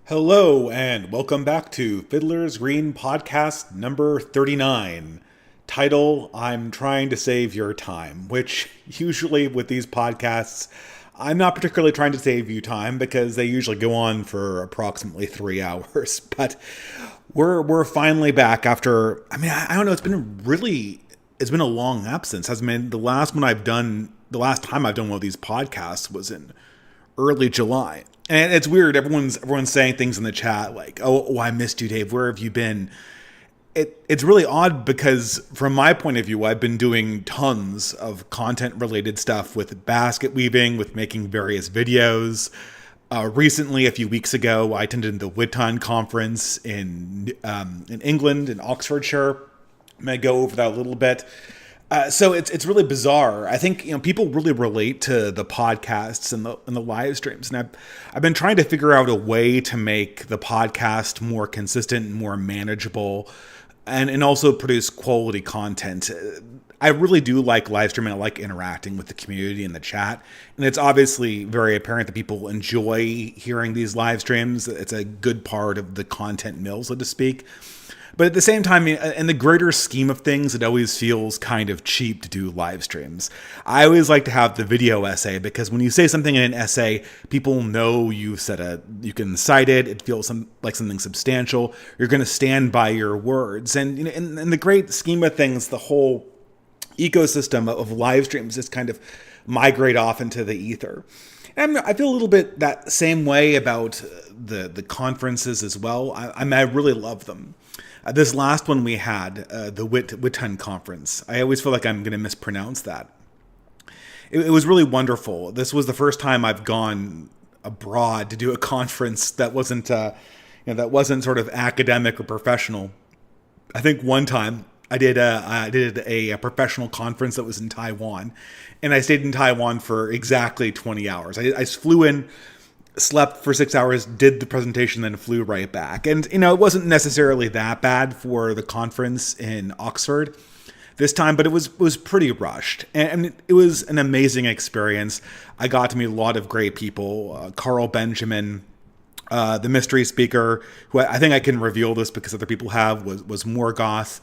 Hello, and welcome back to Fiddler's Green Podcast number 39. Title, I'm Trying to Save Your Time, which usually with these podcasts, I'm not particularly trying to save you time because they usually go on for approximately 3 hours. But we're finally back after, I don't know, it's been a long absence. The last time I've done one of these podcasts was in early July. And it's weird. Everyone's saying things in the chat like, "Oh, I missed you, Dave. Where have you been?" It's really odd because from my point of view, I've been doing tons of content related stuff with basket weaving, with making various videos. Recently, a few weeks ago, I attended the Whitton conference in England, in Oxfordshire. I'm gonna go over that a little bit. So it's really bizarre. I think people really relate to the podcasts and the live streams, and I've been trying to figure out a way to make the podcast more consistent and more manageable, and also produce quality content. I really do like live streaming. I like interacting with the community in the chat, and it's obviously very apparent that people enjoy hearing these live streams. It's a good part of the content mill, so to speak. But at the same time, in the greater scheme of things, it always feels kind of cheap to do live streams. I always like to have the video essay because when you say something in an essay, people know you can cite it. It feels like something substantial. You're going to stand by your words. And in the great scheme of things, the whole ecosystem of live streams just kind of migrate off into the ether. And I feel a little bit that same way about the conferences as well. I really love them. This last one we had, the Whitton conference, I always feel like I'm going to mispronounce that. It was really wonderful. This was the first time I've gone abroad to do a conference that wasn't sort of academic or professional. I think one time I did a professional conference that was in Taiwan, and I stayed in Taiwan for exactly 20 hours. I flew in, slept for 6 hours, did the presentation, then flew right back. And, it wasn't necessarily that bad for the conference in Oxford this time, but it was pretty rushed. And it was an amazing experience. I got to meet a lot of great people. Carl Benjamin, the mystery speaker, who I think I can reveal this because other people have, was Morgoth,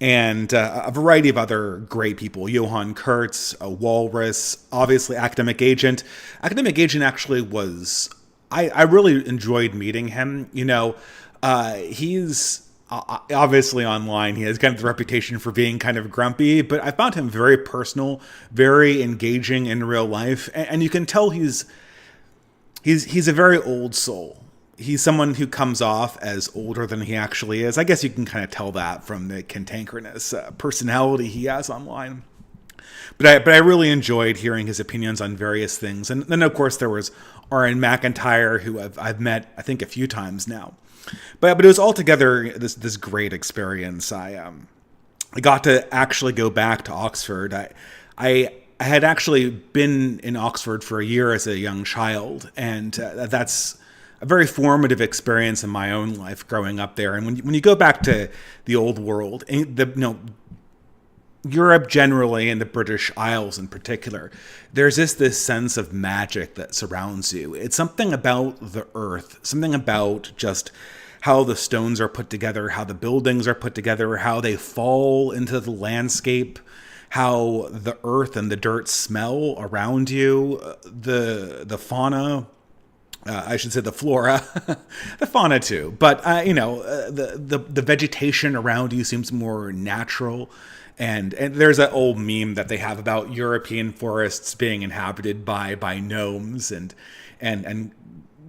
and a variety of other great people. Johann Kurtz, Walrus, obviously Academic Agent. Academic Agent actually was... I really enjoyed meeting him. He's obviously online. He has kind of the reputation for being kind of grumpy, but I found him very personal, very engaging in real life, and you can tell he's a very old soul. He's someone who comes off as older than he actually is. I guess you can kind of tell that from the cantankerous personality he has online. But I really enjoyed hearing his opinions on various things. And then, of course, there was R.N. McIntyre, who I've met, I think, a few times now. But it was altogether this great experience. I got to actually go back to Oxford. I had actually been in Oxford for a year as a young child, and that's a very formative experience in my own life growing up there. And when you go back to the old world, Europe generally and the British Isles in particular, there's this sense of magic that surrounds you. It's something about the earth, something about just how the stones are put together, how the buildings are put together, how they fall into the landscape, how the earth and the dirt smell around you, the fauna. I should say the flora, the fauna too. But the vegetation around you seems more natural. And there's that old meme that they have about European forests being inhabited by gnomes and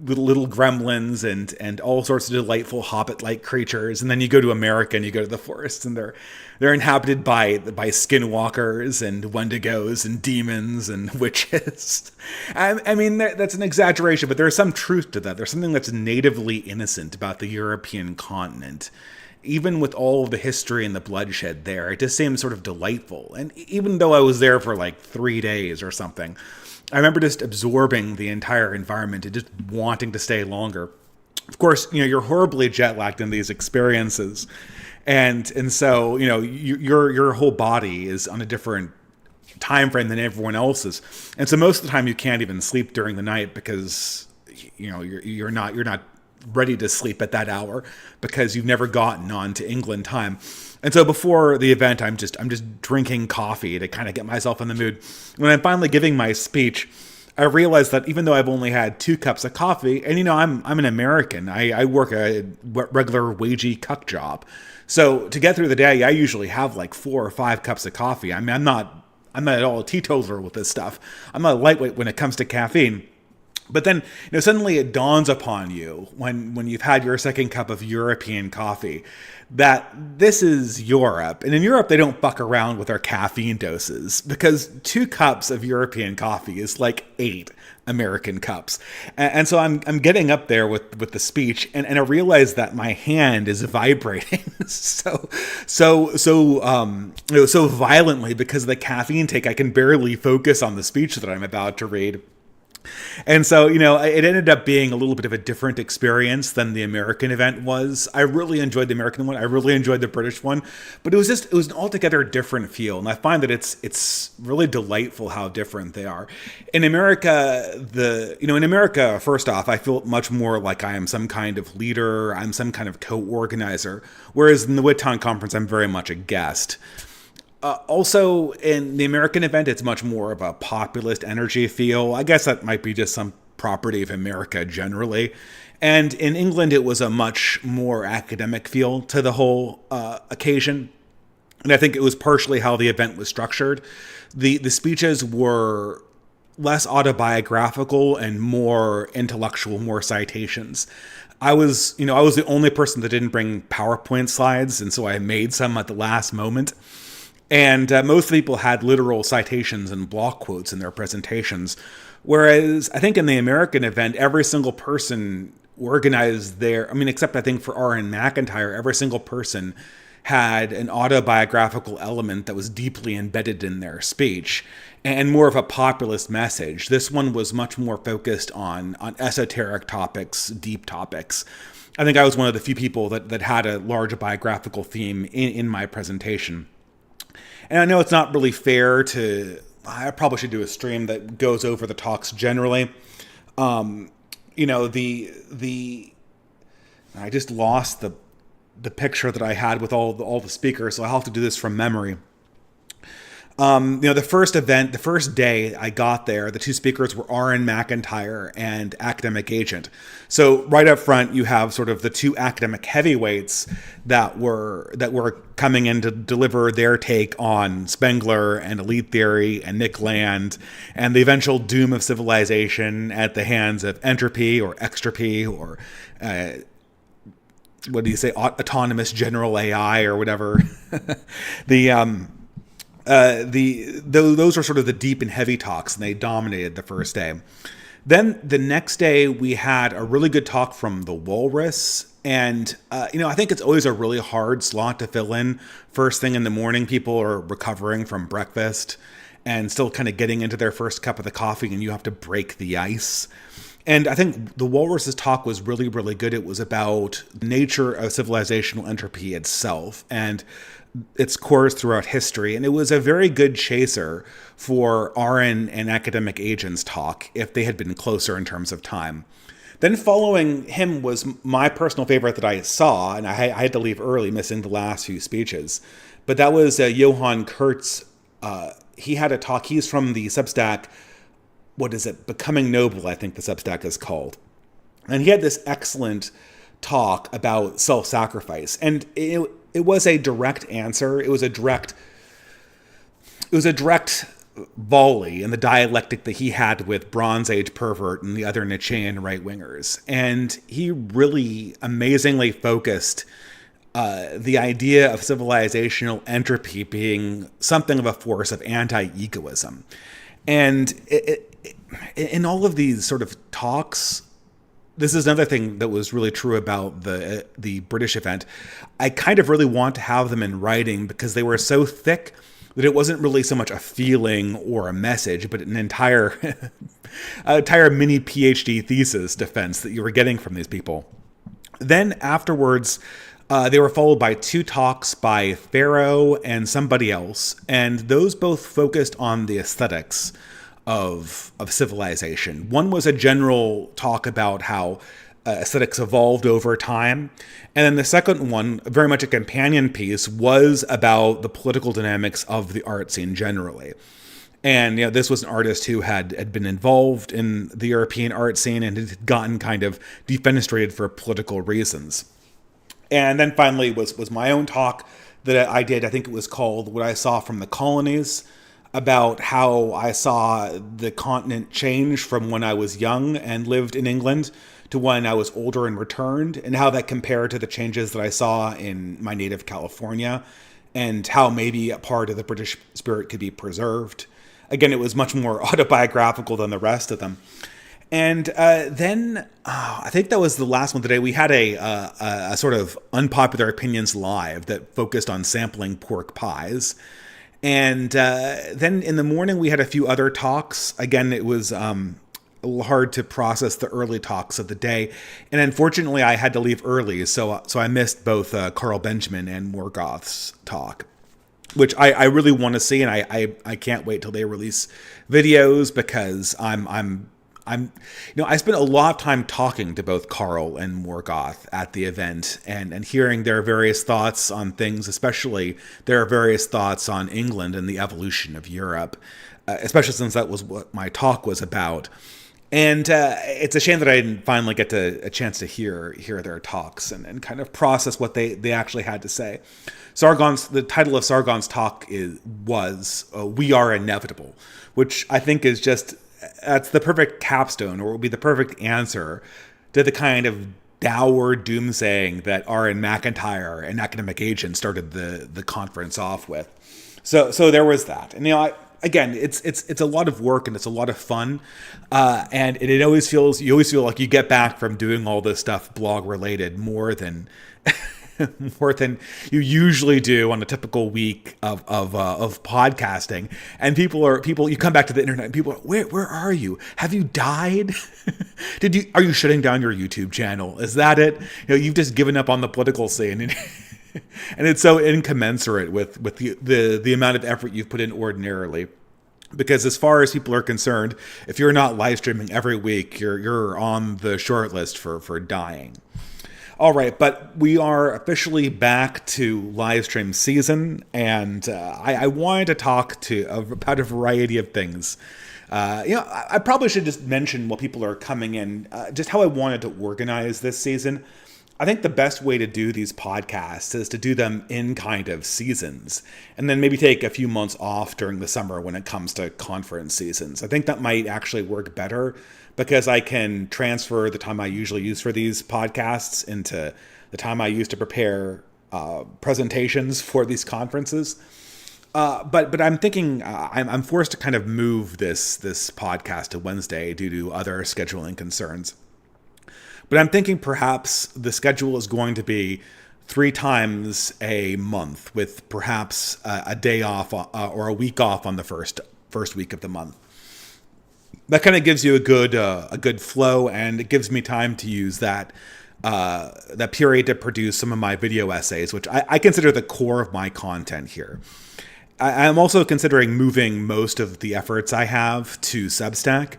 little gremlins and all sorts of delightful hobbit-like creatures. And then you go to America and you go to the forests and they're inhabited by skinwalkers and wendigos and demons and witches. I mean, that's an exaggeration, but there's some truth to that. There's something that's natively innocent about the European continent. Even with all of the history and the bloodshed there, it just seems sort of delightful. And even though I was there for like 3 days or something, I remember just absorbing the entire environment and just wanting to stay longer. Of course, you're horribly jet lagged in these experiences. And so, your whole body is on a different time frame than everyone else's. And so most of the time you can't even sleep during the night because, you're not ready to sleep at that hour because you've never gotten on to England time. And so before the event, I'm just drinking coffee to kind of get myself in the mood. When I'm finally giving my speech, I realized that even though I've only had 2 cups of coffee, and I'm an American, I work a regular wagey cuck job. So to get through the day, I usually have like 4 or 5 cups of coffee. I mean, I'm not at all a teetotaler with this stuff. I'm not a lightweight when it comes to caffeine. But then, suddenly it dawns upon you when you've had your second cup of European coffee that this is Europe. And in Europe, they don't fuck around with our caffeine doses because 2 cups of European coffee is like 8 American cups. And so I'm getting up there with the speech and I realize that my hand is vibrating so violently because of the caffeine take. I can barely focus on the speech that I'm about to read. And so, it ended up being a little bit of a different experience than the American event was. I really enjoyed the American one. I really enjoyed the British one, but it was an altogether different feel. And I find that it's really delightful how different they are. In America, first off, I feel much more like I am some kind of leader. I'm some kind of co-organizer. Whereas in the Whittown Conference, I'm very much a guest. Also, in the American event, it's much more of a populist energy feel. I guess that might be just some property of America generally. And in England, it was a much more academic feel to the whole occasion. And I think it was partially how the event was structured. The speeches were less autobiographical and more intellectual, more citations. I was the only person that didn't bring PowerPoint slides, and so I made some at the last moment. And most people had literal citations and block quotes in their presentations. Whereas I think in the American event, every single person organized except I think for R.N. McIntyre, every single person had an autobiographical element that was deeply embedded in their speech and more of a populist message. This one was much more focused on esoteric topics, deep topics. I think I was one of the few people that had a large biographical theme in my presentation. And I know it's not really fair I probably should do a stream that goes over the talks generally. I just lost the picture that I had with all the speakers, so I'll have to do this from memory. The first day I got there, the 2 speakers were R.N. McIntyre and Academic Agent. So right up front, you have sort of the 2 academic heavyweights that were coming in to deliver their take on Spengler and elite theory and Nick Land and the eventual doom of civilization at the hands of entropy or extropy or what do you say, autonomous general AI or whatever. Those were sort of the deep and heavy talks, and they dominated the first day. Then the next day, we had a really good talk from the Walrus. And, I think it's always a really hard slot to fill in. First thing in the morning, people are recovering from breakfast and still kind of getting into their first cup of the coffee, and you have to break the ice. And I think the Walrus's talk was really, really good. It was about the nature of civilizational entropy itself and its course throughout history. And it was a very good chaser for RN and Academic Agent's talk if they had been closer in terms of time. Then following him was my personal favorite that I saw, and I had to leave early, missing the last few speeches. But that was Johann Kurtz. He had a talk. He's from the Substack, Becoming Noble, I think the Substack is called. And he had this excellent talk about self-sacrifice. And it was a direct answer. It was a direct volley in the dialectic that he had with Bronze Age pervert and the other Nietzschean right-wingers. And he really amazingly focused the idea of civilizational entropy being something of a force of anti-egoism. And in all of these sort of talks, this is another thing that was really true about the British event. I kind of really want to have them in writing because they were so thick that it wasn't really so much a feeling or a message, but an entire mini PhD thesis defense that you were getting from these people. Then afterwards, they were followed by 2 talks by Pharaoh and somebody else, and those both focused on the aesthetics of civilization. One was a general talk about how aesthetics evolved over time. And then the second one, very much a companion piece, was about the political dynamics of the art scene generally. And this was an artist who had been involved in the European art scene and had gotten kind of defenestrated for political reasons. And then finally was my own talk that I did. I think it was called What I Saw from the Colonies, about how I saw the continent change from when I was young and lived in England to when I was older and returned, and how that compared to the changes that I saw in my native California, and how maybe a part of the British spirit could be preserved. Again, it was much more autobiographical than the rest of them. And then I think that was the last one today. We had a sort of unpopular opinions live that focused on sampling pork pies. And then in the morning, we had a few other talks. Again, it was a little hard to process the early talks of the day. And unfortunately, I had to leave early. So I missed both Carl Benjamin and Morgoth's talk, which I really want to see. And I can't wait till they release videos, because I spent a lot of time talking to both Carl and Morgoth at the event and hearing their various thoughts on things, especially their various thoughts on England and the evolution of Europe, especially since that was what my talk was about. And it's a shame that I didn't finally get a chance to hear their talks and kind of process what they actually had to say. The title of Sargon's talk was We Are Inevitable, which I think is just... that's the perfect capstone, or will be the perfect answer to the kind of dour doomsaying that R.N. McIntyre, an academic agent, started the conference off with. So there was that. And again, it's a lot of work and it's a lot of fun, and you always feel like you get back from doing all this stuff blog related more than more than you usually do on a typical week of podcasting. And people you come back to the internet and people are, where are you? Have you died? Are you shutting down your YouTube channel? Is that it? You've just given up on the political scene. And it's so incommensurate with the amount of effort you've put in ordinarily. Because as far as people are concerned, if you're not live streaming every week, you're on the short list for dying. All right, but we are officially back to live stream season, and I wanted to talk about a variety of things. I probably should just mention while people are coming in, just how I wanted to organize this season. I think the best way to do these podcasts is to do them in kind of seasons, and then maybe take a few months off during the summer when it comes to conference seasons. I think that might actually work better, because I can transfer the time I usually use for these podcasts into the time I use to prepare presentations for these conferences. But I'm thinking I'm forced to kind of move this podcast to Wednesday due to other scheduling concerns. But I'm thinking perhaps the schedule is going to be 3 times a month, with perhaps a day off or a week off on the first week of the month. That kind of gives you a good flow, and it gives me time to use that period to produce some of my video essays, which I consider the core of my content here. I'm also considering moving most of the efforts I have to Substack.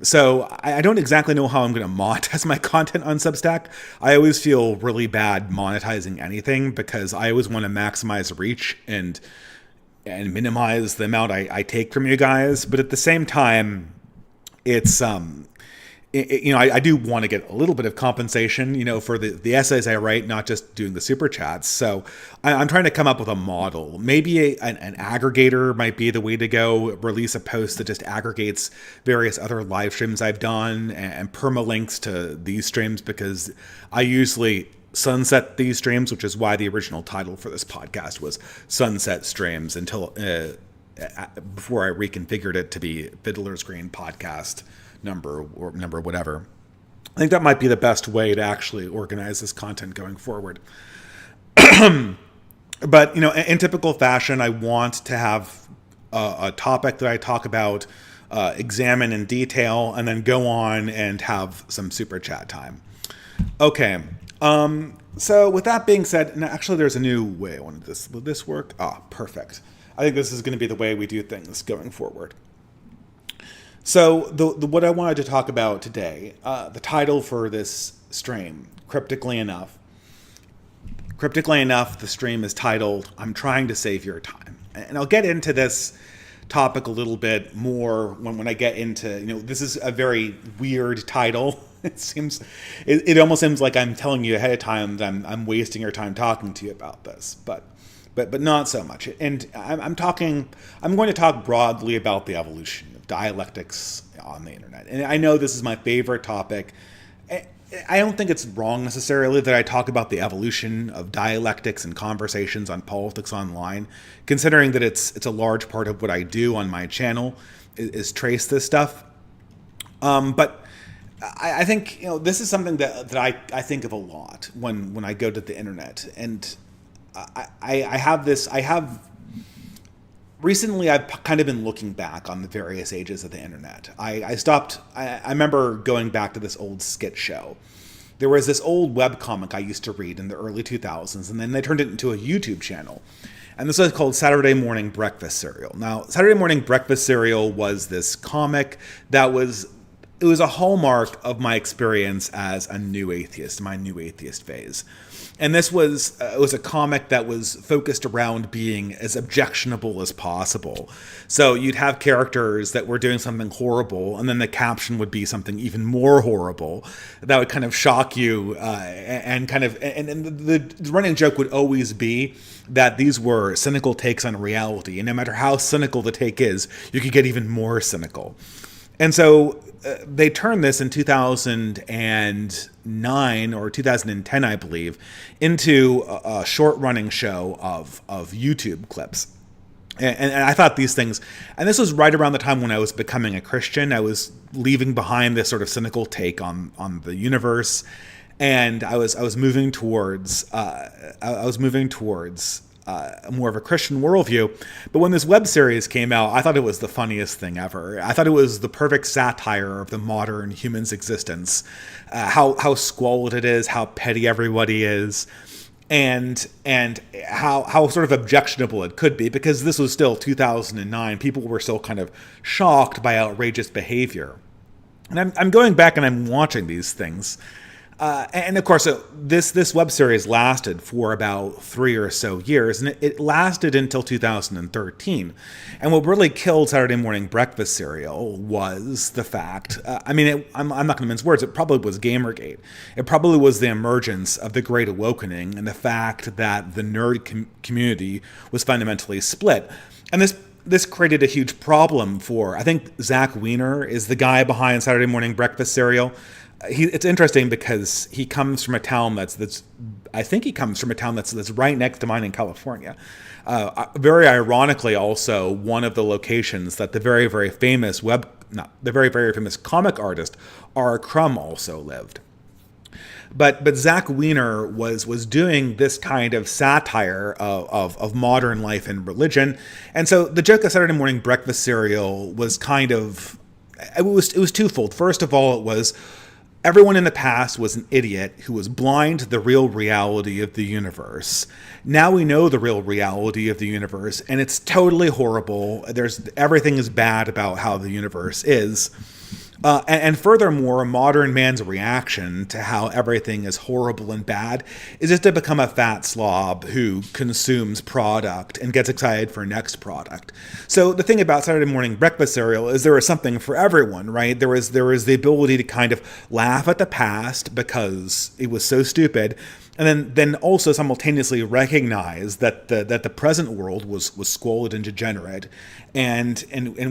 So I don't exactly know how I'm going to monetize my content on Substack. I always feel really bad monetizing anything, because I always want to maximize reach and minimize the amount I take from you guys. But at the same time, it's I do want to get a little bit of compensation, for the essays I write, not just doing the super chats. So I'm trying to come up with a model. Maybe an aggregator might be the way to go. Release a post that just aggregates various other live streams I've done and permalinks to these streams, because I usually sunset these streams, which is why the original title for this podcast was Sunset Streams, until before I reconfigured it to be Fiddler's Green Podcast number whatever. I think that might be the best way to actually organize this content going forward. But in typical fashion, I want to have a topic that I talk about, examine in detail, and then go on and have some super chat time. Okay. So with that being said, and actually there's a new way I wanted this. Will this work? Perfect. I think this is going to be the way we do things going forward. So what I wanted to talk about today, the title for this stream, cryptically enough. Cryptically enough, the stream is titled, I'm Trying to Save Your Time. And I'll get into this topic a little bit more when I get into, this is a very weird title. It almost seems like I'm telling you ahead of time that I'm wasting your time talking to you about this, but not so much. And I'm going to talk broadly about the evolution of dialectics on the internet. And I know this is my favorite topic. I don't think it's wrong necessarily that I talk about the evolution of dialectics and conversations on politics online, considering that it's a large part of what I do on my channel is trace this stuff. But I think this is something that I think of a lot when I go to the internet, and recently I've kind of been looking back on the various ages of the internet. I remember going back to this old skit show. There was this old webcomic I used to read in the early 2000s, and then they turned it into a YouTube channel. And this was called Saturday Morning Breakfast Cereal. Now, Saturday Morning Breakfast Cereal was this comic that was a hallmark of my experience as a new atheist, my new atheist phase. And this was a comic that was focused around being as objectionable as possible. So you'd have characters that were doing something horrible, and then the caption would be something even more horrible that would kind of shock you, and the running joke would always be that these were cynical takes on reality, and no matter how cynical the take is, you could get even more cynical. And so they turned this in 2009 or 2010, I believe, into a short-running show of YouTube clips. And I thought these things, and this was right around the time when I was becoming a Christian. I was leaving behind this sort of cynical take on the universe, and I was moving towards more of a Christian worldview. But when this web series came out, I thought it was the funniest thing ever. I thought it was the perfect satire of the modern human's existence, how squalid it is, how petty everybody is, and how sort of objectionable it could be, because this was still 2009. People were still kind of shocked by outrageous behavior. And I'm going back and I'm watching these things. And of course, this web series lasted for about 3 or so years, and it lasted until 2013. And what really killed Saturday Morning Breakfast Cereal was the fact, I'm not going to mince words, it probably was Gamergate. It probably was the emergence of the Great Awakening and the fact that the nerd community was fundamentally split. And this created a huge problem for, I think Zach Wiener is the guy behind Saturday Morning Breakfast Cereal. It's interesting because he comes from a town that's right next to mine in California. Very ironically, also one of the locations that the very, very famous comic artist R. Crumb also lived. But Zach Wiener was doing this kind of satire of modern life and religion, and so the joke of Saturday Morning Breakfast Cereal was it was twofold. First of all, it was everyone in the past was an idiot who was blind to the real reality of the universe. Now we know the real reality of the universe, and it's totally horrible. Everything is bad about how the universe is. And furthermore, modern man's reaction to how everything is horrible and bad is just to become a fat slob who consumes product and gets excited for next product. So the thing about Saturday Morning Breakfast Cereal is there was something for everyone, right? There was the ability to kind of laugh at the past because it was so stupid, and then also simultaneously recognize that the present world was squalid and degenerate, and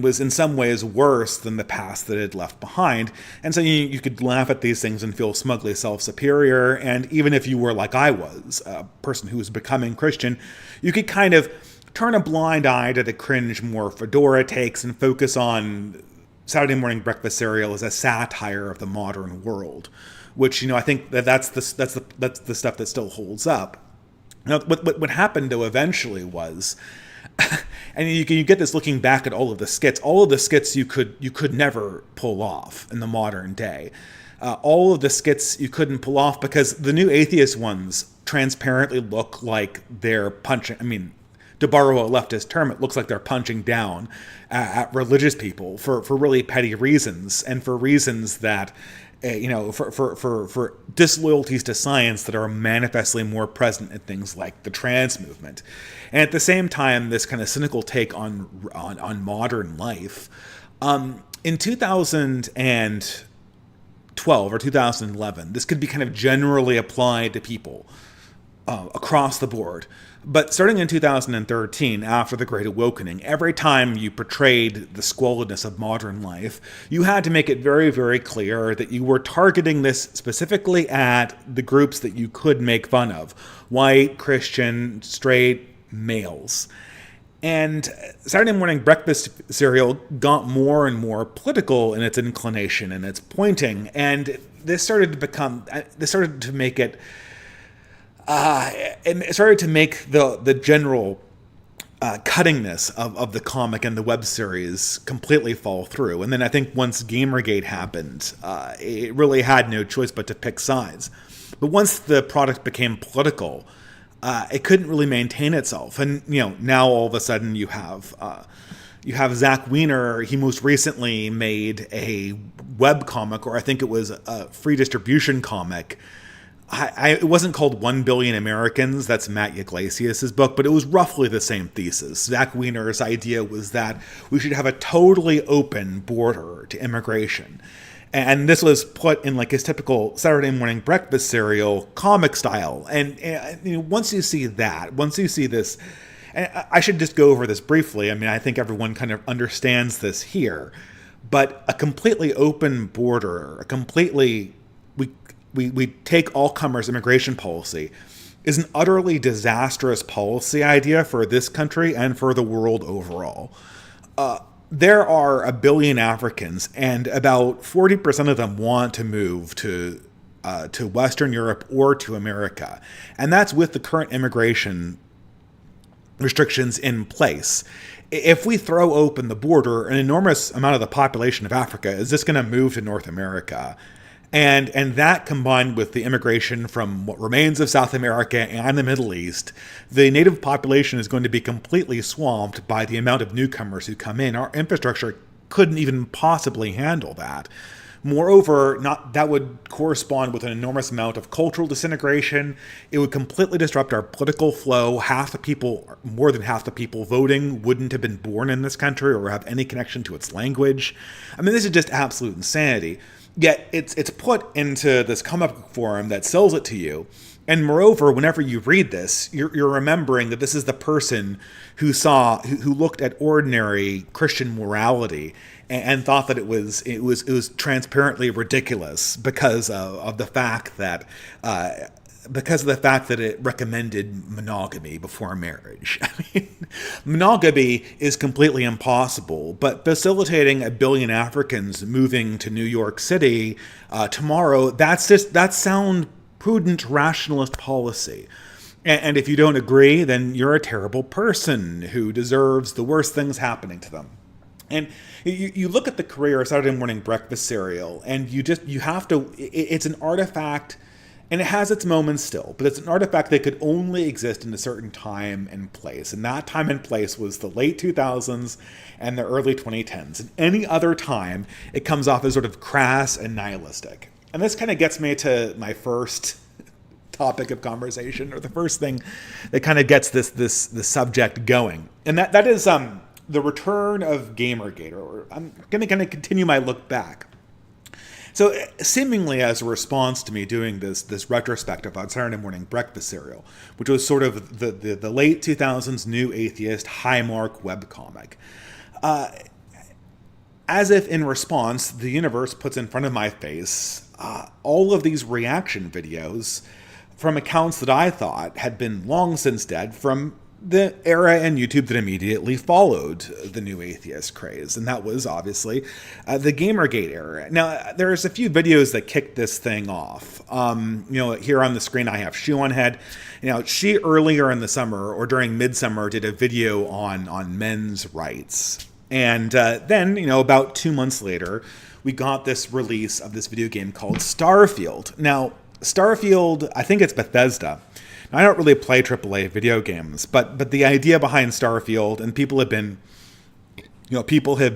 was in some ways worse than the past that it had left behind. And so you could laugh at these things and feel smugly self-superior. And even if you were like I was, a person who was becoming Christian, you could kind of turn a blind eye to the cringe more fedora takes and focus on Saturday Morning Breakfast Cereal as a satire of the modern world, which, I think that's the stuff that still holds up. Now, what happened though eventually was, and you get this looking back at all of the skits you could never pull off in the modern day. All of the skits you couldn't pull off because the new atheist ones transparently look like they're punching. To borrow a leftist term, it looks like they're punching down at religious people for really petty reasons, and for reasons that for disloyalties to science that are manifestly more present in things like the trans movement. And at the same time, this kind of cynical take on modern life. In 2012 or 2011, this could be kind of generally applied to people across the board. But starting in 2013, after the Great Awakening, every time you portrayed the squalidness of modern life, you had to make it very, very clear that you were targeting this specifically at the groups that you could make fun of: white, Christian, straight, males. And Saturday morning breakfast cereal got more and more political in its inclination and its pointing, and this started to make it. And it started to make the general cuttingness of the comic and the web series completely fall through. And then I think once Gamergate happened, it really had no choice but to pick sides. But once the product became political, it couldn't really maintain itself. And now all of a sudden you have Zach Wiener. He most recently made a web comic, or I think it was a free distribution comic. It wasn't called 1 Billion Americans, that's Matt Yglesias' book, but it was roughly the same thesis. Zach Wiener's idea was that we should have a totally open border to immigration. And this was put in like his typical Saturday morning breakfast cereal comic style. And once you see this, and I should just go over this briefly. I mean, I think everyone kind of understands this here, but a completely open border, we take all comers immigration policy is an utterly disastrous policy idea for this country and for the world overall. There are 1 billion Africans, and about 40% of them want to move to Western Europe or to America. And that's with the current immigration restrictions in place. If we throw open the border, an enormous amount of the population of Africa is just going to move to North America. And that, combined with the immigration from what remains of South America and the Middle East, the native population is going to be completely swamped by the amount of newcomers who come in. Our infrastructure couldn't even possibly handle that. Moreover, that would correspond with an enormous amount of cultural disintegration. It would completely disrupt our political flow. More than half the people voting wouldn't have been born in this country or have any connection to its language. I mean, this is just absolute insanity. Yet it's put into this comic book forum that sells it to you. And moreover, whenever you read this, you're remembering that this is the person who looked at ordinary Christian morality and thought that it was transparently ridiculous because of the fact that it recommended monogamy before marriage. I mean, monogamy is completely impossible, but facilitating 1 billion Africans moving to New York City tomorrow, that's sound, prudent, rationalist policy. And if you don't agree, then you're a terrible person who deserves the worst things happening to them. And you look at the career of Saturday morning breakfast cereal, and you have to, it's an artifact. And it has its moments still, but it's an artifact that could only exist in a certain time and place. And that time and place was the late 2000s and the early 2010s. And any other time, it comes off as sort of crass and nihilistic. And this kind of gets me to my first topic of conversation, or the first thing that kind of gets this subject going. And that is the return of Gamergate, or I'm going to kind of continue my look back. So seemingly as a response to me doing this retrospective on Saturday morning breakfast cereal, which was sort of the late 2000s new atheist Highmark webcomic, as if in response, the universe puts in front of my face all of these reaction videos from accounts that I thought had been long since dead from the era in YouTube that immediately followed the new atheist craze. And that was obviously the Gamergate era. Now, there's a few videos that kicked this thing off. Here on the screen, I have Shoe on Head. She earlier in the summer or during midsummer did a video on men's rights. And then, about 2 months later, we got this release of this video game called Starfield. Now, Starfield, I think it's Bethesda. I don't really play AAA video games, but the idea behind Starfield, and people have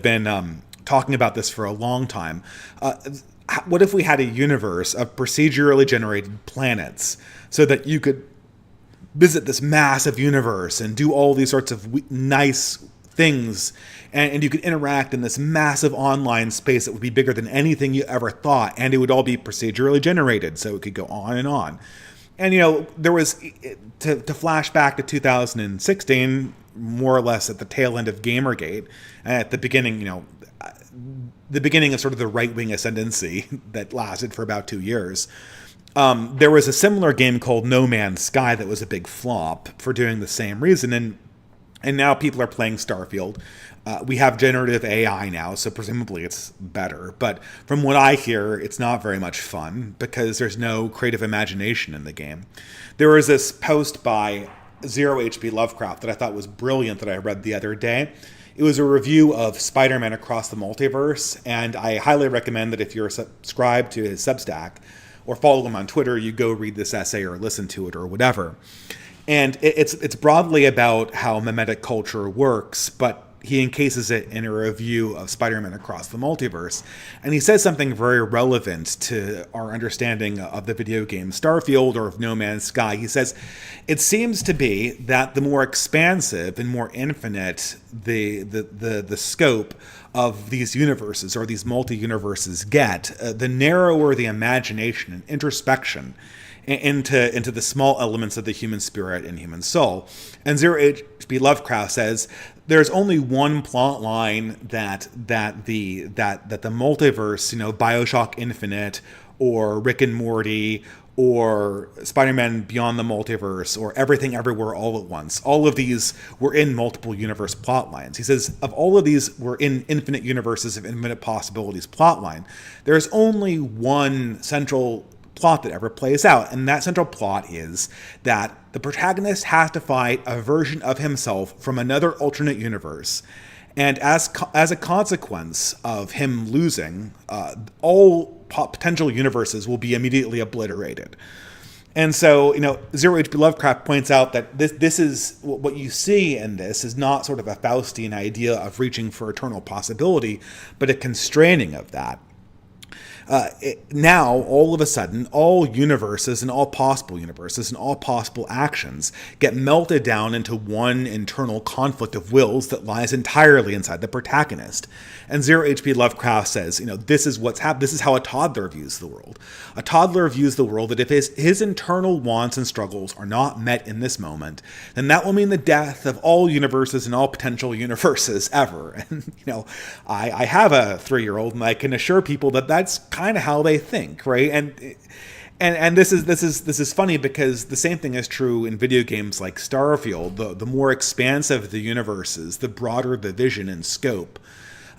been talking about this for a long time. what if we had a universe of procedurally generated planets so that you could visit this massive universe and do all these sorts of nice things, and you could interact in this massive online space that would be bigger than anything you ever thought, and it would all be procedurally generated, so it could go on and on. And, there was, to flash back to 2016, more or less at the tail end of Gamergate, at the beginning, the beginning of sort of the right-wing ascendancy that lasted for about 2 years. There was a similar game called No Man's Sky that was a big flop for doing the same reason, and now people are playing Starfield. We have generative AI now, so presumably it's better. But from what I hear, it's not very much fun because there's no creative imagination in the game. There was this post by Zero HP Lovecraft that I thought was brilliant that I read the other day. It was a review of Spider-Man Across the Multiverse, and I highly recommend that if you're subscribed to his Substack or follow him on Twitter, you go read this essay or listen to it or whatever. And it's broadly about how mimetic culture works, but he encases it in a review of Spider-Man Across the Multiverse. And he says something very relevant to our understanding of the video game Starfield or of No Man's Sky. He says, it seems to be that the more expansive and more infinite the scope of these universes or these multi-universes get, the narrower the imagination and introspection into the small elements of the human spirit and human soul. And Zero H.P. Lovecraft says there's only one plot line that the multiverse, BioShock Infinite or Rick and Morty or Spider-Man Beyond the Multiverse or Everything Everywhere All at Once, all of these were in multiple universe plot lines. He says of all of these were in infinite universes of infinite possibilities plot line. There's only one central plot that ever plays out, and that central plot is that the protagonist has to fight a version of himself from another alternate universe, and as a consequence of him losing, all potential universes will be immediately obliterated. And so, Zero H.P. Lovecraft points out that this is what you see in this is not sort of a Faustian idea of reaching for eternal possibility, but a constraining of that. Now, all of a sudden, all universes and all possible universes and all possible actions get melted down into one internal conflict of wills that lies entirely inside the protagonist. And Zero H.P. Lovecraft says, this is what's happened. This is how a toddler views the world. A toddler views the world that if his internal wants and struggles are not met in this moment, then that will mean the death of all universes and all potential universes ever. And, I have a 3-year-old, and I can assure people that that's kind of how they think, right? And this is funny because the same thing is true in video games like Starfield. The more expansive the universes, the broader the vision and scope,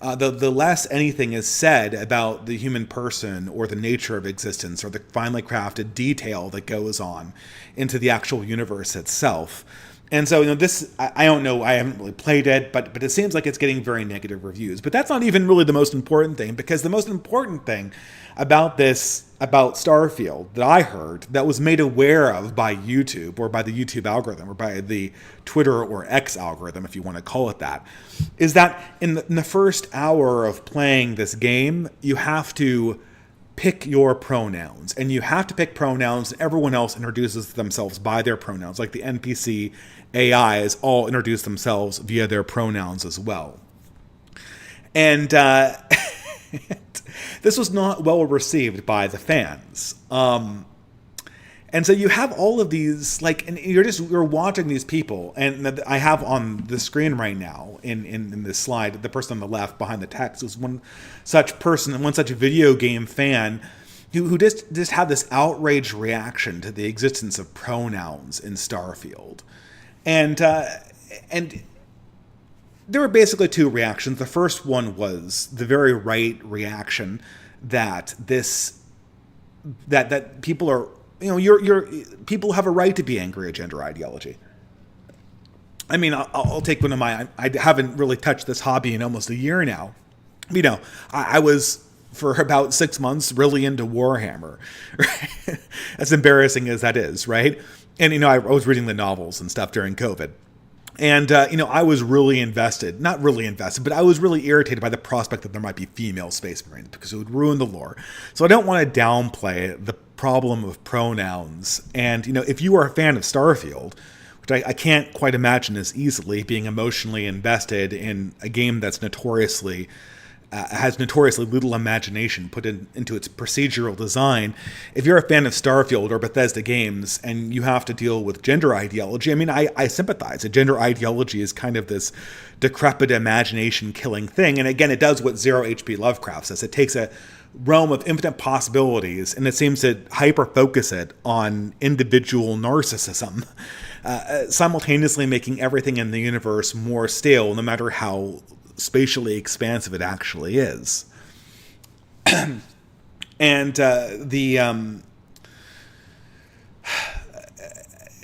the less anything is said about the human person or the nature of existence or the finely crafted detail that goes on into the actual universe itself. And so, this, I don't know, I haven't really played it, but it seems like it's getting very negative reviews. But that's not even really the most important thing, because the most important thing about Starfield that I heard, that was made aware of by YouTube or by the YouTube algorithm or by the Twitter or X algorithm, if you want to call it that, is that in the first hour of playing this game, you have to pick your pronouns, and you have to pick pronouns. Everyone else introduces themselves by their pronouns, like the NPC AIs all introduce themselves via their pronouns as well. And this was not well received by the fans. And so you have all of these, and you're watching these people, and I have on the screen right now in this slide, the person on the left behind the text is one such person, one such video game fan who just had this outraged reaction to the existence of pronouns in Starfield. And there were basically two reactions. The first one was the very right reaction that that people are, people have a right to be angry at gender ideology. I mean, I'll take one of I haven't really touched this hobby in almost a year now. I was, for about 6 months, really into Warhammer. As embarrassing as that is, right? And, I was reading the novels and stuff during COVID. And, I was really invested, not really invested, but I was really irritated by the prospect that there might be female Space Marines because it would ruin the lore. So I don't want to downplay the problem of pronouns. And, if you are a fan of Starfield, which I can't quite imagine as easily being emotionally invested in a game that's has notoriously little imagination put into its procedural design. If you're a fan of Starfield or Bethesda games and you have to deal with gender ideology, I sympathize. Gender ideology is kind of this decrepit imagination killing thing. And again, it does what Zero H.P. Lovecraft says. It takes a realm of infinite possibilities and it seems to hyper-focus it on individual narcissism, simultaneously making everything in the universe more stale, no matter how spatially expansive it actually is. And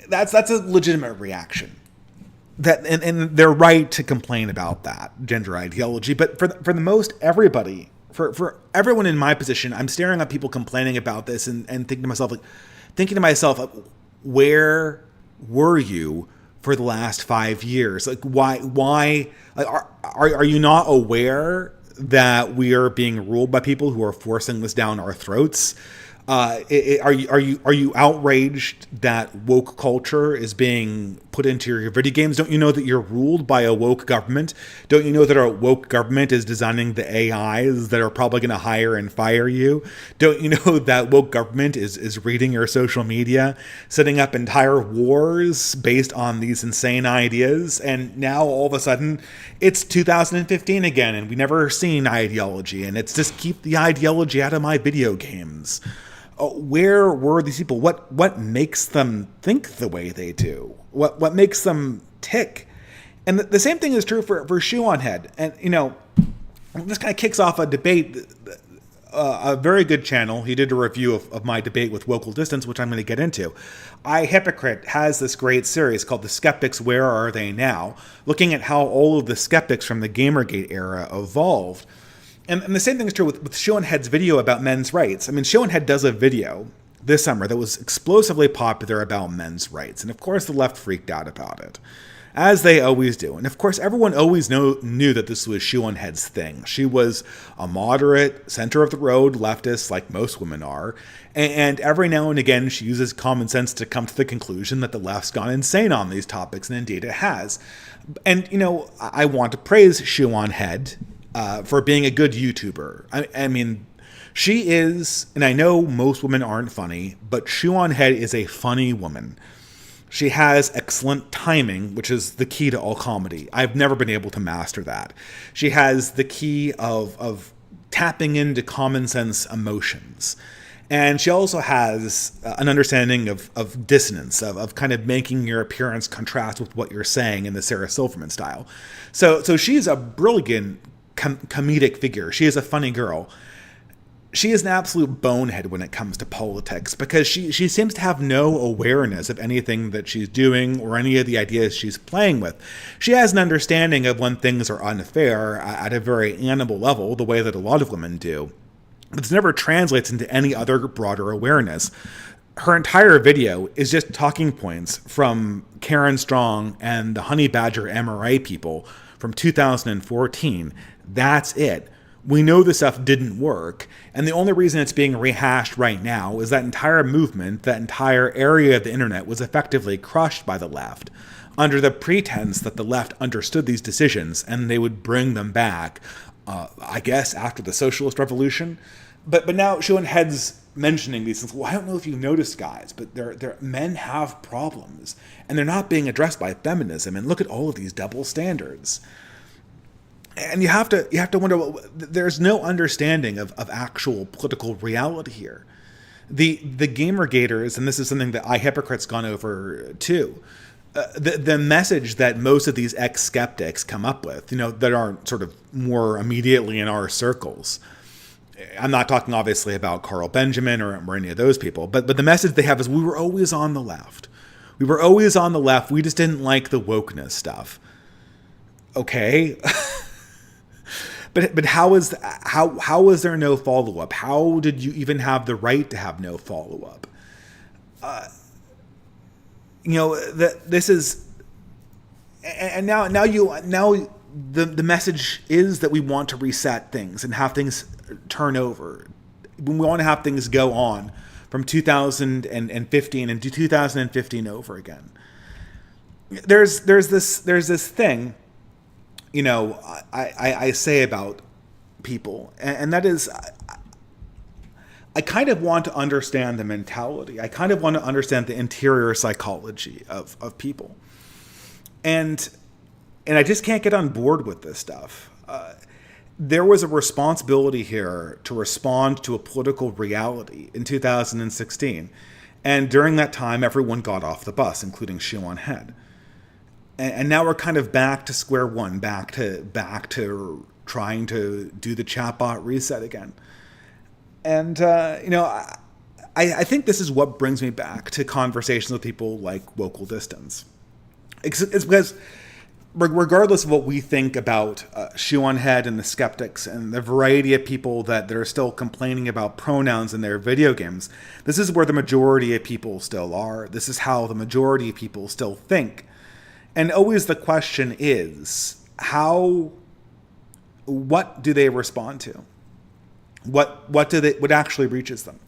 that's a legitimate reaction. And they're right to complain about that gender ideology. But for the most everybody, for everyone in my position, I'm staring at people complaining about this and thinking to myself, where were you for the last 5 years? Why? Like, are you not aware that we are being ruled by people who are forcing this down our throats? Are you outraged that woke culture is being put into your video games? Don't you know that you're ruled by a woke government? Don't you know that our woke government is designing the AIs that are probably going to hire and fire you? Don't you know that woke government is reading your social media, setting up entire wars based on these insane ideas? And now all of a sudden it's 2015 again and we never seen ideology, and it's just keep the ideology out of my video games. Where were these people? What makes them think the way they do? What makes them tick? And the same thing is true for Shoe on Head. And, this kind of kicks off a debate. A very good channel, he did a review of my debate with Vocal Distance, which I'm going to get into. iHypocrite has this great series called The Skeptics, Where Are They Now? Looking at how all of the skeptics from the Gamergate era evolved. And the same thing is true with Shoe on Head's video about men's rights. Shoe on Head does a video this summer that was explosively popular about men's rights. And of course, the left freaked out about it, as they always do. And of course, everyone always knew that this was Shoe on Head's thing. She was a moderate, center-of-the-road leftist, like most women are. And every now and again, she uses common sense to come to the conclusion that the left's gone insane on these topics, and indeed it has. And, I want to praise Shoe on Head for being a good YouTuber. She is, and I know most women aren't funny, but Shoe on Head is a funny woman. She has excellent timing, which is the key to all comedy. I've never been able to master that. She has the key of tapping into common sense emotions. And she also has an understanding of dissonance, of kind of making your appearance contrast with what you're saying in the Sarah Silverman style. So she's a brilliant comedic figure. She is a funny girl. She is an absolute bonehead when it comes to politics because she seems to have no awareness of anything that she's doing or any of the ideas she's playing with. She has an understanding of when things are unfair at a very animal level, the way that a lot of women do. But it never translates into any other broader awareness. Her entire video is just talking points from Karen Strong and the Honey Badger MRA people from 2014. That's it. We know this stuff didn't work, and the only reason it's being rehashed right now is that entire movement, that entire area of the internet was effectively crushed by the left under the pretense that the left understood these decisions and they would bring them back, I guess, after the socialist revolution. But now Shoe on Head's mentioning these things. Well, I don't know if you've noticed, guys, but men have problems, and they're not being addressed by feminism, and look at all of these double standards. And you have to wonder, well, there's no understanding of actual political reality here. The Gamergaters, and this is something that iHypocrite's gone over too, the message that most of these ex-skeptics come up with, that aren't sort of more immediately in our circles. I'm not talking obviously about Carl Benjamin or any of those people, but the message they have is we were always on the left. We were always on the left. We just didn't like the wokeness stuff. Okay. But how is there no follow-up? How did you even have the right to have no follow-up? This is, and now the message is that we want to reset things and have things turn over. We want to have things go on from 2015 and 2015 over again. There's this thing, I say about people, and that is, I kind of want to understand the mentality. I kind of want to understand the interior psychology of people. And I just can't get on board with this stuff. There was a responsibility here to respond to a political reality in 2016. And during that time, everyone got off the bus, including Siobhan Head. And now we're kind of back to square one, back to trying to do the chatbot reset again. And, I think this is what brings me back to conversations with people like Vocal Distance. It's because regardless of what we think about Siobhan Head and the skeptics and the variety of people that are still complaining about pronouns in their video games, this is where the majority of people still are. This is how the majority of people still think. And always the question is, what do they respond to? What actually reaches them?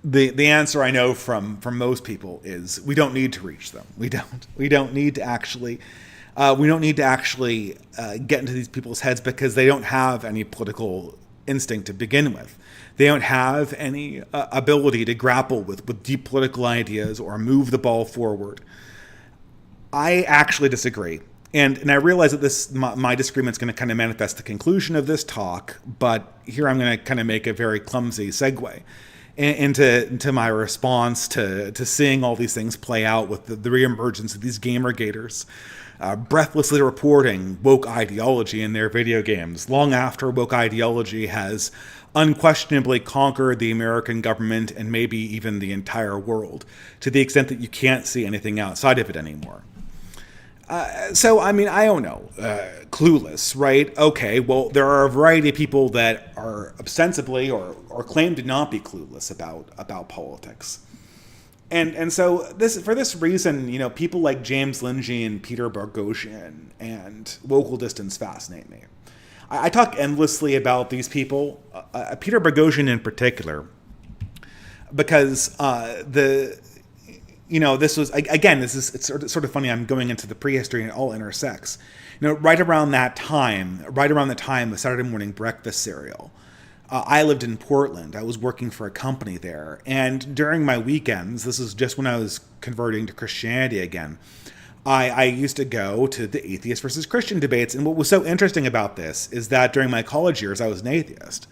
The answer I know from most people is we don't need to reach them. We don't need to actually get into these people's heads, because they don't have any political instinct to begin with. They don't have any ability to grapple with deep political ideas or move the ball forward. I actually disagree. And I realize that my disagreement is going to kind of manifest the conclusion of this talk, but here I'm going to kind of make a very clumsy segue into my response to seeing all these things play out with the reemergence of these gamergaters, breathlessly reporting woke ideology in their video games, long after woke ideology has unquestionably conquered the American government and maybe even the entire world, to the extent that you can't see anything outside of it anymore. So, I don't know. Clueless, right? Okay, well, there are a variety of people that are ostensibly or claim to not be clueless about politics. And so for this reason, people like James Lindsay and Peter Boghossian and Vocal Distance fascinate me. I talk endlessly about these people, Peter Boghossian in particular, because it's sort of funny. I'm going into the prehistory and it all intersects. Right around the time of Saturday Morning Breakfast cereal, I lived in Portland. I was working for a company there. And during my weekends, this is just when I was converting to Christianity again, I used to go to the atheist versus Christian debates. And what was so interesting about this is that during my college years, I was an atheist.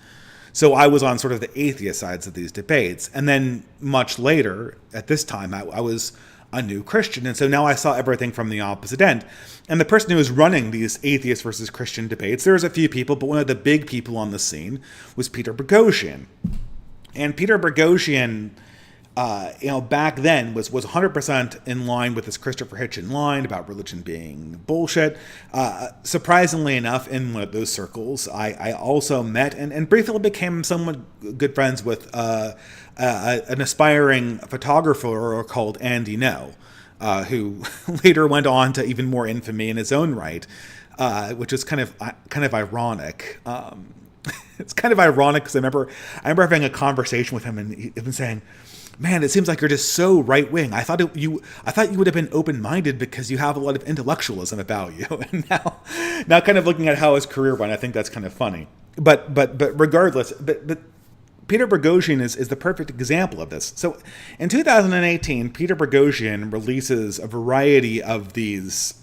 So I was on sort of the atheist sides of these debates. And then much later, at this time, I was a new Christian. And so now I saw everything from the opposite end. And the person who was running these atheist versus Christian debates, there was a few people, but one of the big people on the scene was Peter Boghossian. And Peter Boghossian, back then was 100% in line with this Christopher Hitchens line about religion being bullshit. Surprisingly enough, in one of those circles, I also met and briefly became somewhat good friends with an aspiring photographer called Andy No, who later went on to even more infamy in his own right, which is kind of ironic. It's kind of ironic because I remember having a conversation with him and he'd been saying, "Man, it seems like you're just so right-wing. I thought you would have been open-minded because you have a lot of intellectualism about you." And now kind of looking at how his career went, I think that's kind of funny. But regardless, but Peter Boghossian is the perfect example of this. So in 2018, Peter Boghossian releases a variety of these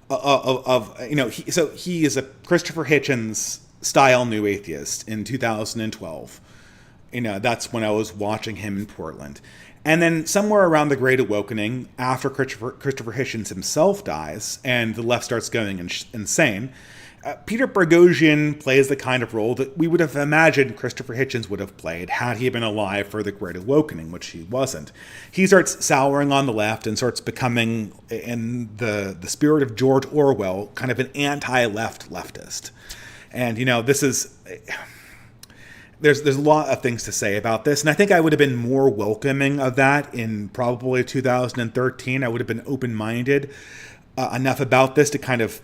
he is a Christopher Hitchens style new atheist in 2012. That's when I was watching him in Portland. And then somewhere around the Great Awakening, after Christopher Hitchens himself dies and the left starts going insane, Peter Boghossian plays the kind of role that we would have imagined Christopher Hitchens would have played had he been alive for the Great Awakening, which he wasn't. He starts souring on the left and starts becoming, in the spirit of George Orwell, kind of an anti-left leftist. And, this is... there's a lot of things to say about this, and I think I would have been more welcoming of that in probably 2013. I would have been open-minded enough about this to kind of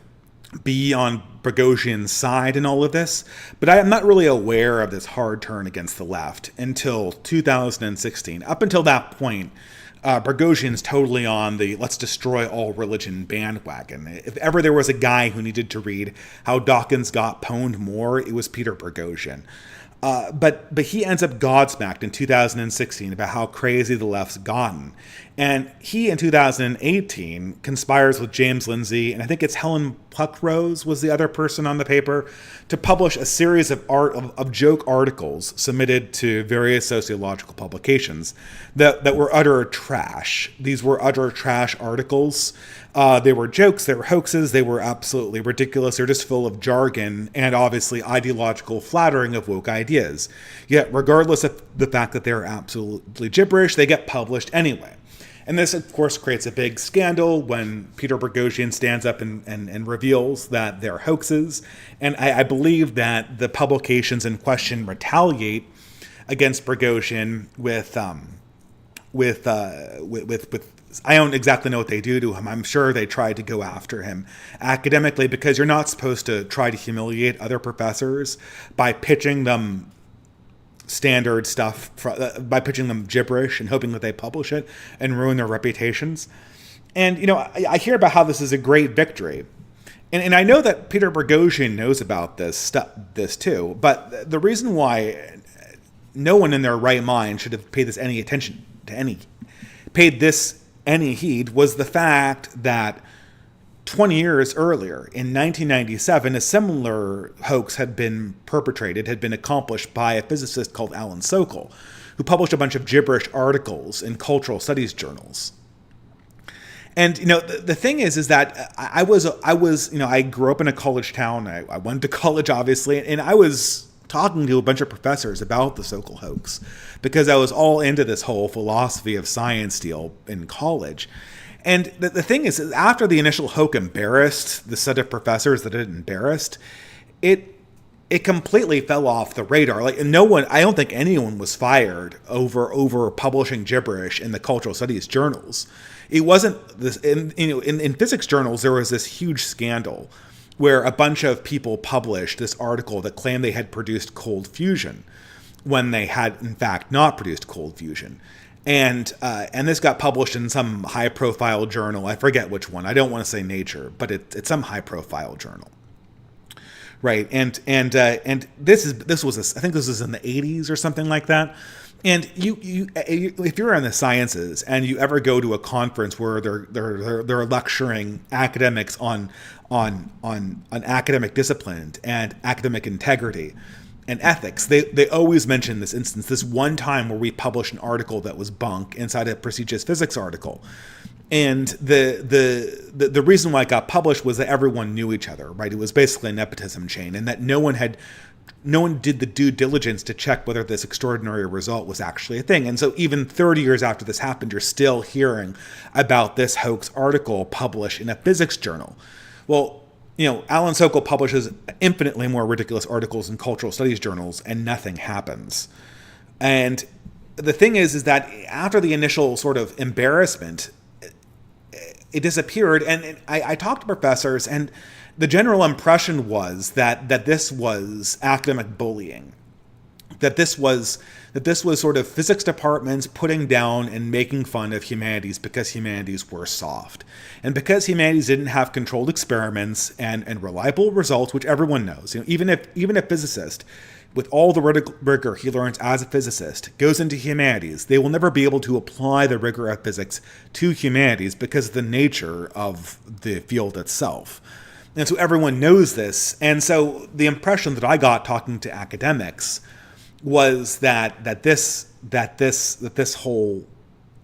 be on Prigozhin's side in all of this, but I am not really aware of this hard turn against the left until 2016. Up until that point, Prigozhin's totally on the let's destroy all religion bandwagon. If ever there was a guy who needed to read How Dawkins Got Pwned More, it was Peter Prigozhin. But he ends up godsmacked in 2016 about how crazy the left's gotten. And he, in 2018, conspires with James Lindsay, and I think it's Helen Pluckrose was the other person on the paper, to publish a series of joke articles submitted to various sociological publications that were utter trash. These were utter trash articles. They were jokes, they were hoaxes, they were absolutely ridiculous. They're just full of jargon and obviously ideological flattering of woke ideas. Yet, regardless of the fact that they're absolutely gibberish, they get published anyway. And this, of course, creates a big scandal when Peter Prigozhin stands up and reveals that they're hoaxes. And I believe that the publications in question retaliate against Prigozhin with I don't exactly know what they do to him. I'm sure they tried to go after him academically, because you're not supposed to try to humiliate other professors by pitching them standard stuff, by pitching them gibberish and hoping that they publish it and ruin their reputations. And, I hear about how this is a great victory. And I know that Peter Prigozhin knows about this too, but the reason why no one in their right mind should have paid this any heed was the fact that 20 years earlier, in 1997, a similar hoax had been accomplished by a physicist called Alan Sokal, who published a bunch of gibberish articles in cultural studies journals. And, the thing is that I grew up in a college town. I went to college, obviously, and I was talking to a bunch of professors about the Sokal hoax because I was all into this whole philosophy of science deal in college. And the thing is, after the initial hoax embarrassed the set of professors that it embarrassed, it completely fell off the radar. Like, I don't think anyone was fired over publishing gibberish in the cultural studies journals. It wasn't this in physics journals. There was this huge scandal where a bunch of people published this article that claimed they had produced cold fusion when they had in fact not produced cold fusion. And this got published in some high-profile journal. I forget which one. I don't want to say Nature, but it's some high-profile journal, right? And this was I think this was in the 80s or something like that. And you if you're in the sciences and you ever go to a conference where they're lecturing academics on academic discipline and academic integrity and ethics, they always mention this one time where we published an article that was bunk inside a prestigious physics article. And the reason why it got published was that everyone knew each other, right? It was basically a nepotism chain, and that no one did the due diligence to check whether this extraordinary result was actually a thing. And so even 30 years after this happened, you're still hearing about this hoax article published in a physics journal. Well, Alan Sokal publishes infinitely more ridiculous articles in cultural studies journals, and nothing happens. And the thing is that after the initial sort of embarrassment, it disappeared. And I talked to professors, and the general impression was that this was academic bullying, that this was sort of physics departments putting down and making fun of humanities because humanities were soft. And because humanities didn't have controlled experiments and reliable results, which everyone knows, even a physicist, with all the rigor he learns as a physicist, goes into humanities, they will never be able to apply the rigor of physics to humanities because of the nature of the field itself. And so everyone knows this. And so the impression that I got talking to academics was that this whole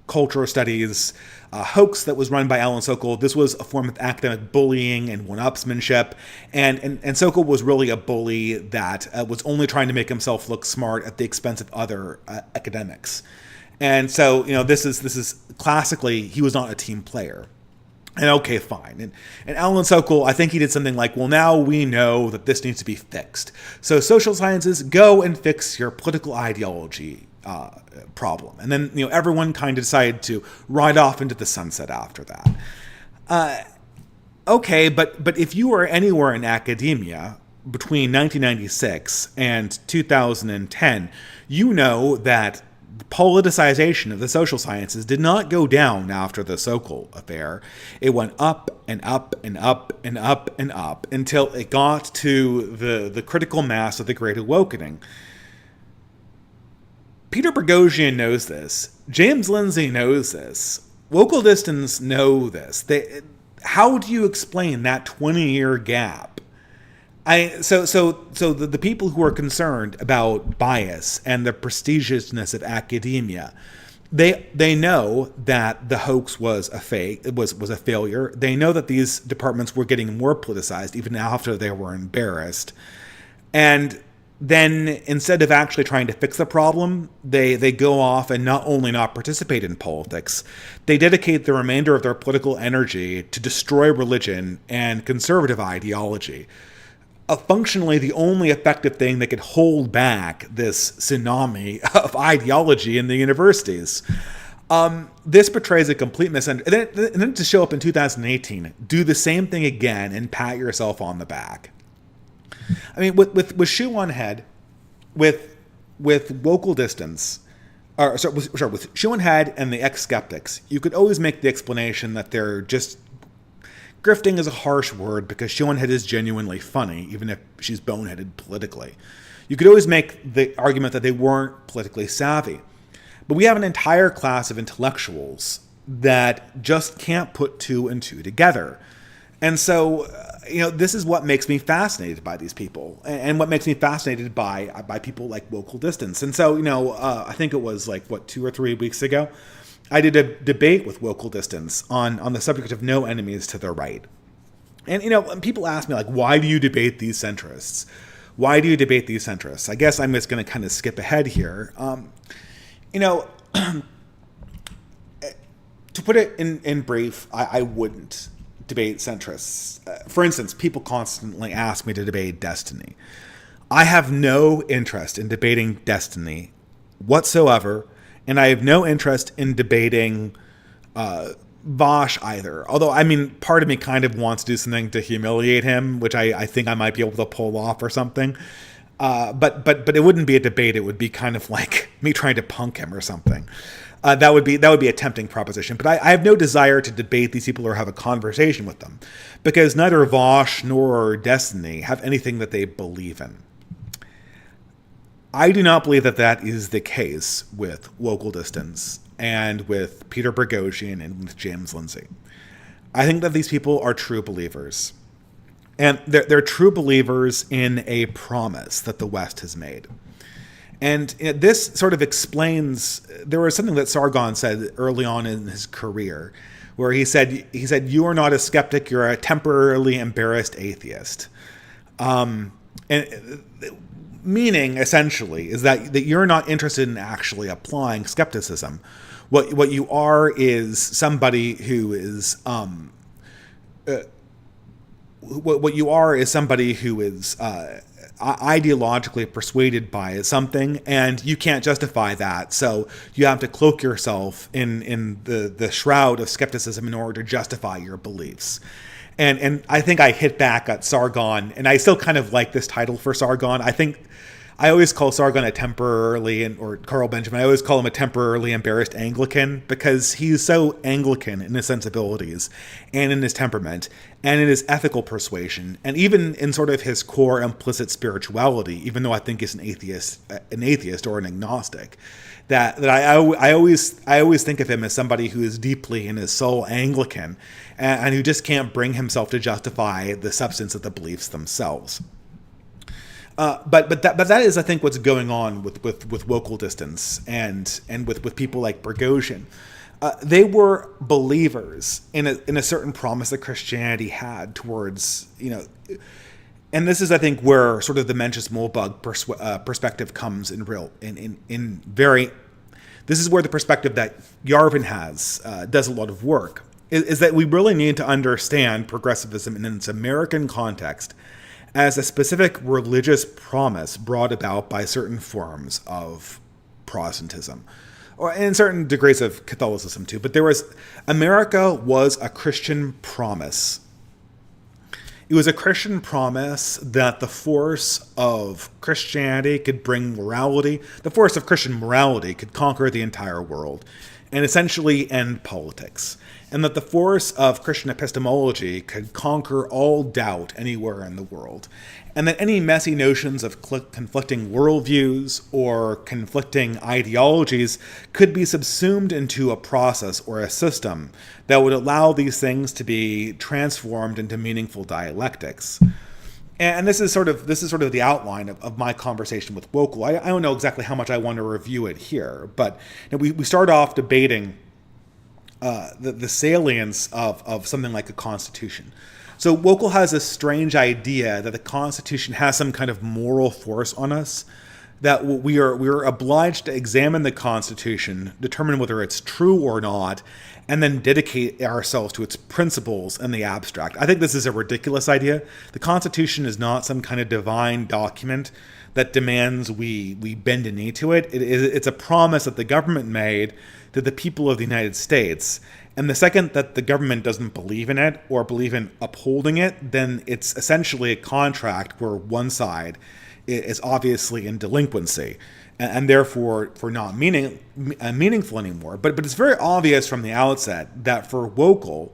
cultural studies hoax that was run by Alan Sokal, this was a form of academic bullying and one-upsmanship, and Sokal was really a bully that was only trying to make himself look smart at the expense of other academics. And so this is classically, he was not a team player. And okay, fine. And Alan Sokol, I think he did something like, well, now we know that this needs to be fixed. So social sciences, go and fix your political ideology problem. And then, everyone kind of decided to ride off into the sunset after that. Okay, but if you were anywhere in academia between 1996 and 2010, you know that the politicization of the social sciences did not go down after the Sokol affair. It went up and up and up and up and up until it got to the critical mass of the Great Awakening. Peter Boghossian knows this. James Lindsay knows this. Local distance know this. How do you explain that 20-year gap? So the people who are concerned about bias and the prestigiousness of academia, they know that the hoax was a failure. They know that these departments were getting more politicized even after they were embarrassed. And then instead of actually trying to fix the problem, they go off and not only not participate in politics, they dedicate the remainder of their political energy to destroy religion and conservative ideology. Functionally, the only effective thing that could hold back this tsunami of ideology in the universities. This portrays a complete misunderstanding. And then to show up in 2018, do the same thing again and pat yourself on the back. I mean, with Shoe on Head, with local distance, with Shoe on Head and the ex-skeptics, you could always make the explanation that they're just grifting is a harsh word because Shoe on Head is genuinely funny, even if she's boneheaded politically. You could always make the argument that they weren't politically savvy. But we have an entire class of intellectuals that just can't put two and two together. And so, this is what makes me fascinated by these people and what makes me fascinated by people like Local Distance. And so, I think it was 2 or 3 weeks ago, I did a debate with Local Distance on the subject of no enemies to the right. And, people ask me, why do you debate these centrists? Why do you debate these centrists? I guess I'm just going to kind of skip ahead here. To put it in brief, I wouldn't debate centrists. For instance, people constantly ask me to debate destiny. I have no interest in debating destiny whatsoever, and I have no interest in debating Vosh either. Although, part of me kind of wants to do something to humiliate him, which I think I might be able to pull off or something. But it wouldn't be a debate. It would be kind of like me trying to punk him or something. That would be a tempting proposition. But I have no desire to debate these people or have a conversation with them, because neither Vosh nor Destiny have anything that they believe in. I do not believe that is the case with Local Distance and with Peter Boghossian and with James Lindsay. I think that these people are true believers. And they're true believers in a promise that the West has made. And this sort of explains, there was something that Sargon said early on in his career, where he said, you are not a skeptic, you're a temporarily embarrassed atheist. And meaning, essentially, is that you're not interested in actually applying skepticism. What you are is somebody who is ideologically persuaded by something, and you can't justify that. So you have to cloak yourself in the shroud of skepticism in order to justify your beliefs. And I think I hit back at Sargon, and I still kind of like this title for Sargon. I think I always call Sargon or Carl Benjamin, I always call him a temporarily embarrassed Anglican, because he's so Anglican in his sensibilities and in his temperament and in his ethical persuasion, and even in sort of his core implicit spirituality, even though I think he's an atheist or an agnostic, that I always think of him as somebody who is deeply in his soul Anglican and who just can't bring himself to justify the substance of the beliefs themselves. But that is, I think, what's going on with Local Distance and with people like Boghossian. They were believers in a certain promise that Christianity had towards, and this is, I think, where sort of the Mencius Moldbug perspective comes in very. This is where the perspective that Yarvin has does a lot of work. is that we really need to understand progressivism in its American context as a specific religious promise brought about by certain forms of Protestantism, or in certain degrees of Catholicism too. But America was a Christian promise. It was a Christian promise that the force of Christianity could bring morality, the force of Christian morality could conquer the entire world and essentially end politics, and that the force of Christian epistemology could conquer all doubt anywhere in the world, and that any messy notions of conflicting worldviews or conflicting ideologies could be subsumed into a process or a system that would allow these things to be transformed into meaningful dialectics. And this is sort of the outline of my conversation with Wokel. I don't know exactly how much I want to review it here, but we start off debating the salience of something like a constitution. So Wokel has this strange idea that the Constitution has some kind of moral force on us, that we are obliged to examine the Constitution, determine whether it's true or not, and then dedicate ourselves to its principles in the abstract. I think this is a ridiculous idea. The Constitution is not some kind of divine document that demands we bend a knee to it. It's a promise that the government made to the people of the United States. And the second that the government doesn't believe in it or believe in upholding it, then it's essentially a contract where one side is obviously in delinquency and therefore for not meaningful anymore. But it's very obvious from the outset that for Wokel,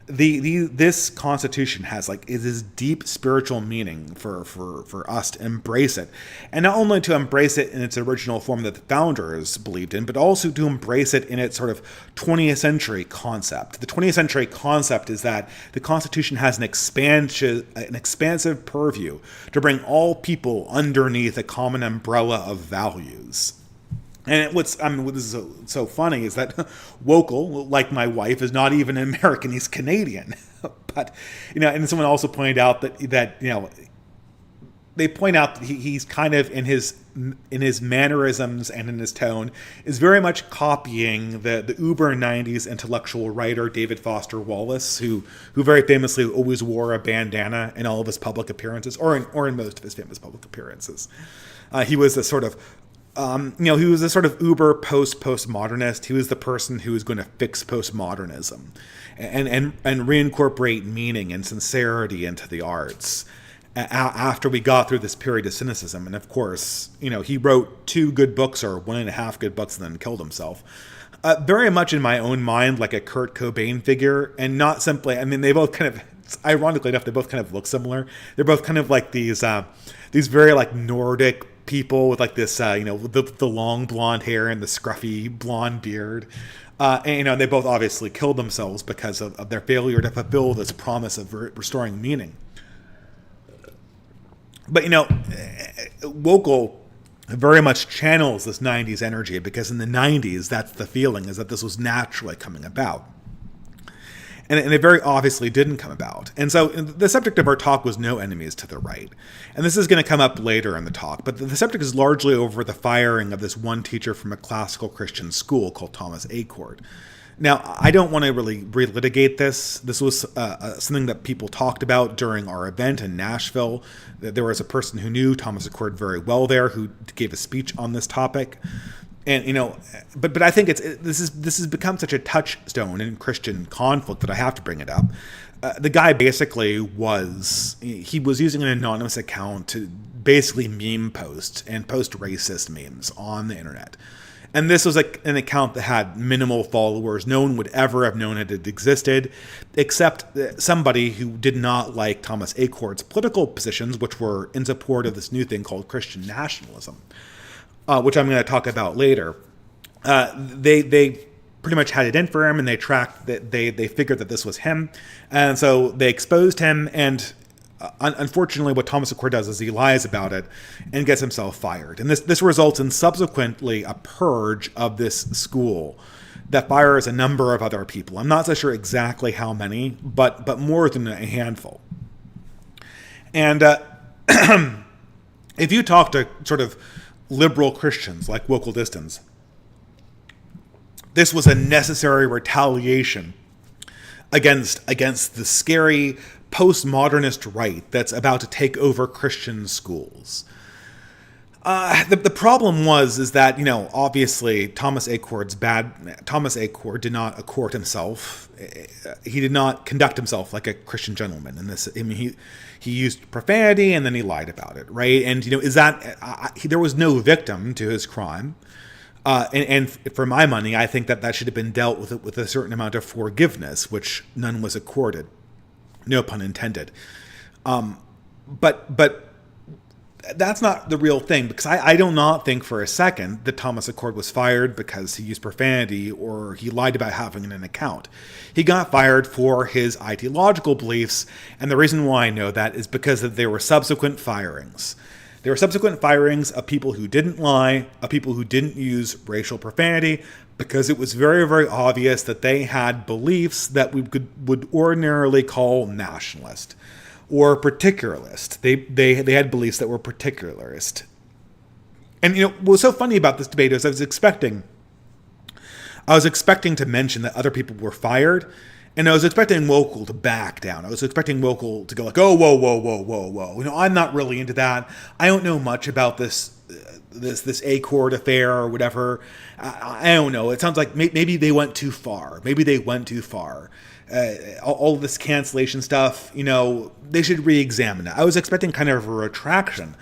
this Constitution has this deep spiritual meaning for us to embrace it, and not only to embrace it in its original form that the founders believed in, but also to embrace it in its sort of 20th century concept. The 20th century concept is that the Constitution has an expansive purview to bring all people underneath a common umbrella of values. And what is so funny is that Wokel, like my wife, is not even an American; he's Canadian. But and someone also pointed out that they point out that he's kind of in his mannerisms and in his tone is very much copying the uber 90s intellectual writer David Foster Wallace, who very famously always wore a bandana in all of his public appearances, or in most of his famous public appearances. He was a sort of he was a sort of uber postmodernist. He was the person who was going to fix postmodernism and reincorporate meaning and sincerity into the arts after we got through this period of cynicism. And of course, he wrote 2 good books or 1.5 good books and then killed himself. Very much in my own mind, like a Kurt Cobain figure, and not simply, they both kind of, ironically enough, they both kind of look similar. They're both kind of like these very like Nordic people with like this, the long blonde hair and the scruffy blonde beard. And they both obviously killed themselves because of their failure to fulfill this promise of restoring meaning. But, Wokel very much channels this 90s energy, because in the 90s, that's the feeling, is that this was naturally coming about. And it very obviously didn't come about. And so the subject of our talk was no enemies to the right. And this is going to come up later in the talk, but the subject is largely over the firing of this one teacher from a classical Christian school called Thomas Acord. Now, I don't want to really relitigate this. This was something that people talked about during our event in Nashville. There was a person who knew Thomas Acord very well there who gave a speech on this topic. And but I think this has become such a touchstone in Christian conflict that I have to bring it up. The guy basically was using an anonymous account to basically meme post and post racist memes on the internet. And this was an account that had minimal followers. No one would ever have known it existed, except somebody who did not like Thomas Acord's political positions, which were in support of this new thing called Christian nationalism, which I'm going to talk about later. They pretty much had it in for him, and they tracked that they figured that this was him, and so they exposed him. And unfortunately, what Thomas Acord does is he lies about it and gets himself fired. And this results in subsequently a purge of this school that fires a number of other people. I'm not so sure exactly how many, but more than a handful. And if you talk to sort of liberal Christians like Wokel Distance, this was a necessary retaliation against the scary postmodernist right that's about to take over Christian schools. The problem is that, obviously Thomas A. Cord did not accord himself. He did not conduct himself like a Christian gentleman in this. I mean, he used profanity and then he lied about it, right? And, there was no victim to his crime. And for my money, I think that should have been dealt with a certain amount of forgiveness, which none was accorded. No pun intended. But that's not the real thing, because I do not think for a second that Thomas Accord was fired because he used profanity or he lied about having an account. He got fired for his ideological beliefs, and the reason why I know that is because there were subsequent firings. There were subsequent firings of people who didn't lie, of people who didn't use racial profanity, because it was very, very obvious that they had beliefs that we would ordinarily call nationalist or particularist. They had beliefs that were particularist. And what was so funny about this debate is I was expecting to mention that other people were fired, and I was expecting Wokel to back down. I was expecting Wokel to go like, "Oh, whoa. I'm not really into that. I don't know much about this Accord affair or whatever. I don't know. It sounds like maybe they went too far. All of this cancellation stuff, they should re-examine it." I was expecting kind of a retraction.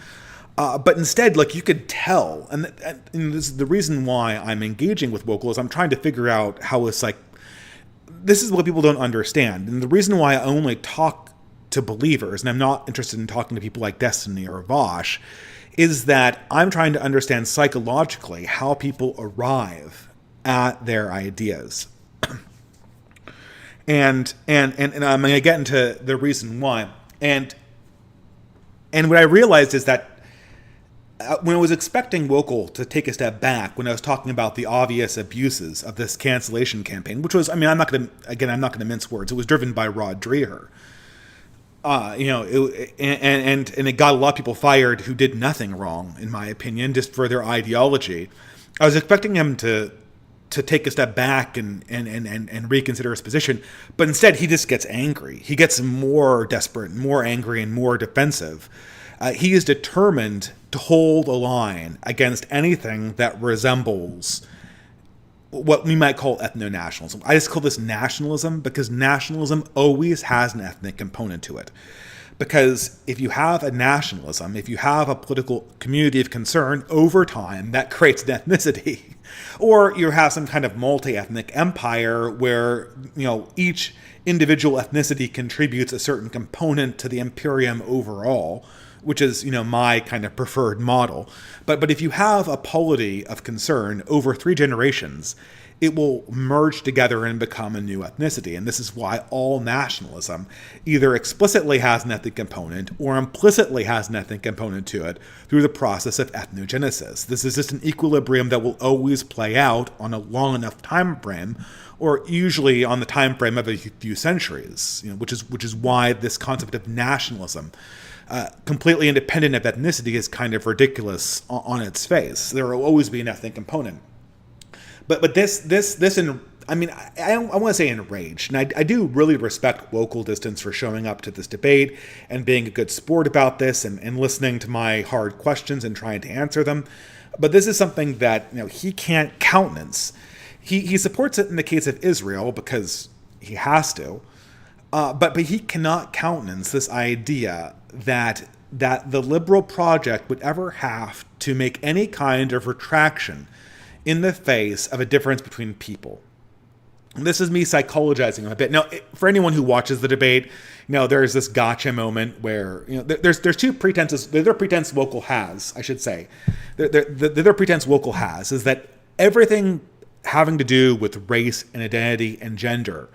But instead, you could tell, and this is the reason why I'm engaging with Wokel, is I'm trying to figure out how it's this is what people don't understand. And the reason why I only talk to believers, and I'm not interested in talking to people like Destiny or Vosh, is that I'm trying to understand psychologically how people arrive at their ideas. And I'm going to get into the reason why. And what I realized is that when I was expecting Wokel to take a step back, when I was talking about the obvious abuses of this cancellation campaign, which was, I'm not going to mince words. It was driven by Rod Dreher. And it got a lot of people fired who did nothing wrong, in my opinion, just for their ideology. I was expecting him to take a step back and reconsider his position, but instead he just gets angry. He gets more desperate, more angry, and more defensive. He is determined to hold a line against anything that resembles what we might call ethno-nationalism. I just call this nationalism because nationalism always has an ethnic component to it. Because if you have a nationalism, if you have a political community of concern, over time, that creates an ethnicity. Or you have some kind of multi-ethnic empire where, each individual ethnicity contributes a certain component to the imperium overall, which is, my kind of preferred model. But if you have a polity of concern over 3 generations, it will merge together and become a new ethnicity. And this is why all nationalism either explicitly has an ethnic component or implicitly has an ethnic component to it through the process of ethnogenesis. This is just an equilibrium that will always play out on a long enough time frame, or usually on the time frame of a few centuries, which is why this concept of nationalism, completely independent of ethnicity, is kind of ridiculous on its face. There will always be an ethnic component. But this, I want to say enraged. And I do really respect Wokel Distance for showing up to this debate and being a good sport about this and listening to my hard questions and trying to answer them. But this is something that, he can't countenance. He supports it in the case of Israel because he has to. But he cannot countenance this idea that the liberal project would ever have to make any kind of retraction in the face of a difference between people. And this is me psychologizing a bit. Now, for anyone who watches the debate, there's this gotcha moment where, there's 2 pretenses. The other pretense Wokel has, I should say, the other pretense Wokel has is that everything having to do with race and identity and gender,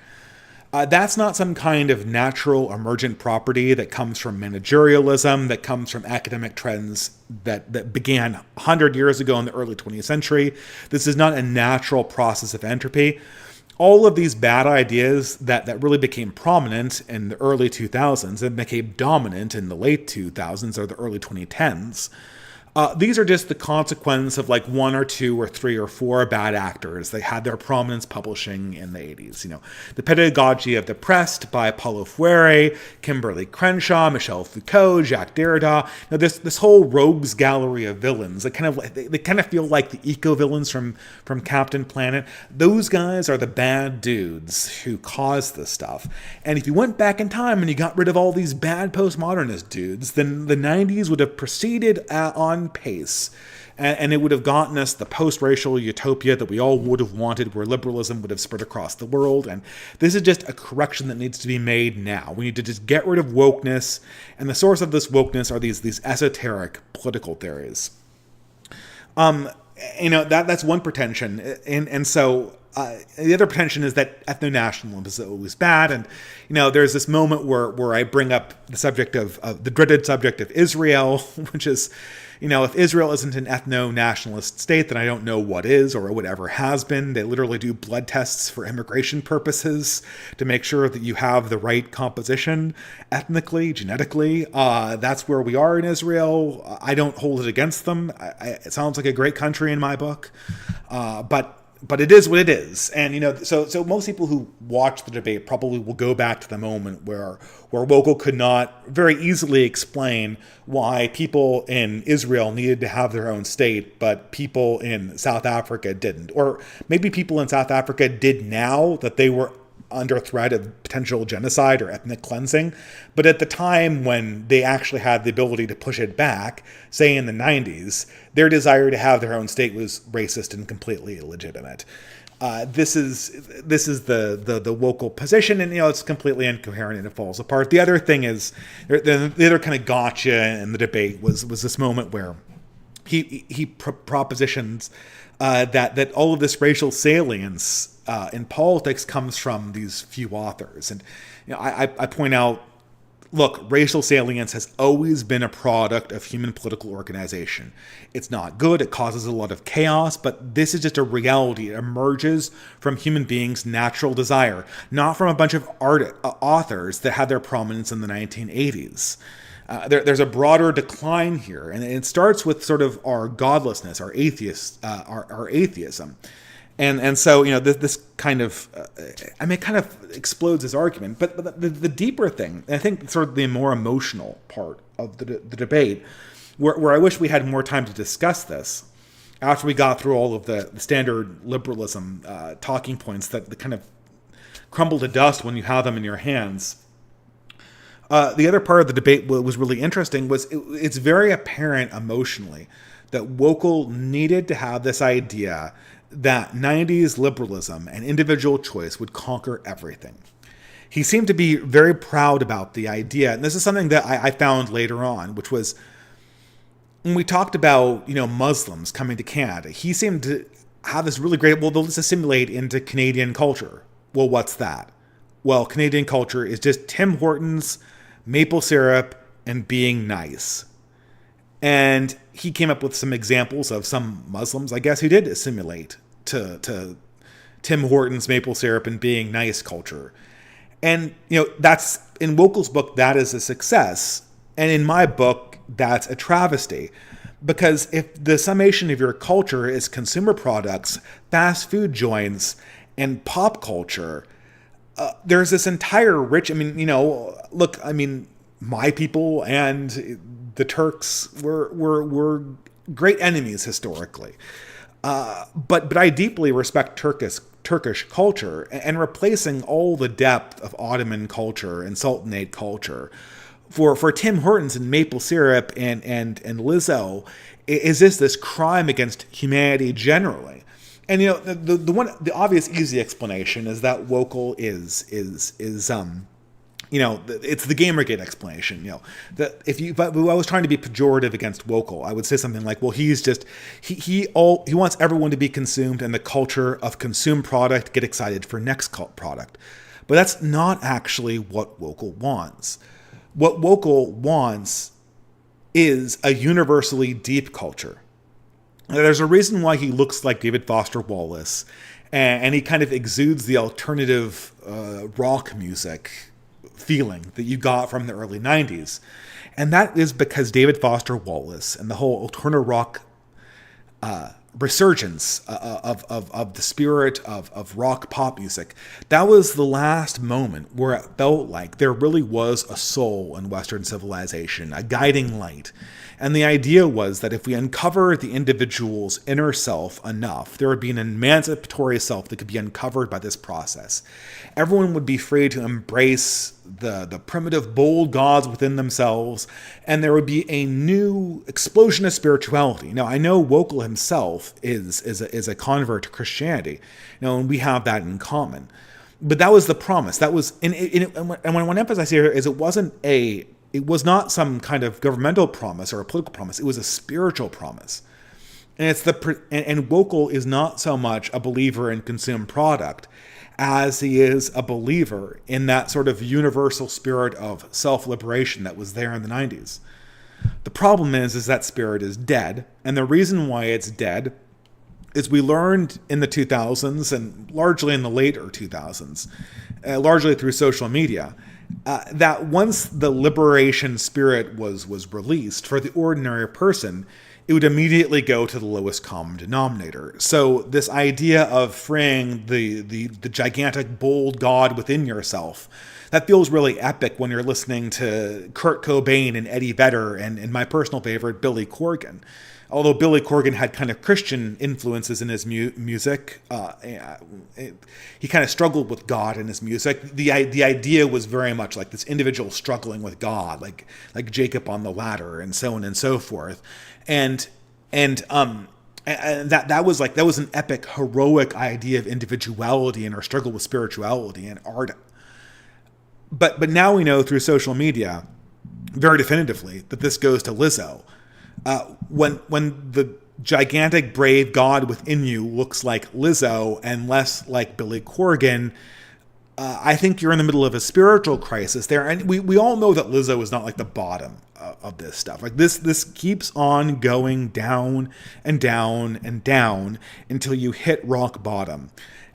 that's not some kind of natural emergent property that comes from managerialism, that comes from academic trends that began 100 years ago in the early 20th century. This is not a natural process of entropy. All of these bad ideas that really became prominent in the early 2000s and became dominant in the late 2000s or the early 2010s These are just the consequence of like one or two or three or four bad actors. They had their prominence publishing in the 80s. The Pedagogy of the Pressed by Paulo Freire, Kimberly Crenshaw, Michel Foucault, Jacques Derrida. This whole rogues gallery of villains. They kind of feel like the eco-villains from Captain Planet. Those guys are the bad dudes who caused this stuff. And if you went back in time and you got rid of all these bad postmodernist dudes, then the 90s would have proceeded on pace, and it would have gotten us the post-racial utopia that we all would have wanted, where liberalism would have spread across the world. And this is just a correction that needs to be made now. We need to just get rid of wokeness, and the source of this wokeness are these esoteric political theories. That's one pretension, and so the other pretension is that ethno-nationalism is always bad. And there's this moment where I bring up the subject of the dreaded subject of Israel, which is, if Israel isn't an ethno-nationalist state, then I don't know what is or whatever has been. They literally do blood tests for immigration purposes to make sure that you have the right composition ethnically, genetically. That's where we are in Israel. I don't hold it against them. It sounds like a great country in my book, but it is what it is. And, so most people who watch the debate probably will go back to the moment where Vogel could not very easily explain why people in Israel needed to have their own state, but people in South Africa didn't. Or maybe people in South Africa did now that they were under threat of potential genocide or ethnic cleansing. But at the time when they actually had the ability to push it back, say in the 90s, their desire to have their own state was racist and completely illegitimate. This is the local position, and it's completely incoherent and it falls apart. The other thing is, the other kind of gotcha in the debate was this moment where he propositions that all of this racial salience in politics comes from these few authors. And I point out, look, racial salience has always been a product of human political organization. It's not good. It causes a lot of chaos, but this is just a reality. It emerges from human beings' natural desire, not from a bunch of authors that had their prominence in the 1980s. There's a broader decline here, and it starts with sort of our godlessness, our atheism. And so, this kind of, it kind of explodes his argument. But the deeper thing, and I think sort of the more emotional part of the debate, where I wish we had more time to discuss this, after we got through all of the standard liberalism talking points that kind of crumble to dust when you have them in your hands. The other part of the debate was really interesting. It's very apparent emotionally that Wokel needed to have this idea that 90s liberalism and individual choice would conquer everything. He seemed to be very proud about the idea, and this is something that I found later on, which was when we talked about Muslims coming to Canada. He seemed to have this really great, let's assimilate into Canadian culture. Well, what's that? Well, Canadian culture is just Tim Hortons, maple syrup, and being nice. And he came up with some examples of some Muslims, I guess, who did assimilate to Tim Hortons, maple syrup, and being nice culture. And, that's, in Wokel's book, that is a success. And in my book, that's a travesty. Because if the summation of your culture is consumer products, fast food joints, and pop culture, there's this entire rich, my people and the Turks were great enemies historically. But I deeply respect Turkish culture, and replacing all the depth of Ottoman culture and Sultanate culture for Tim Hortons and maple syrup and Lizzo is this crime against humanity generally. And the obvious easy explanation is that Wokel is it's the Gamergate explanation. That if I was trying to be pejorative against Wokel, I would say something like, well, he's just he wants everyone to be consumed and the culture of consume product, get excited for next product. But that's not actually what Wokel wants. What Wokel wants is a universally deep culture. There's a reason why he looks like David Foster Wallace, and he kind of exudes the alternative rock music feeling that you got from the early 90s. And that is because David Foster Wallace and the whole alternative rock resurgence of the spirit of rock pop music, that was the last moment where it felt like there really was a soul in Western civilization, a guiding light. And the idea was that if we uncover the individual's inner self enough, there would be an emancipatory self that could be uncovered by this process. Everyone would be free to embrace the primitive, bold gods within themselves, and there would be a new explosion of spirituality. Now, I know Wokal himself is a convert to Christianity, and we have that in common. But that was the promise. That was, and what I want to emphasize here is it was not some kind of governmental promise or a political promise. It was a spiritual promise. And and Wokal is not so much a believer in consumed product as he is a believer in that sort of universal spirit of self-liberation that was there in the 90s. The problem is that spirit is dead. And the reason why it's dead is we learned in the 2000s and largely in the later 2000s, largely through social media, that once the liberation spirit was released, for the ordinary person, it would immediately go to the lowest common denominator. So this idea of freeing the gigantic, bold God within yourself, that feels really epic when you're listening to Kurt Cobain and Eddie Vedder and my personal favorite, Billy Corgan. Although Billy Corgan had kind of Christian influences in his music, he kind of struggled with God in his music. The idea was very much like this individual struggling with God, like Jacob on the ladder, and so on and so forth. And that was an epic, heroic idea of individuality and our struggle with spirituality and art. But now we know through social media very definitively that this goes to Lizzo. When the gigantic, brave God within you looks like Lizzo and less like Billy Corgan, I think you're in the middle of a spiritual crisis there. And we all know that Lizzo is not like the bottom of this stuff. Like this keeps on going down and down and down until you hit rock bottom.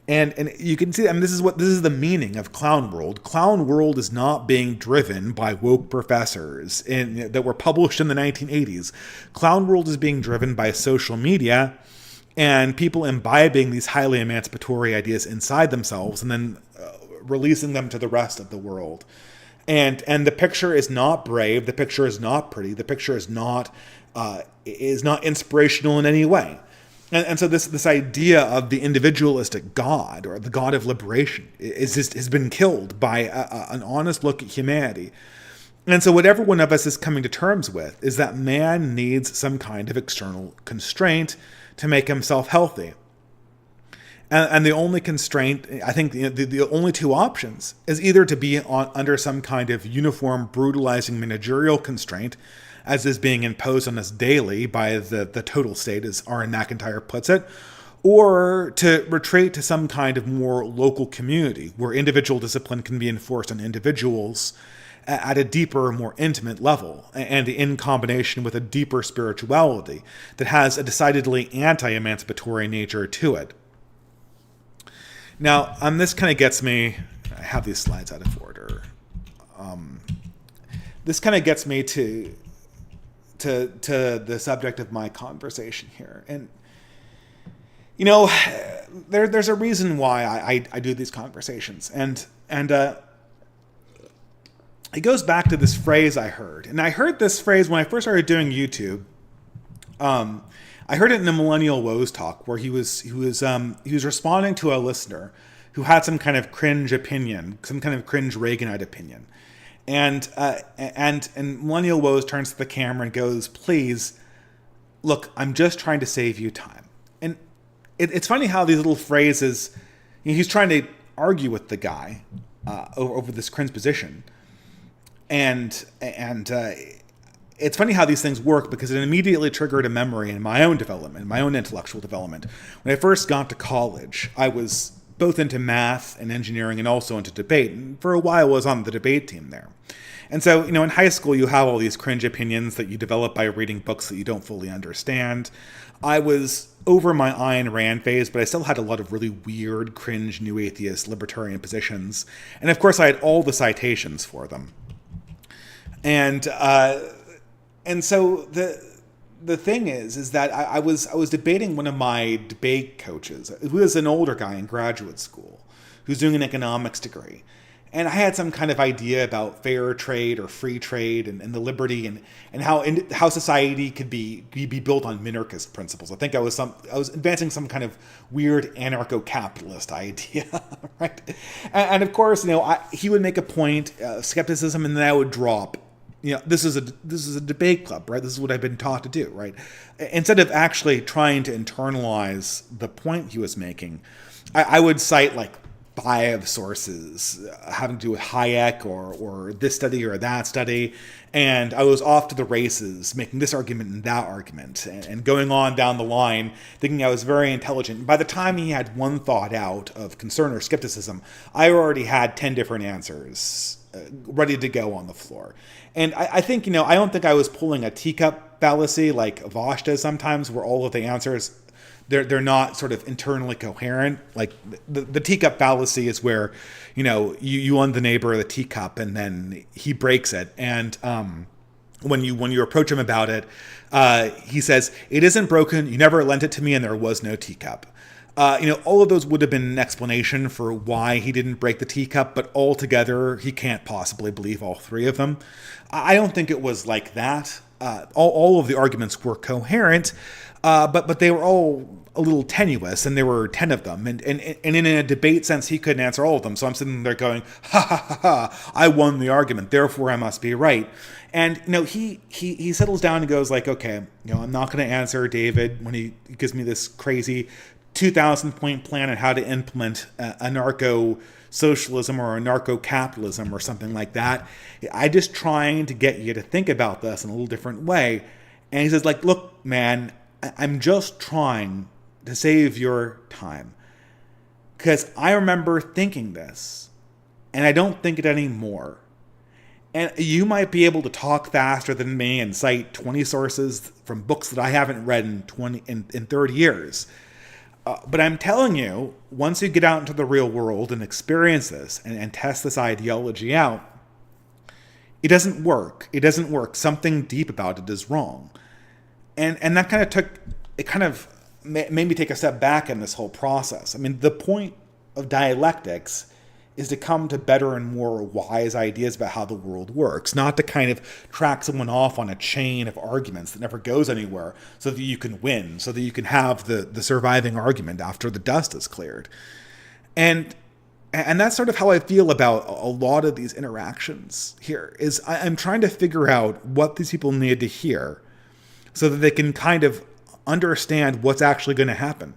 And you can see, I mean, this is the meaning of Clown World. Clown World is not being driven by woke professors that were published in the 1980s. Clown World is being driven by social media and people imbibing these highly emancipatory ideas inside themselves and then releasing them to the rest of the world. And the picture is not brave. The picture is not pretty. The picture is not inspirational in any way. And so this idea of the individualistic God or the God of liberation has been killed by an honest look at humanity. And so what every one of us is coming to terms with is that man needs some kind of external constraint to make himself healthy. And the only constraint, I think the only two options is either to be under some kind of uniform, brutalizing managerial constraint, as is being imposed on us daily by the total state, as R.N. McIntyre puts it, or to retreat to some kind of more local community where individual discipline can be enforced on individuals at a deeper, more intimate level, and in combination with a deeper spirituality that has a decidedly anti-emancipatory nature to it. Now, this kind of gets me, I have these slides out of order. This kind of gets me to the subject of my conversation here. And, you know, there's a reason why I do these conversations. And it goes back to this phrase I heard. And I heard this phrase when I first started doing YouTube. I heard it in the Millennial Woes talk where he was responding to a listener who had some kind of cringe opinion, some kind of cringe Reaganite opinion. And Millennial Woes turns to the camera and goes, "Please, look, I'm just trying to save you time." And it's funny how these little phrases, he's trying to argue with the guy over this cringe position. And it's funny how these things work because it immediately triggered a memory in my own development, my own intellectual development. When I first got to college, I was both into math and engineering and also into debate. And for a while I was on the debate team there. And so, in high school, you have all these cringe opinions that you develop by reading books that you don't fully understand. I was over my Ayn Rand phase, but I still had a lot of really weird, cringe, new atheist, libertarian positions. And of course, I had all the citations for them. And so the thing is that I was debating one of my debate coaches, who was an older guy in graduate school, who's doing an economics degree. And I had some kind of idea about fair trade or free trade and the liberty and how society could be built on minarchist principles. I think I was advancing some kind of weird anarcho-capitalist idea, right? And of course, he would make a point of skepticism, and then I would drop. This is a debate club, right? This is what I've been taught to do, right? Instead of actually trying to internalize the point he was making, I would cite like 5 sources having to do with Hayek or this study or that study, and I was off to the races making this argument and that argument and going on down the line thinking I was very intelligent. By the time he had one thought out of concern or skepticism, I already had 10 different answers ready to go on the floor. And I think, I don't think I was pulling a teacup fallacy like Vosh does sometimes, where all of the answers they're not sort of internally coherent. Like the teacup fallacy is where, you lend the neighbor the teacup and then he breaks it. And when you approach him about it, he says, "It isn't broken. You never lent it to me and there was no teacup." All of those would have been an explanation for why he didn't break the teacup, but altogether, he can't possibly believe all 3 of them. I don't think it was like that. All of the arguments were coherent, but they were all a little tenuous, and there were 10 of them. And in a debate sense, he couldn't answer all of them. So I'm sitting there going, ha, ha, ha, ha, I won the argument, therefore I must be right. And, he settles down and goes like, okay, I'm not going to answer David when he gives me this crazy 2,000-point plan on how to implement anarcho-socialism or anarcho-capitalism or something like that. I'm just trying to get you to think about this in a little different way. And he says, like, look, man, I'm just trying to save your time. Because I remember thinking this, and I don't think it anymore. And you might be able to talk faster than me and cite 20 sources from books that I haven't read in 30 years. But I'm telling you, once you get out into the real world and experience this and test this ideology out, it doesn't work. It doesn't work. Something deep about it is wrong. And that kind of made me take a step back in this whole process. I mean, the point of dialectics is to come to better and more wise ideas about how the world works, not to kind of track someone off on a chain of arguments that never goes anywhere so that you can win, so that you can have the surviving argument after the dust is cleared. And that's sort of how I feel about a lot of these interactions here, is I'm trying to figure out what these people need to hear so that they can kind of understand what's actually going to happen.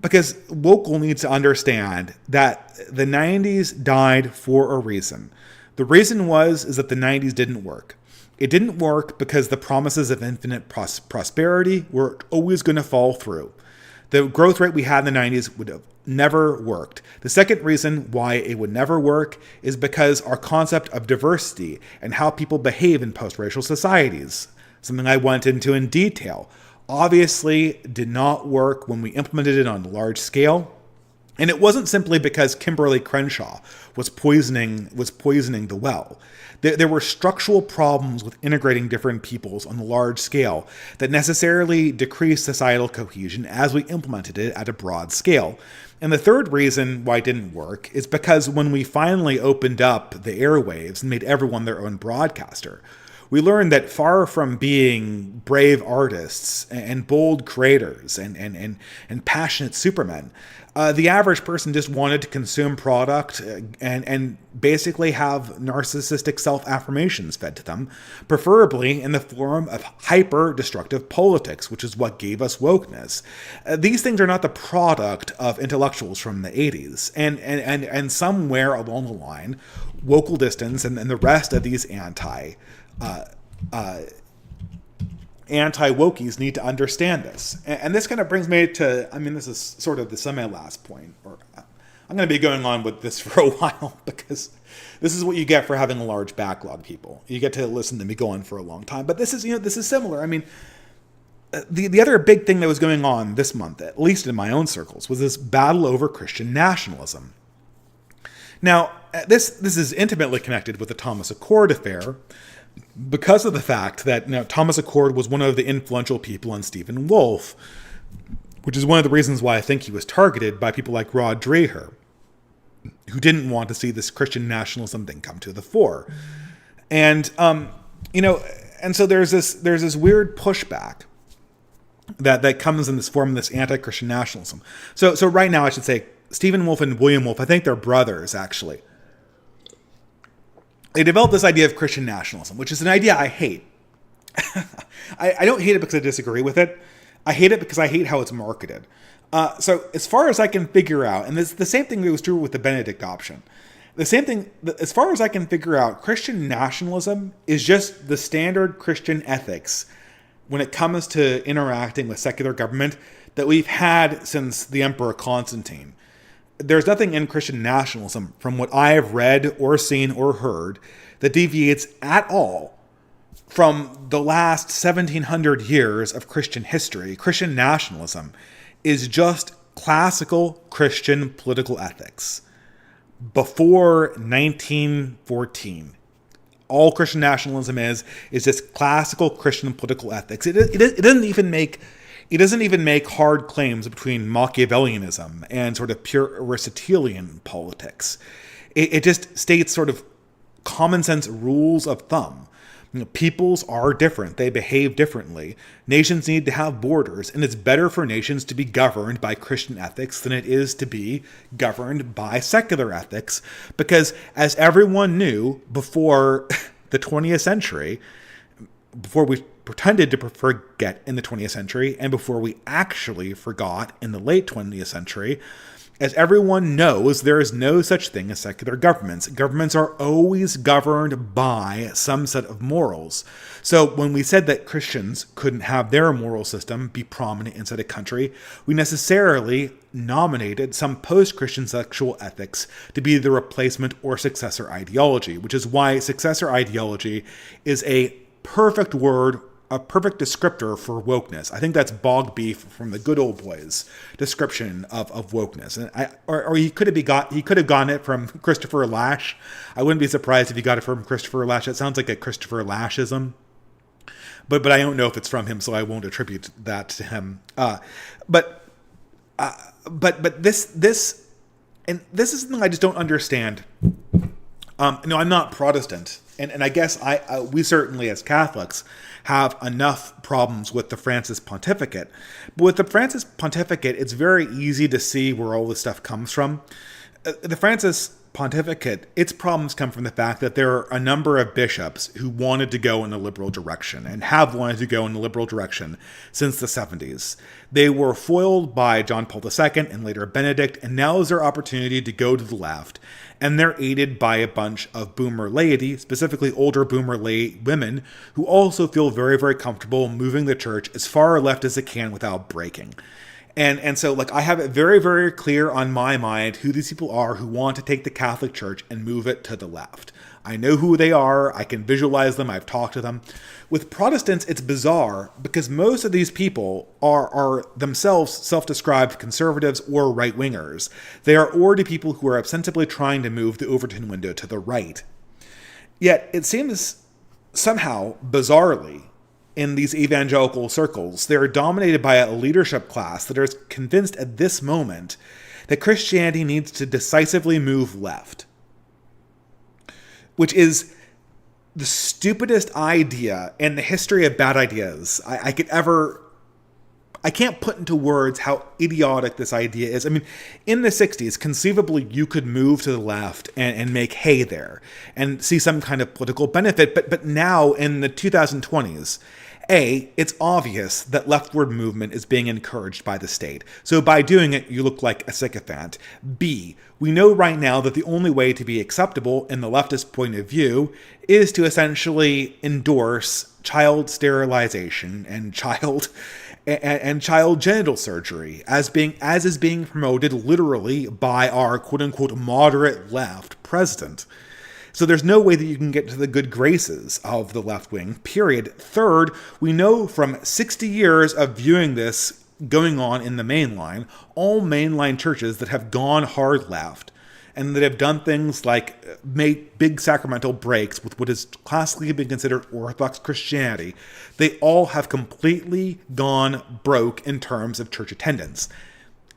Because Wokel needs to understand that the 90s died for a reason. The reason is that the 90s didn't work. It didn't work because the promises of infinite prosperity were always going to fall through. The growth rate we had in the 90s would have never worked. The second reason why it would never work is because our concept of diversity and how people behave in post-racial societies, something I went into in detail, obviously did not work when we implemented it on a large scale. And it wasn't simply because Kimberly Crenshaw was poisoning the well. There were structural problems with integrating different peoples on a large scale that necessarily decreased societal cohesion as we implemented it at a broad scale. And the third reason why it didn't work is because when we finally opened up the airwaves and made everyone their own broadcaster, we learned that far from being brave artists and bold creators and passionate supermen, the average person just wanted to consume product and basically have narcissistic self-affirmations fed to them, preferably in the form of hyper-destructive politics, which is what gave us wokeness. These things are not the product of intellectuals from the 80s. And somewhere along the line, Wokel Distance and the rest of these anti-wokies need to understand this. And this kind of brings me to, this is sort of the semi-last point, or I'm going to be going on with this for a while because this is what you get for having a large backlog, people. You get to listen to me go on for a long time. But this is similar. I mean, the other big thing that was going on this month, at least in my own circles, was this battle over Christian nationalism. Now, this is intimately connected with the Thomas Accord affair because of the fact that Thomas Accord was one of the influential people on Stephen Wolfe, which is one of the reasons why I think he was targeted by people like Rod Dreher, who didn't want to see this Christian nationalism thing come to the fore. And, and so there's this weird pushback that comes in this form of this anti-Christian nationalism. So right now, I should say, Stephen Wolfe and William Wolfe, I think they're brothers, actually. They developed this idea of Christian nationalism, which is an idea I hate. I don't hate it because I disagree with it. I hate it because I hate how it's marketed. So as far as I can figure out, and the same thing was true with the Benedict option, the same thing, as far as I can figure out, Christian nationalism is just the standard Christian ethics when it comes to interacting with secular government that we've had since the Emperor Constantine. There's nothing in Christian nationalism, from what I have read or seen or heard, that deviates at all from the last 1700 years of Christian history. Christian nationalism is just classical Christian political ethics. Before 1914, all Christian nationalism is just classical Christian political ethics. It doesn't even make hard claims between Machiavellianism and sort of pure Aristotelian politics. It just states sort of common sense rules of thumb. Peoples are different. They behave differently. Nations need to have borders, and it's better for nations to be governed by Christian ethics than it is to be governed by secular ethics, because as everyone knew before the 20th century, before we pretended to forget in the 20th century, and before we actually forgot in the late 20th century, as everyone knows, there is no such thing as secular governments. Governments are always governed by some set of morals. So when we said that Christians couldn't have their moral system be prominent inside a country, we necessarily nominated some post-Christian sexual ethics to be the replacement or successor ideology, which is why successor ideology is a perfect word, a perfect descriptor for wokeness. I think that's Bog Beef from the Good Old Boys description of wokeness. And or he could have gotten it from Christopher Lasch. I wouldn't be surprised if he got it from Christopher Lasch. It sounds like a Christopher Laschism. But I don't know if it's from him, so I won't attribute that to him. But this is something I just don't understand. I'm not Protestant, and I guess we certainly as Catholics have enough problems with the Francis Pontificate. But with the Francis Pontificate, it's very easy to see where all this stuff comes from. The Francis Pontificate, its problems come from the fact that there are a number of bishops who wanted to go in a liberal direction and have wanted to go in a liberal direction since the 70s. They were foiled by John Paul II and later Benedict, and now is their opportunity to go to the left. And they're aided by a bunch of boomer laity, specifically older boomer women, who also feel very, very comfortable moving the church as far left as it can without breaking. And so, I have it very, very clear on my mind who these people are who want to take the Catholic Church and move it to the left. I know who they are. I can visualize them. I've talked to them. With Protestants, it's bizarre because most of these people are themselves self-described conservatives or right-wingers. They are already people who are ostensibly trying to move the Overton window to the right. Yet, it seems somehow, bizarrely, in these evangelical circles, they are dominated by a leadership class that is convinced at this moment that Christianity needs to decisively move left, which is the stupidest idea in the history of bad ideas I can't put into words how idiotic this idea is. I mean, in the 60s, conceivably, you could move to the left and make hay there and see some kind of political benefit. But now, in the 2020s, A, it's obvious that leftward movement is being encouraged by the state. So by doing it, you look like a sycophant. B, we know right now that the only way to be acceptable in the leftist point of view is to essentially endorse child sterilization and child and child genital surgery as is being promoted literally by our quote unquote moderate left president. So there's no way that you can get to the good graces of the left wing, period. Third, we know from 60 years of viewing this going on in the mainline, all mainline churches that have gone hard left and that have done things like make big sacramental breaks with what has classically been considered Orthodox Christianity, they all have completely gone broke in terms of church attendance.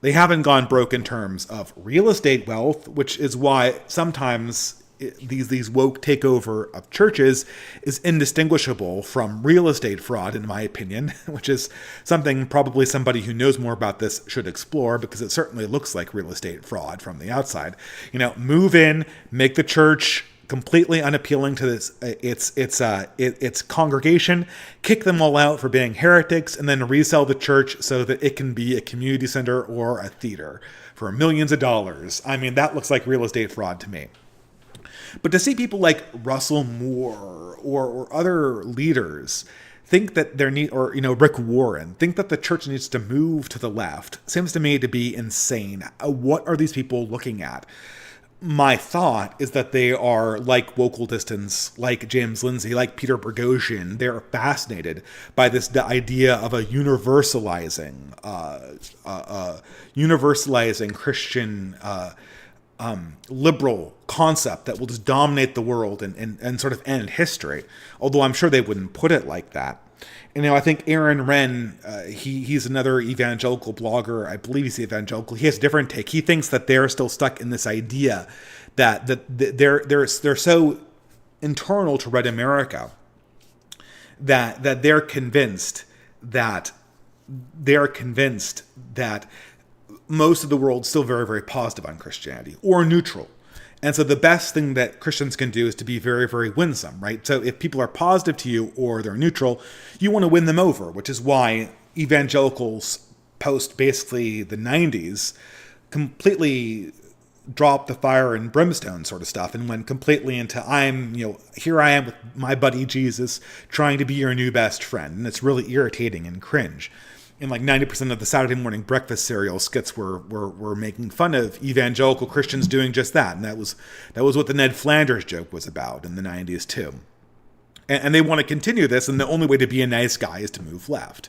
They haven't gone broke in terms of real estate wealth, which is why sometimes these woke takeover of churches is indistinguishable from real estate fraud, in my opinion, which is something probably somebody who knows more about this should explore, because it certainly looks like real estate fraud from the outside. Move in, make the church completely unappealing to its congregation, kick them all out for being heretics, and then resell the church so that it can be a community center or a theater for millions of dollars. I mean, that looks like real estate fraud to me. But to see people like Russell Moore or other leaders think that Rick Warren, think that the church needs to move to the left, seems to me to be insane. What are these people looking at? My thought is that they are like woke occultists, like James Lindsay, like Peter Boghossian. They're fascinated by the idea of a universalizing Christian liberal concept that will just dominate the world and sort of end history. Although I'm sure they wouldn't put it like that. And I think Aaron Renn, he's another evangelical blogger. I believe he's evangelical. He has a different take. He thinks that they're still stuck in this idea that they're so internal to Red America that they're convinced that most of the world's still very, very positive on Christianity, or neutral. And so the best thing that Christians can do is to be very, very winsome, right? So if people are positive to you or they're neutral, you want to win them over, which is why evangelicals post basically the 90s completely dropped the fire and brimstone sort of stuff and went completely into here I am with my buddy Jesus trying to be your new best friend. And it's really irritating and cringe. And like 90% of the Saturday morning breakfast cereal skits were making fun of evangelical Christians doing just that. And that was what the Ned Flanders joke was about in the 90s too. And they want to continue this, and the only way to be a nice guy is to move left,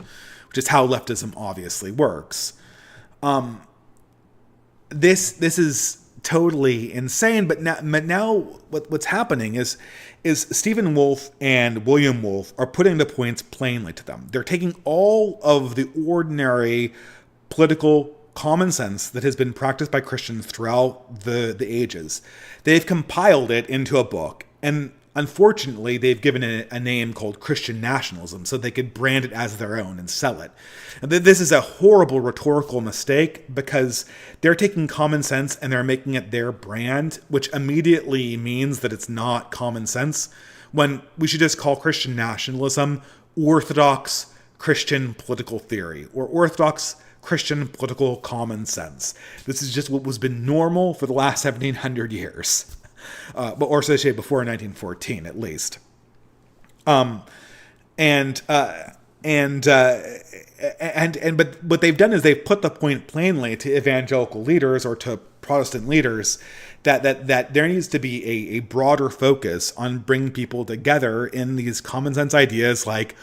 which is how leftism obviously works. This is totally insane, but now what's happening is Stephen Wolfe and William Wolfe are putting the points plainly to them. They're taking all of the ordinary political common sense that has been practiced by Christians throughout the ages. They've compiled it into a book, and unfortunately, they've given it a name called Christian nationalism so they could brand it as their own and sell it. And this is a horrible rhetorical mistake, because they're taking common sense and they're making it their brand, which immediately means that it's not common sense, when we should just call Christian nationalism Orthodox Christian political theory, or Orthodox Christian political common sense. This is just what has been normal for the last 1,700 years. Or so they say before 1914, at least. But what they've done is they've put the point plainly to evangelical leaders or to Protestant leaders that there needs to be a broader focus on bringing people together in these common sense ideas like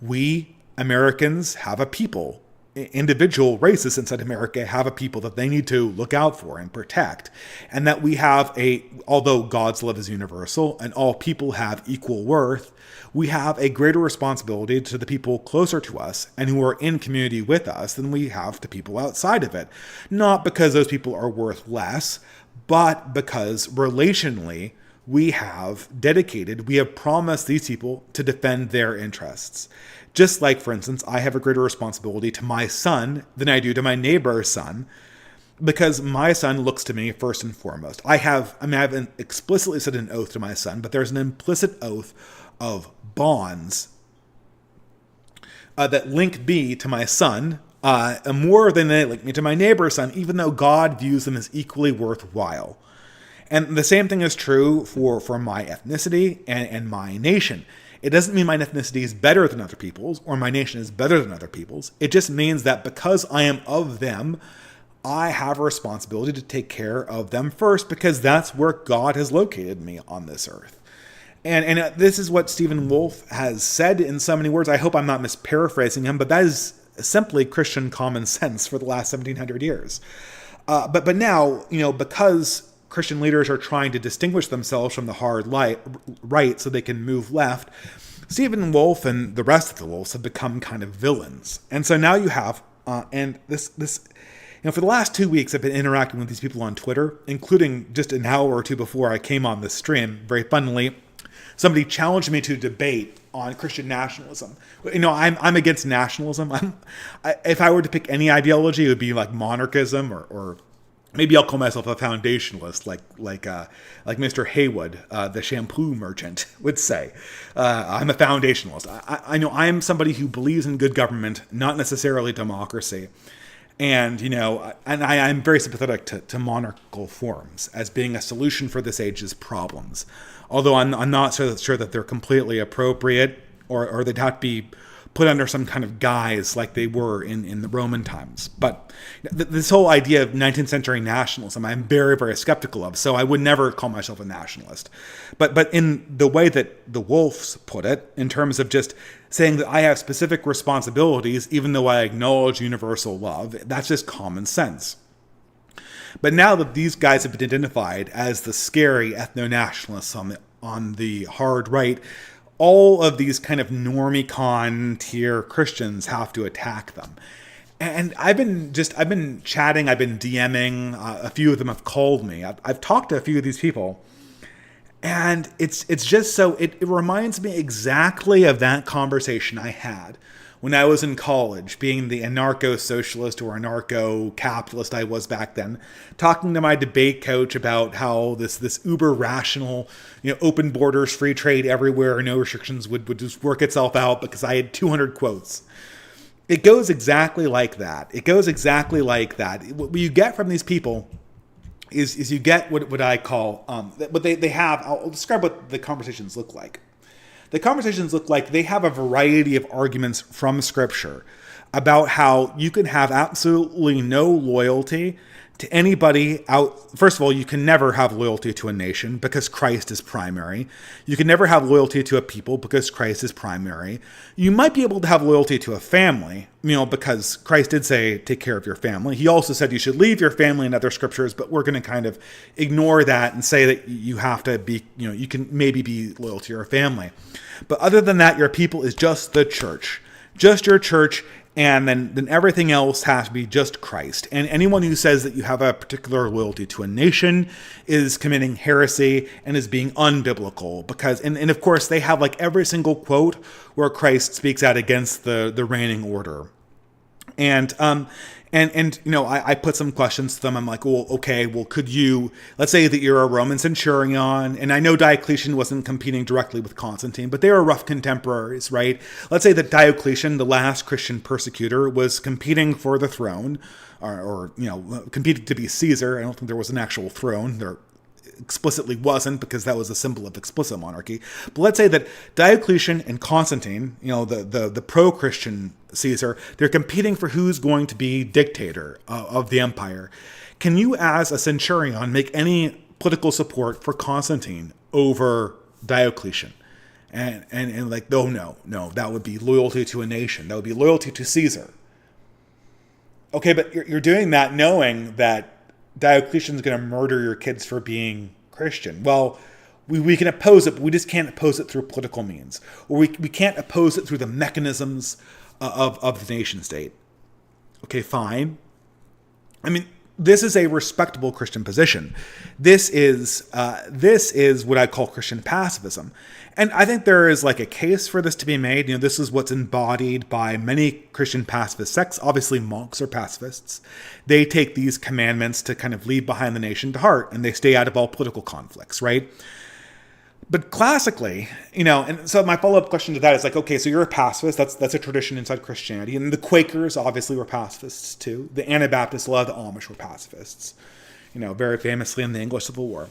we Americans have a people. Individual races inside America have a people that they need to look out for and protect, and that we have although God's love is universal and all people have equal worth, we have a greater responsibility to the people closer to us and who are in community with us than we have to people outside of it. Not because those people are worth less, but because relationally we have promised these people to defend their interests. Just like, for instance, I have a greater responsibility to my son than I do to my neighbor's son, because my son looks to me first and foremost. I haven't explicitly said an oath to my son, but there's an implicit oath of bonds that link me to my son more than they link me to my neighbor's son, even though God views them as equally worthwhile. And the same thing is true for my ethnicity and my nation. It doesn't mean my ethnicity is better than other people's or my nation is better than other people's. It just means that because I am of them, I have a responsibility to take care of them first, because that's where God has located me on this earth. And this is what Stephen Wolfe has said in so many words. I hope I'm not misparaphrasing him, but that is simply Christian common sense for the last 1700 years. But now, because Christian leaders are trying to distinguish themselves from the hard right so they can move left, Stephen Wolfe and the rest of the Wolves have become kind of villains. And so now you have, and this for the last 2 weeks, I've been interacting with these people on Twitter, including just an hour or two before I came on the stream. Very funnily, somebody challenged me to debate on Christian nationalism. I'm against nationalism. If I were to pick any ideology, it would be like monarchism, or maybe I'll call myself a foundationalist, like Mr. Haywood, the shampoo merchant, would say. I'm a foundationalist. I know I am somebody who believes in good government, not necessarily democracy. And, I'm very sympathetic to monarchical forms as being a solution for this age's problems. Although I'm not sure that they're completely appropriate, or they'd have to be put under some kind of guise like they were in the Roman times. But this whole idea of 19th century nationalism, I'm very, very skeptical of. So I would never call myself a nationalist. But in the way that the Wolves put it, in terms of just saying that I have specific responsibilities, even though I acknowledge universal love, that's just common sense. But now that these guys have been identified as the scary ethno-nationalists on the hard right, all of these kind of normie-con tier Christians have to attack them. And I've been chatting, I've been DMing, a few of them have called me. I've talked to a few of these people, and it's just so, it reminds me exactly of that conversation I had when I was in college, being the anarcho-socialist or anarcho-capitalist I was back then, talking to my debate coach about how this uber-rational, open borders, free trade everywhere, no restrictions would just work itself out because I had 200 quotes. It goes exactly like that. What you get from these people is you get what I call, what they have. I'll describe what the conversations look like. The conversations look like they have a variety of arguments from Scripture about how you can have absolutely no loyalty to anybody out. First of all, you can never have loyalty to a nation because Christ is primary. You can never have loyalty to a people because Christ is primary. You might be able to have loyalty to a family, because Christ did say, take care of your family. He also said you should leave your family in other scriptures, but we're going to kind of ignore that and say that you have to be, you can maybe be loyal to your family. But other than that, your people is just the church, just your church. And then everything else has to be just Christ. And anyone who says that you have a particular loyalty to a nation is committing heresy and is being unbiblical. Because, and of course, they have like every single quote where Christ speaks out against the reigning order. And I put some questions to them. I'm like, well, okay, could you, let's say that you're a Roman centurion, and I know Diocletian wasn't competing directly with Constantine, but they were rough contemporaries, right? Let's say that Diocletian, the last Christian persecutor, was competing for the throne, or competing to be Caesar. I don't think there was an actual throne. There explicitly wasn't, because that was a symbol of explicit monarchy. But let's say that Diocletian and Constantine, the pro-Christian Caesar, they're competing for who's going to be dictator of the empire. Can you, as a centurion, make any political support for Constantine over Diocletian? And like, no, that would be loyalty to a nation. That would be loyalty to Caesar. Okay, but you're doing that knowing that Diocletian's going to murder your kids for being Christian. Well, we can oppose it, but we just can't oppose it through political means. Or we can't oppose it through the mechanisms of the nation state. Okay, fine. I mean, this is a respectable Christian position. This is what I call Christian pacifism. And I think there is like a case for this to be made. This is what's embodied by many Christian pacifist sects. Obviously, monks are pacifists. They take these commandments to kind of leave behind the nation to heart, and they stay out of all political conflicts, right? But classically, and so my follow-up question to that is like, okay, so you're a pacifist. That's a tradition inside Christianity. And the Quakers obviously were pacifists too. The Anabaptists, a lot of the Amish were pacifists, very famously in the English Civil War.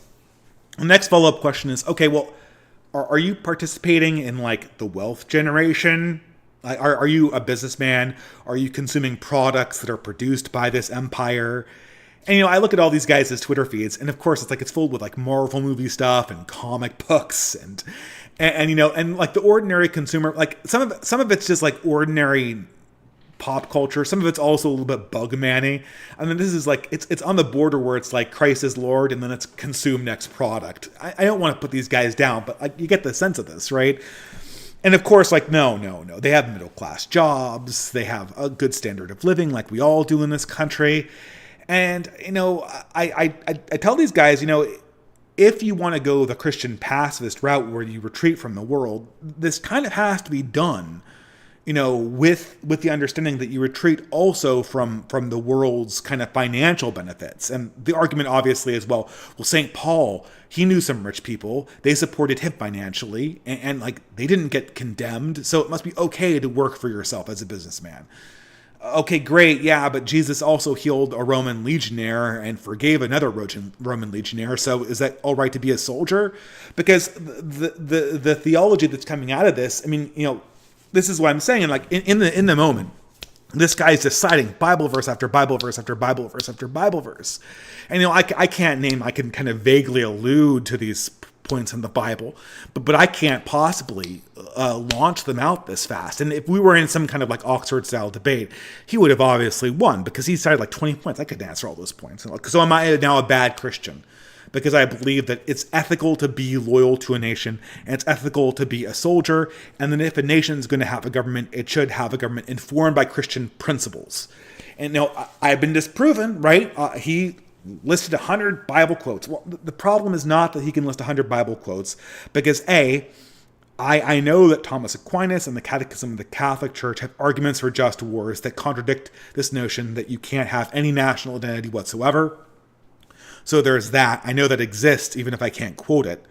The next follow-up question is, okay, well, are you participating in like the wealth generation? Are you a businessman? Are you consuming products that are produced by this empire? And, I look at all these guys' Twitter feeds, and of course it's full with like Marvel movie stuff and comic books and like the ordinary consumer, like some of it's just like ordinary pop culture. Some of it's also a little bit bugmanny. I mean, this is like, it's on the border where it's like Christ is Lord and then it's consume next product. I don't want to put these guys down, but like, you get the sense of this, right? And of course, like, no. They have middle class jobs. They have a good standard of living like we all do in this country. And, I tell these guys, if you want to go the Christian pacifist route where you retreat from the world, this kind of has to be done, with the understanding that you retreat also from the world's kind of financial benefits. And the argument obviously is, well, St. Paul, he knew some rich people. They supported him financially and like they didn't get condemned. So it must be okay to work for yourself as a businessman. Okay, great. Yeah, but Jesus also healed a Roman legionnaire and forgave another Roman legionnaire. So is that all right to be a soldier? Because the theology that's coming out of this, I mean, this is what I'm saying. And like in the moment, this guy's just citing Bible verse after Bible verse after Bible verse after Bible verse. And, I can't name, I can kind of vaguely allude to these points in the Bible, but I can't possibly launch them out this fast. And if we were in some kind of like Oxford style debate, he would have obviously won because he cited like 20 points. I could answer all those points. So am I now a bad Christian? Because I believe that it's ethical to be loyal to a nation and it's ethical to be a soldier. And then if a nation is going to have a government, it should have a government informed by Christian principles. And I've been disproven, right? He listed 100 Bible quotes. Well, the problem is not that he can list 100 Bible quotes because I know that Thomas Aquinas and the Catechism of the Catholic Church have arguments for just wars that contradict this notion that you can't have any national identity whatsoever. So there's that. I know that exists even if I can't quote it.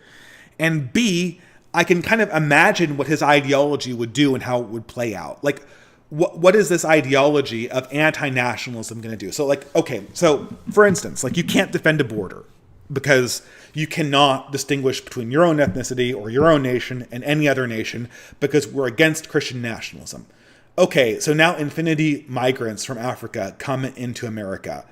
And B, I can kind of imagine what his ideology would do and how it would play out. Like, what is this ideology of anti-nationalism going to do? So like, okay, so for instance, like you can't defend a border because you cannot distinguish between your own ethnicity or your own nation and any other nation because we're against Christian nationalism. Okay, so now infinity migrants from Africa come into America.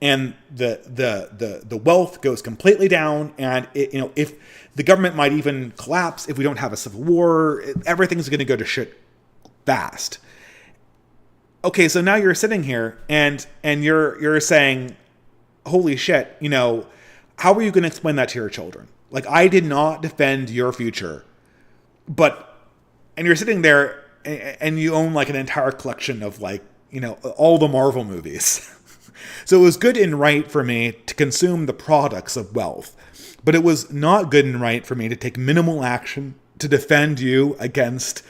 And the wealth goes completely down, and if the government might even collapse if we don't have a civil war, everything's going to go to shit fast. Okay, so now you're sitting here and you're saying, holy shit, how are you going to explain that to your children? Like, I did not defend your future, and you're sitting there and you own like an entire collection of like, all the Marvel movies. So it was good and right for me to consume the products of wealth, but it was not good and right for me to take minimal action to defend you against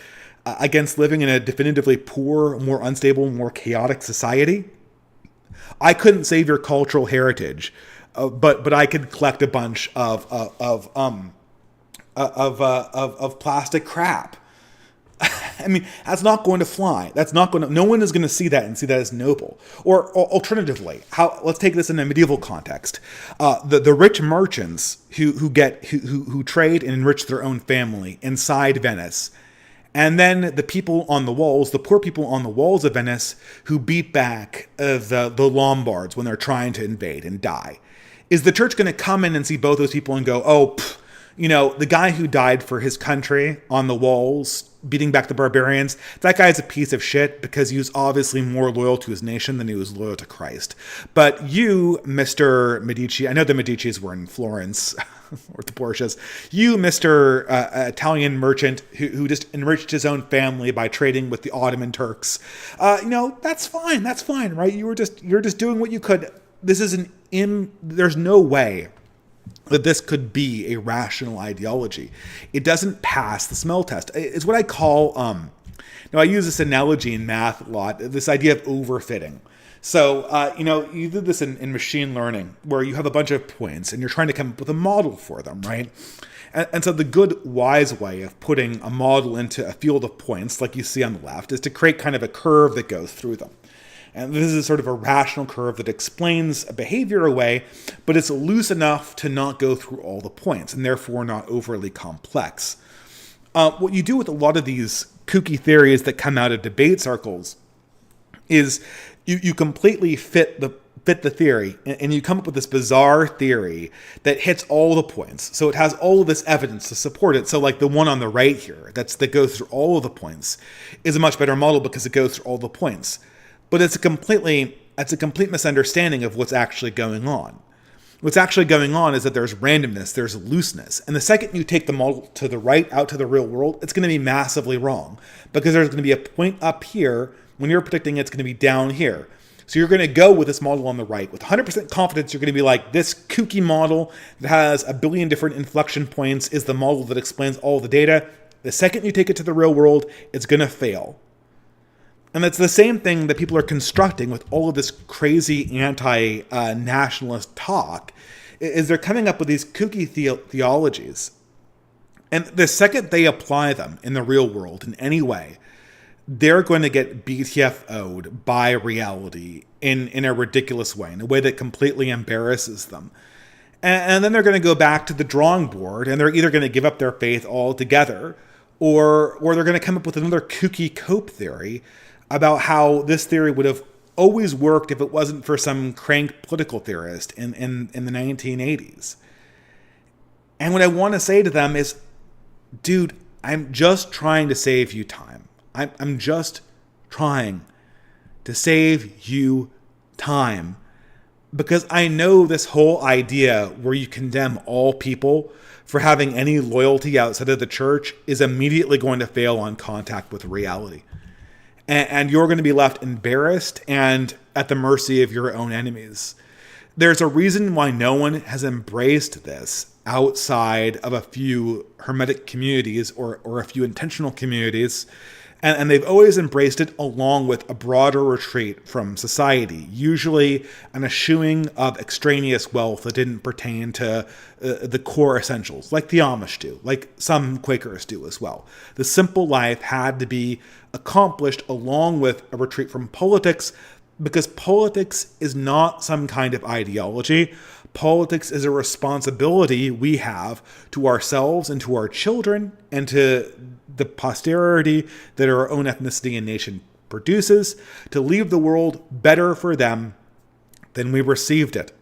living in a definitively poor, more unstable, more chaotic society. I couldn't save your cultural heritage, but I could collect a bunch of plastic crap. I mean, that's not going to fly. No one is going to see that and see that as noble. Or alternatively, let's take this in a medieval context. The rich merchants who trade and enrich their own family inside Venice. And then the people on the walls, the poor people on the walls of Venice who beat back the Lombards when they're trying to invade and die. Is the church going to come in and see both those people and go, the guy who died for his country on the walls, beating back the barbarians, that guy's a piece of shit because he was obviously more loyal to his nation than he was loyal to Christ. But you, Mr. Medici, I know the Medicis were in Florence, or the Borgias, you, Mr. Italian merchant who just enriched his own family by trading with the Ottoman Turks, that's fine, right? You're just doing what you could. There's no way that this could be a rational ideology. It doesn't pass the smell test. It's what I call, I use this analogy in math a lot, this idea of overfitting. So, you do this in machine learning where you have a bunch of points and you're trying to come up with a model for them, right? And so the good, wise way of putting a model into a field of points, like you see on the left, is to create kind of a curve that goes through them. And this is sort of a rational curve that explains a behavior away, but it's loose enough to not go through all the points, and therefore not overly complex. What you do with a lot of these kooky theories that come out of debate circles is you completely fit the theory, and you come up with this bizarre theory that hits all the points. So it has all of this evidence to support it. So like the one on the right here, that goes through all of the points, is a much better model because it goes through all the points. But it's a complete misunderstanding of what's actually going on. What's actually going on is that there's randomness, there's looseness. And the second you take the model to the right, out to the real world, it's going to be massively wrong. Because there's going to be a point up here, when you're predicting it's going to be down here. So you're going to go with this model on the right. With 100% confidence, you're going to be like, this kooky model that has a billion different inflection points is the model that explains all the data. The second you take it to the real world, it's going to fail. And that's the same thing that people are constructing with all of this crazy anti-nationalist talk, is they're coming up with these kooky theologies. And the second they apply them in the real world in any way, they're going to get BTFO'd by reality in a ridiculous way, in a way that completely embarrasses them. And then they're going to go back to the drawing board, and they're either going to give up their faith altogether, or they're going to come up with another kooky cope theory about how this theory would have always worked if it wasn't for some crank political theorist in the 1980s. And what I want to say to them is, dude, I'm just trying to save you time. I'm just trying to save you time, because I know this whole idea where you condemn all people for having any loyalty outside of the church is immediately going to fail on contact with reality. And you're going to be left embarrassed and at the mercy of your own enemies. There's a reason why no one has embraced this outside of a few hermetic communities or a few intentional communities. And they've always embraced it along with a broader retreat from society, usually an eschewing of extraneous wealth that didn't pertain to the core essentials, like the Amish do, like some Quakers do as well. The simple life had to be accomplished along with a retreat from politics, because politics is not some kind of ideology. Politics is a responsibility we have to ourselves and to our children and to the posterity that our own ethnicity and nation produces, to leave the world better for them than we received it.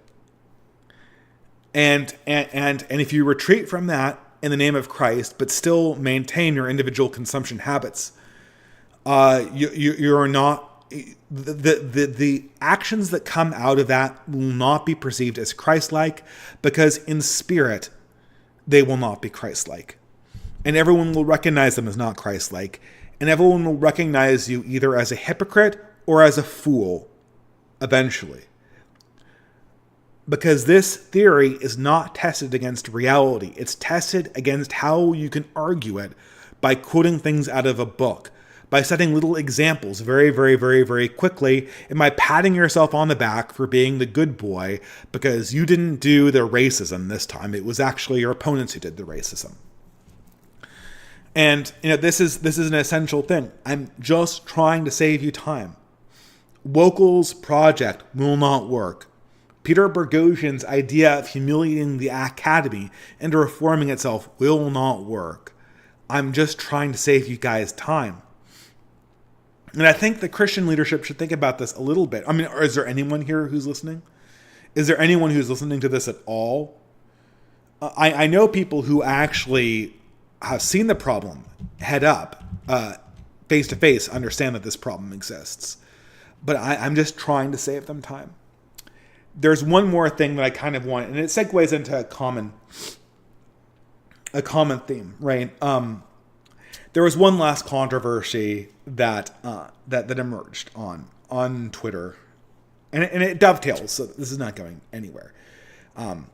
And if you retreat from that in the name of Christ, but still maintain your individual consumption habits, you're not, the actions that come out of that will not be perceived as Christ-like, because in spirit they will not be Christ-like. And everyone will recognize them as not Christ-like. And everyone will recognize you either as a hypocrite or as a fool, eventually. Because this theory is not tested against reality. It's tested against how you can argue it by quoting things out of a book, by setting little examples very, very, very, very quickly, and by patting yourself on the back for being the good boy because you didn't do the racism this time. It was actually your opponents who did the racism. And this is an essential thing. I'm just trying to save you time. Wokel's project will not work. Peter Boghossian's idea of humiliating the academy into reforming itself will not work. I'm just trying to save you guys time. And I think the Christian leadership should think about this a little bit. I mean, is there anyone here who's listening? Is there anyone who's listening to this at all? I know people who actually have seen the problem head up, face to face, understand that this problem exists. But I'm just trying to save them time. There's one more thing that I kind of want, and it segues into a common theme, right? There was one last controversy that emerged on Twitter, and it dovetails. So this is not going anywhere.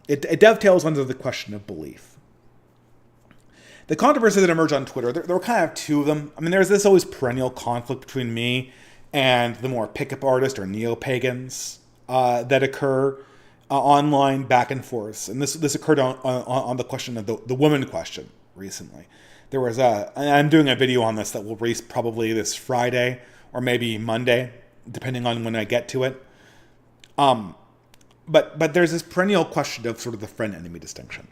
It dovetails under the question of belief. The controversy that emerged on Twitter, there were kind of two of them. I mean, there's this always perennial conflict between me and the more pickup artist or neo-pagans that occur online back and forth. And this occurred on the question of the woman question recently. There was and I'm doing a video on this that will release probably this Friday or maybe Monday, depending on when I get to it. But there's this perennial question of sort of the friend-enemy distinction,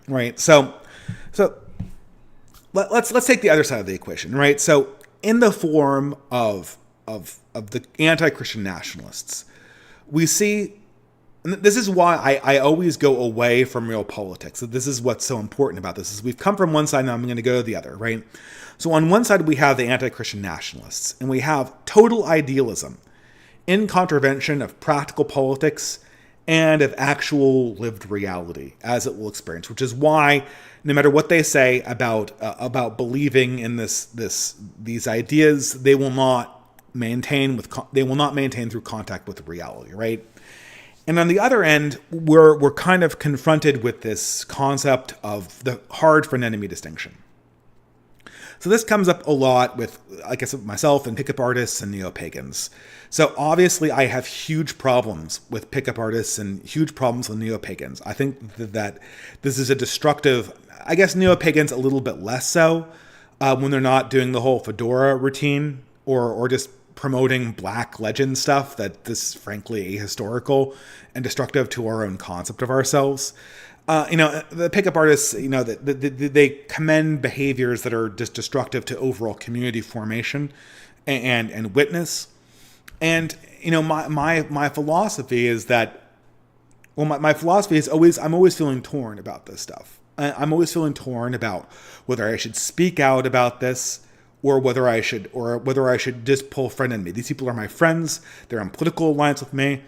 right? So let's take the other side of the equation, right? So in the form of the anti-Christian nationalists, we see, and this is why I always go away from real politics. So this is what's so important about this, is we've come from one side, now I'm going to go to the other, right? So on one side, we have the anti-Christian nationalists, and we have total idealism in contravention of practical politics and of actual lived reality, as it will experience, which is why no matter what they say about believing in these ideas, they will not maintain through contact with reality, right? And on the other end, we're kind of confronted with this concept of the hard friend-enemy distinction. So this comes up a lot with, I guess, myself and pickup artists and neo-pagans. So obviously I have huge problems with pickup artists and huge problems with neo-pagans. I think that this is a destructive, I guess neo-pagans a little bit less so when they're not doing the whole fedora routine or just promoting black legend stuff that is frankly ahistorical and destructive to our own concept of ourselves. The pickup artists, they commend behaviors that are just destructive to overall community formation and witness. And, my philosophy is that, my philosophy is I'm always feeling torn about this stuff. I'm always feeling torn about whether I should speak out about this or whether I should just pull friend enemy. These people are my friends. They're in political alliance with me.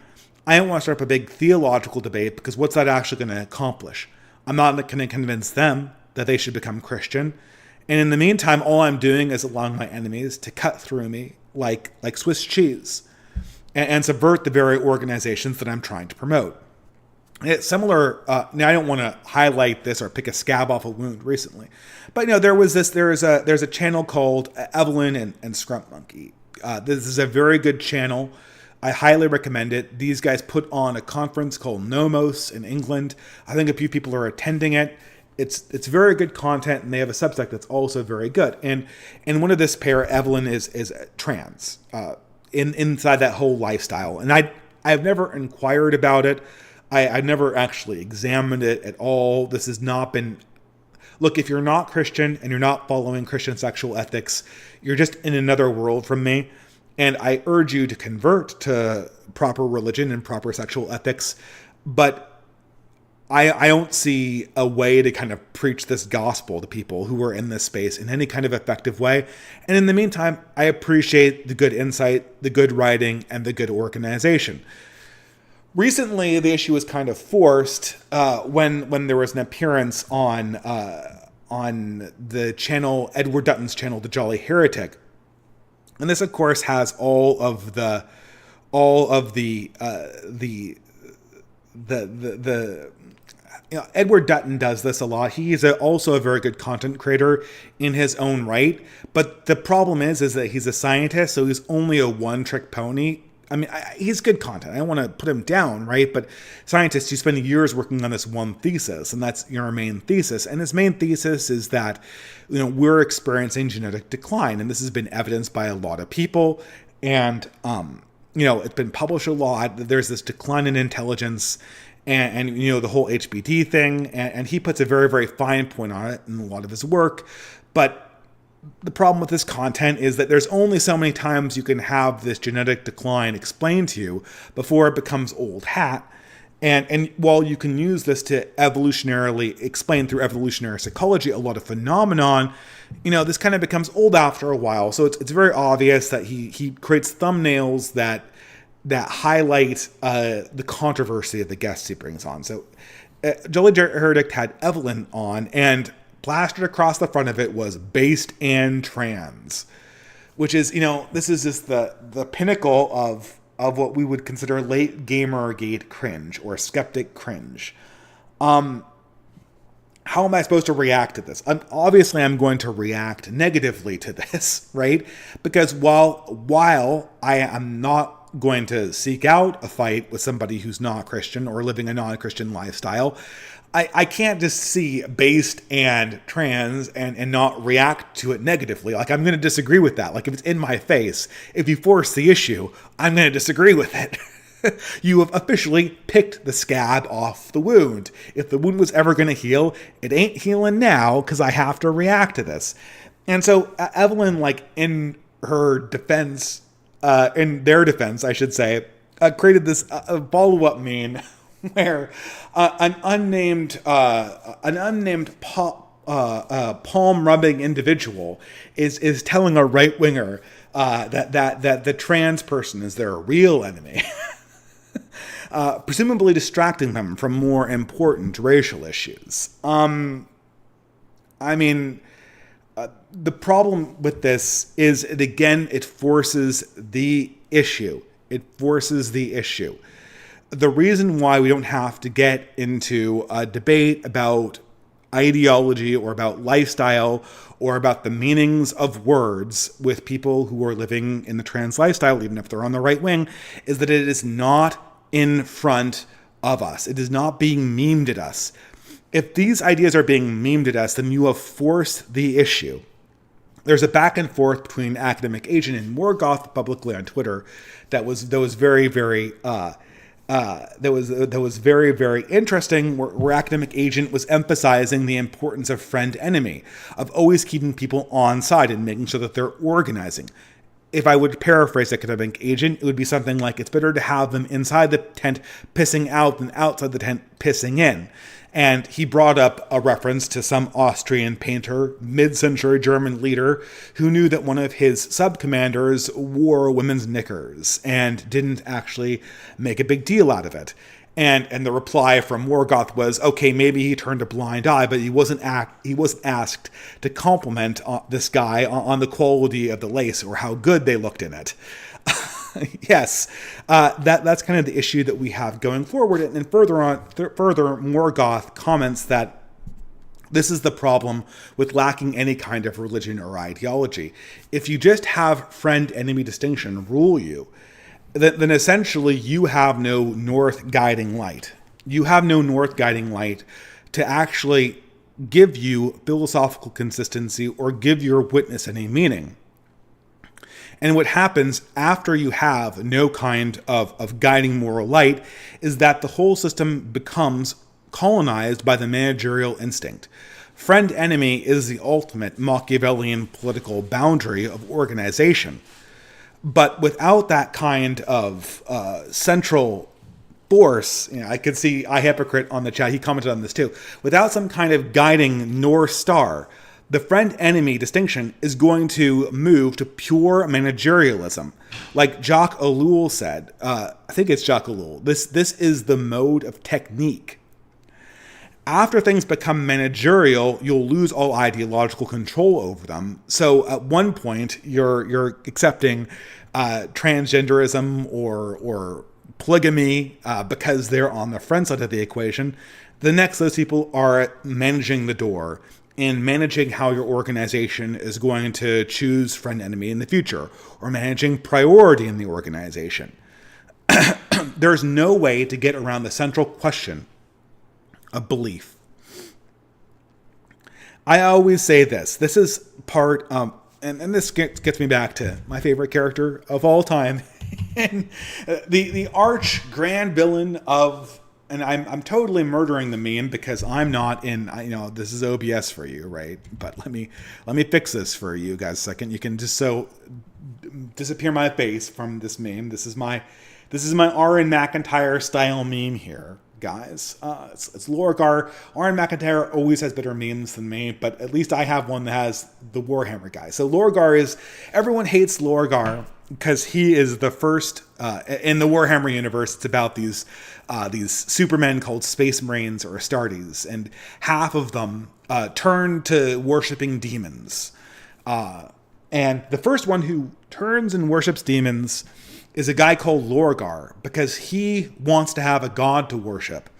I don't want to start up a big theological debate, because what's that actually going to accomplish? I'm not going to convince them that they should become Christian. And in the meantime, all I'm doing is allowing my enemies to cut through me like Swiss cheese and subvert the very organizations that I'm trying to promote. It's similar. Now, I don't want to highlight this or pick a scab off a wound recently, but there's a channel called Evelyn and Scrump Monkey. This is a very good channel. I highly recommend it. These guys put on a conference called Nomos in England. I think a few people are attending it. It's very good content, and they have a Substack that's also very good. And one of this pair, Evelyn, is trans inside that whole lifestyle. And I've never inquired about it. I've never actually examined it at all. This has not been... Look, if you're not Christian and you're not following Christian sexual ethics, you're just in another world from me. And I urge you to convert to proper religion and proper sexual ethics. But I don't see a way to kind of preach this gospel to people who are in this space in any kind of effective way. And in the meantime, I appreciate the good insight, the good writing, and the good organization. Recently, the issue was kind of forced when there was an appearance on the channel, Edward Dutton's channel, The Jolly Heretic. And this, of course, has all of the Edward Dutton does this a lot. He's also a very good content creator in his own right. But the problem is that he's a scientist, so he's only a one-trick pony. I mean, he's good content. I don't want to put him down, right? But scientists, you spend years working on this one thesis, and that's your main thesis. And his main thesis is that, we're experiencing genetic decline, and this has been evidenced by a lot of people. And, it's been published a lot. There's this decline in intelligence, and the whole HBD thing. And he puts a very, very fine point on it in a lot of his work. But the problem with this content is that there's only so many times you can have this genetic decline explained to you before it becomes old hat. And while you can use this to evolutionarily explain through evolutionary psychology a lot of phenomenon, this kind of becomes old after a while. So it's very obvious that he creates thumbnails that highlight the controversy of the guests he brings on. So Jolly Heretic had Evelyn on, and plastered across the front of it was based and trans, which is, this is just the pinnacle of what we would consider late Gamergate cringe or skeptic cringe. How am I supposed to react to this? Obviously, I'm going to react negatively to this, right? Because while I am not going to seek out a fight with somebody who's not Christian or living a non-Christian lifestyle, I can't just see based and trans and not react to it negatively. Like, I'm going to disagree with that. Like, if it's in my face, if you force the issue, I'm going to disagree with it. You have officially picked the scab off the wound. If the wound was ever going to heal, it ain't healing now because I have to react to this. And so Evelyn, like, in her defense, in their defense, I should say, created this follow-up meme where an unnamed palm-rubbing individual is telling a right-winger that the trans person is their real enemy. Presumably distracting them from more important racial issues. The problem with this is, it forces the issue. The reason why we don't have to get into a debate about ideology or about lifestyle or about the meanings of words with people who are living in the trans lifestyle, even if they're on the right wing, is that it is not in front of us. It is not being memed at us. If these ideas are being memed at us, then you have forced the issue. There's a back and forth between Academic Agent and Morgoth publicly on Twitter that was very, very interesting, where Academic Agent was emphasizing the importance of friend enemy, of always keeping people on side and making sure that they're organizing. If I would paraphrase Academic Agent, it would be something like, it's better to have them inside the tent pissing out than outside the tent pissing in. And he brought up a reference to some Austrian painter, mid-century German leader, who knew that one of his sub-commanders wore women's knickers and didn't actually make a big deal out of it. And the reply from Morgoth was, okay, maybe he turned a blind eye, but he wasn't asked to compliment this guy on the quality of the lace or how good they looked in it. Yes, that's kind of the issue that we have going forward. And further, Morgoth comments that this is the problem with lacking any kind of religion or ideology. If you just have friend-enemy distinction rule you, then essentially you have no north guiding light. You have no north guiding light to actually give you philosophical consistency or give your witness any meaning. And what happens after you have no kind of guiding moral light is that the whole system becomes colonized by the managerial instinct. Friend-enemy is the ultimate Machiavellian political boundary of organization. But without that kind of central force, I could see iHypocrite on the chat, he commented on this too. Without some kind of guiding North Star, the friend-enemy distinction is going to move to pure managerialism. Like Jacques Ellul said, I think it's Jacques Ellul, this is the mode of technique. After things become managerial, you'll lose all ideological control over them. So at one point, you're accepting transgenderism or polygamy because they're on the friend side of the equation. The next, those people are managing the door and managing how your organization is going to choose friend-enemy in the future, or managing priority in the organization. There's no way to get around the central question of belief. I always say this. This is part, and this gets me back to my favorite character of all time, and the arch grand villain of. And I'm totally murdering the meme because I'm not in. This is OBS for you, right? But let me fix this for you guys a second. You can just disappear my face from this meme. This is my R.N. McIntyre style meme here, guys. It's Lorgar. R.N. McIntyre always has better memes than me, but at least I have one that has the Warhammer guy. So Lorgar is, everyone hates Lorgar because he is the first in the Warhammer universe. It's about these supermen called Space Marines or Astartes, and half of them turn to worshiping demons. And the first one who turns and worships demons is a guy called Lorgar, because he wants to have a god to worship.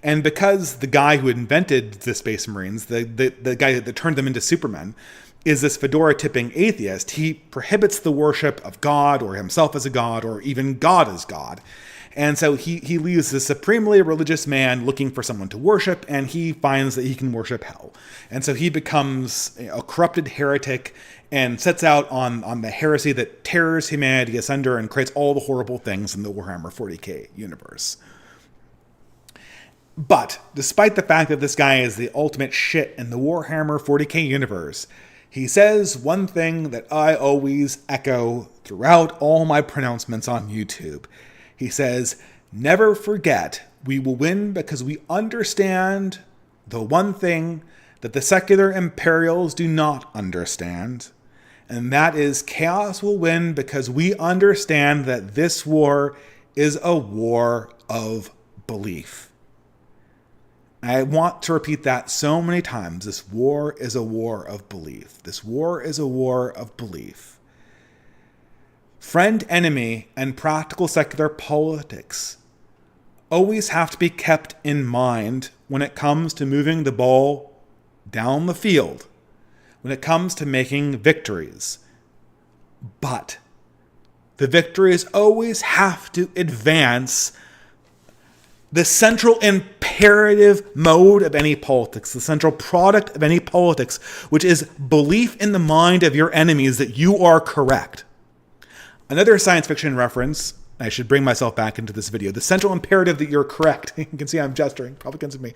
And because the guy who invented the Space Marines, the guy that turned them into Supermen, is this fedora-tipping atheist. He prohibits the worship of God or himself as a god or even God as God. And so he leaves this supremely religious man looking for someone to worship, and he finds that he can worship hell. And so he becomes a corrupted heretic and sets out on the heresy that tears humanity asunder and creates all the horrible things in the Warhammer 40k universe. But despite the fact that this guy is the ultimate shit in the Warhammer 40k universe, he says one thing that I always echo throughout all my pronouncements on YouTube. He says, "Never forget, we will win because we understand the one thing that the secular Imperials do not understand, and that is chaos will win because we understand that this war is a war of belief." I want to repeat that so many times. This war is a war of belief. This war is a war of belief. Friend, enemy, and practical secular politics always have to be kept in mind when it comes to moving the ball down the field, when it comes to making victories. But the victories always have to advance the central imperative mode of any politics, the central product of any politics, which is belief in the mind of your enemies that you are correct. Another science fiction reference, I should bring myself back into this video, the central imperative that you're correct. You can see I'm gesturing, probably against me.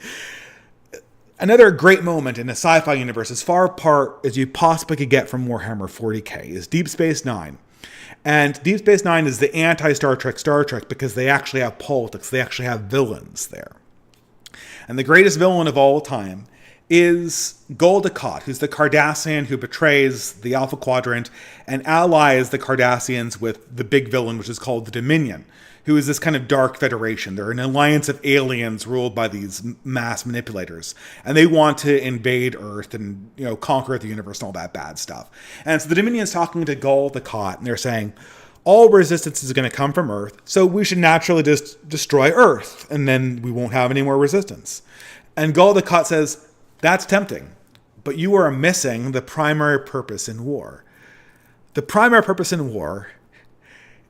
Another great moment in a sci-fi universe, as far apart as you possibly could get from Warhammer 40k, is Deep Space Nine. And Deep Space Nine is the anti-Star Trek because they actually have politics. They actually have villains there. And the greatest villain of all time is Gul Dukat, who's the Cardassian who betrays the Alpha Quadrant and allies the Cardassians with the big villain, which is called the Dominion, who is this kind of dark federation. They're an alliance of aliens ruled by these mass manipulators. And they want to invade Earth and, conquer the universe and all that bad stuff. And so the Dominion's talking to Gul Dukat, and they're saying, all resistance is going to come from Earth, so we should naturally just destroy Earth, and then we won't have any more resistance. And Gul Dukat says, that's tempting, but you are missing the primary purpose in war. The primary purpose in war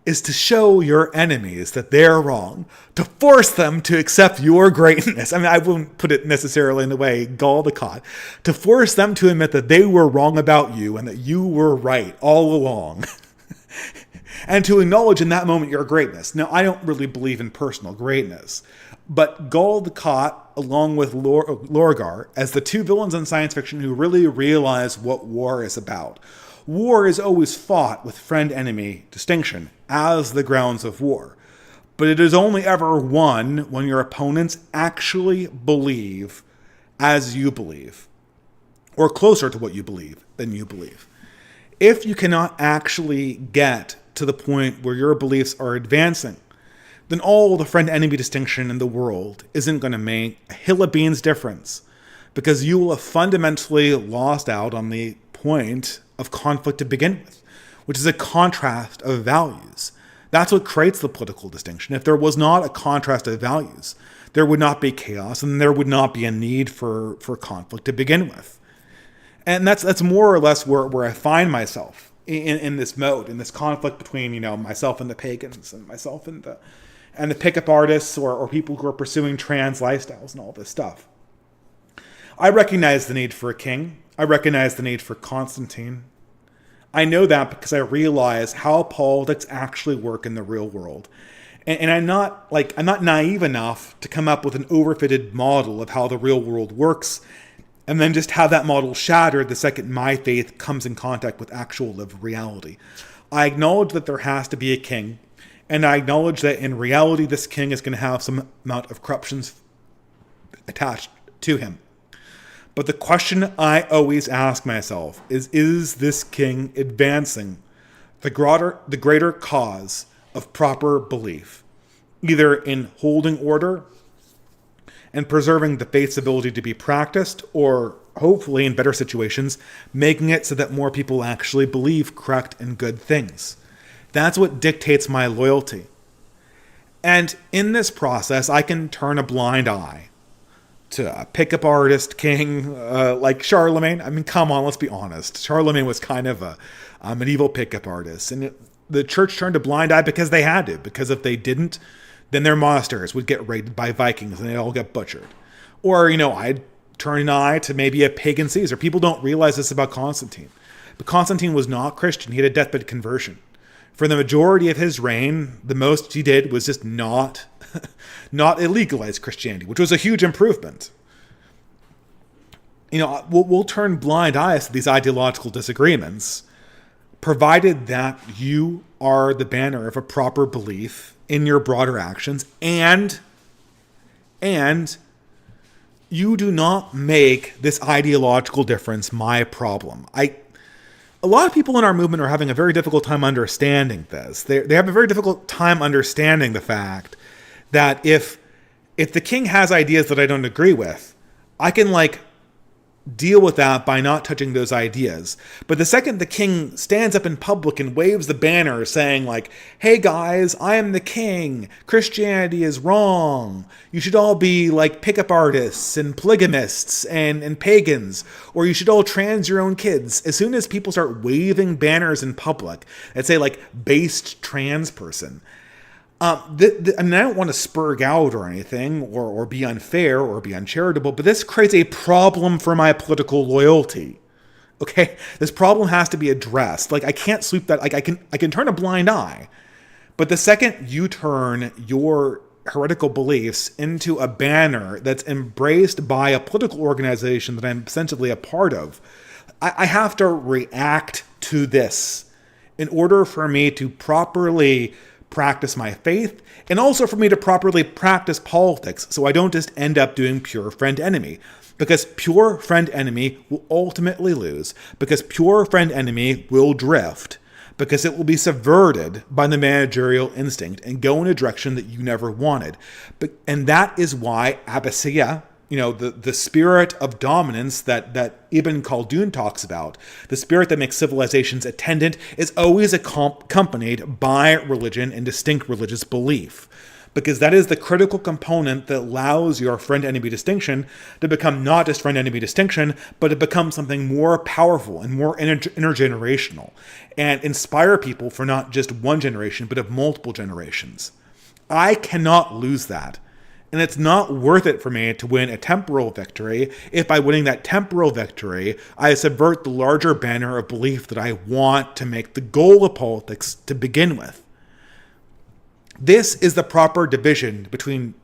is to show your enemies that they're wrong, to force them to accept your greatness. I mean, I wouldn't put it necessarily in the way Gul Dukat, to force them to admit that they were wrong about you and that you were right all along. And to acknowledge in that moment your greatness. Now, I don't really believe in personal greatness, but Gul Dukat, along with Lorgar, as the two villains in science fiction who really realize what war is about. War is always fought with friend-enemy distinction as the grounds of war. But it is only ever won when your opponents actually believe as you believe, or closer to what you believe than you believe. If you cannot actually get to the point where your beliefs are advancing, then all the friend-enemy distinction in the world isn't going to make a hill of beans difference, because you will have fundamentally lost out on the point of conflict to begin with, which is a contrast of values. That's what creates the political distinction. If there was not a contrast of values, there would not be chaos, and there would not be a need for conflict to begin with. And that's more or less where I find myself in this mode, in this conflict between, myself and the pagans, and myself and the pickup artists or people who are pursuing trans lifestyles and all this stuff. I recognize the need for a king. I recognize the need for Constantine. I know that because I realize how politics actually work in the real world. And I'm not naive enough to come up with an overfitted model of how the real world works and then just have that model shattered the second my faith comes in contact with actual lived reality. I acknowledge that there has to be a king, and I acknowledge that in reality this king is going to have some amount of corruptions attached to him. But the question I always ask myself is this king advancing the greater cause of proper belief, either in holding order and preserving the faith's ability to be practiced, or hopefully in better situations, making it so that more people actually believe correct and good things. That's what dictates my loyalty. And in this process, I can turn a blind eye. to a pickup artist king like Charlemagne. I mean, come on, let's be honest. Charlemagne was kind of a medieval pickup artist. And the church turned a blind eye because they had to. Because if they didn't, then their monasteries would get raided by Vikings and they all get butchered. Or, I'd turn an eye to maybe a pagan Caesar. People don't realize this about Constantine. But Constantine was not Christian. He had a deathbed conversion. For the majority of his reign, the most he did was just not illegalize Christianity, which was a huge improvement. We'll turn blind eyes to these ideological disagreements, provided that you are the banner of a proper belief in your broader actions, and you do not make this ideological difference my problem. A lot of people in our movement are having a very difficult time understanding this. They have a very difficult time understanding the fact that if the king has ideas that I don't agree with, I can deal with that by not touching those ideas. But the second the king stands up in public and waves the banner saying hey guys, I am the king. Christianity is wrong. You should all be pickup artists and polygamists and pagans, or you should all trans your own kids. As soon as people start waving banners in public that say based trans person, I don't want to spur gout or anything, or be unfair or be uncharitable, but this creates a problem for my political loyalty. Okay, this problem has to be addressed. I can't sweep that. I can turn a blind eye, but the second you turn your heretical beliefs into a banner that's embraced by a political organization that I'm essentially a part of, I have to react to this in order for me to properly practice my faith, and also for me to properly practice politics, so I don't just end up doing pure friend-enemy. Because pure friend-enemy will ultimately lose, because pure friend-enemy will drift, because it will be subverted by the managerial instinct and go in a direction that you never wanted. And that is why Abbasia, the spirit of dominance that Ibn Khaldun talks about, the spirit that makes civilizations attendant, is always accompanied by religion and distinct religious belief. Because that is the critical component that allows your friend-enemy distinction to become not just friend-enemy distinction, but to become something more powerful and more intergenerational, and inspire people for not just one generation, but of multiple generations. I cannot lose that. And it's not worth it for me to win a temporal victory if by winning that temporal victory, I subvert the larger banner of belief that I want to make the goal of politics to begin with. This is the proper division between,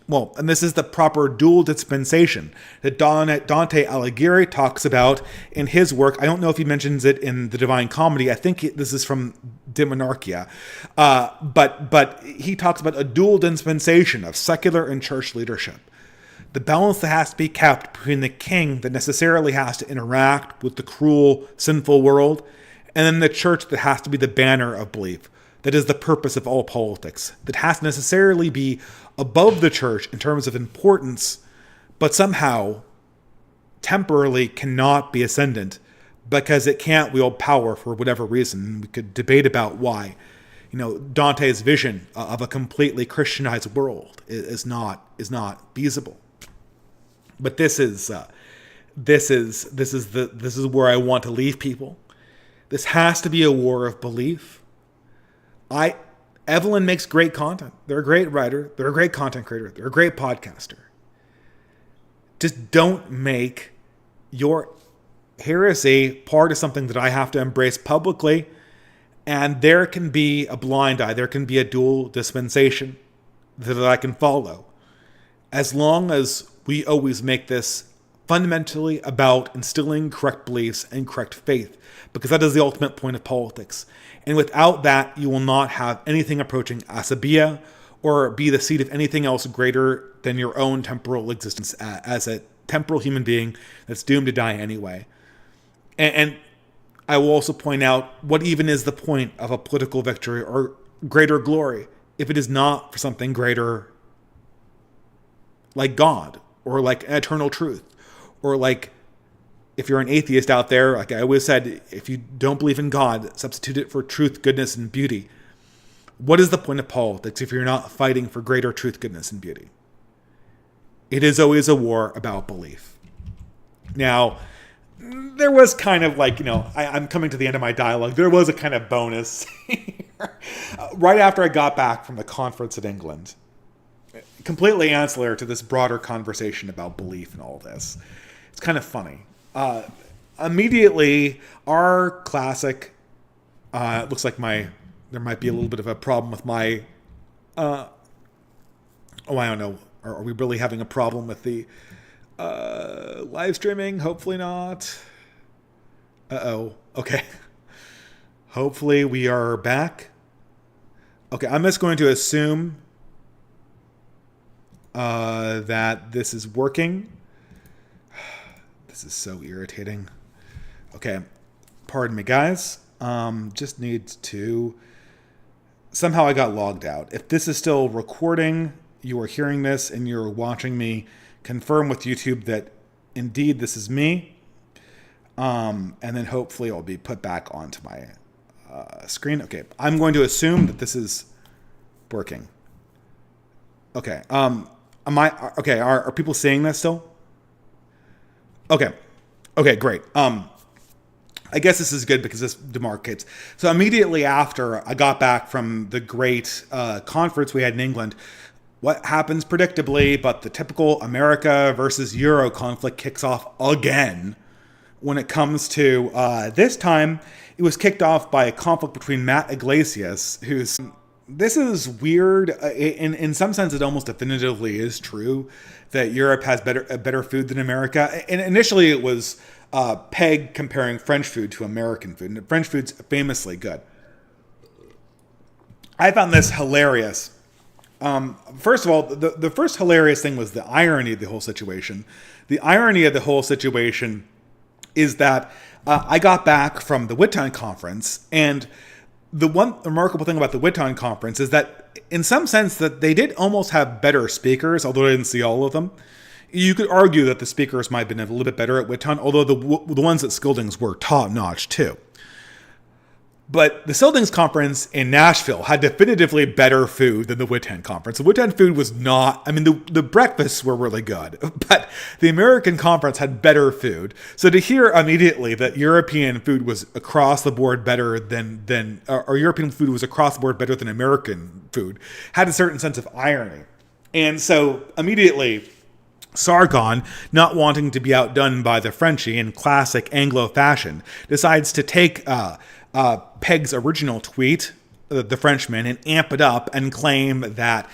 and this is the proper dual dispensation that Dante Alighieri talks about in his work. I don't know if he mentions it in the Divine Comedy. I think this is from De Monarchia. But he talks about a dual dispensation of secular and church leadership. The balance that has to be kept between the king that necessarily has to interact with the cruel, sinful world, and then the church that has to be the banner of belief. That is the purpose of all politics. That has to necessarily be above the church in terms of importance, but somehow temporarily cannot be ascendant because it can't wield power for whatever reason. We could debate about why. Dante's vision of a completely Christianized world is not feasible. But this is where I want to leave people. This has to be a war of belief. Evelyn makes great content. They're a great writer. They're a great content creator. They're a great podcaster. Just don't make your heresy part of something that I have to embrace publicly. And there can be a blind eye. There can be a dual dispensation that I can follow. As long as we always make this fundamentally about instilling correct beliefs and correct faith, because that is the ultimate point of politics. And without that, you will not have anything approaching asabiya or be the seed of anything else greater than your own temporal existence as a temporal human being that's doomed to die anyway. And I will also point out, what even is the point of a political victory or greater glory if it is not for something greater like God or like eternal truth, or like, if you're an atheist out there, like I always said, if you don't believe in God, substitute it for truth, goodness, and beauty. What is the point of politics if you're not fighting for greater truth, goodness, and beauty? it is always a war about belief. Now, there was kind of like, I'm coming to the end of my dialogue. There was a kind of bonus right after I got back from the conference in England. Completely ancillary to this broader conversation about belief and all this. It's kind of funny. Immediately, our classic, it looks like there might be a little bit of a problem with my, I don't know. Are we really having a problem with the live streaming? Hopefully not. Okay. Hopefully we are back. Okay, I'm just going to assume that this is working. This is so irritating. Okay, pardon me, guys. Just need to... Somehow I got logged out. If this is still recording, you are hearing this and you're watching me, confirm with YouTube that indeed this is me. And then hopefully I'll be put back onto my screen. Okay, I'm going to assume that this is working. Okay. Are people seeing this still? Okay. Okay, great. I guess this is good because this demarcates. So immediately after I got back from the great conference we had in England, what happens predictably, but the typical America versus Euro conflict kicks off again. When it comes to this time, it was kicked off by a conflict between Matt Iglesias, who's... This is weird. In some sense, it almost definitively is true that Europe has better food than America. And initially, it was Peg comparing French food to American food. And French food's famously good. I found this hilarious. First of all, the first hilarious thing was the irony of the whole situation. The irony of the whole situation is that I got back from the Witton conference, and the one remarkable thing about the Witton conference is that, in some sense, that they did almost have better speakers, although I didn't see all of them. You could argue that the speakers might have been a little bit better at Witton, although the ones at Skilding's were top-notch, too. But the Skilding's conference in Nashville had definitively better food than the Witton conference. The Witton food was not... I mean, the breakfasts were really good, but the American conference had better food. So to hear immediately that European food was across the board better than or European food was across the board better than American food had a certain sense of irony. And so immediately... Sargon, not wanting to be outdone by the Frenchie in classic Anglo fashion, decides to take Peg's original tweet, the Frenchman, and amp it up and claim that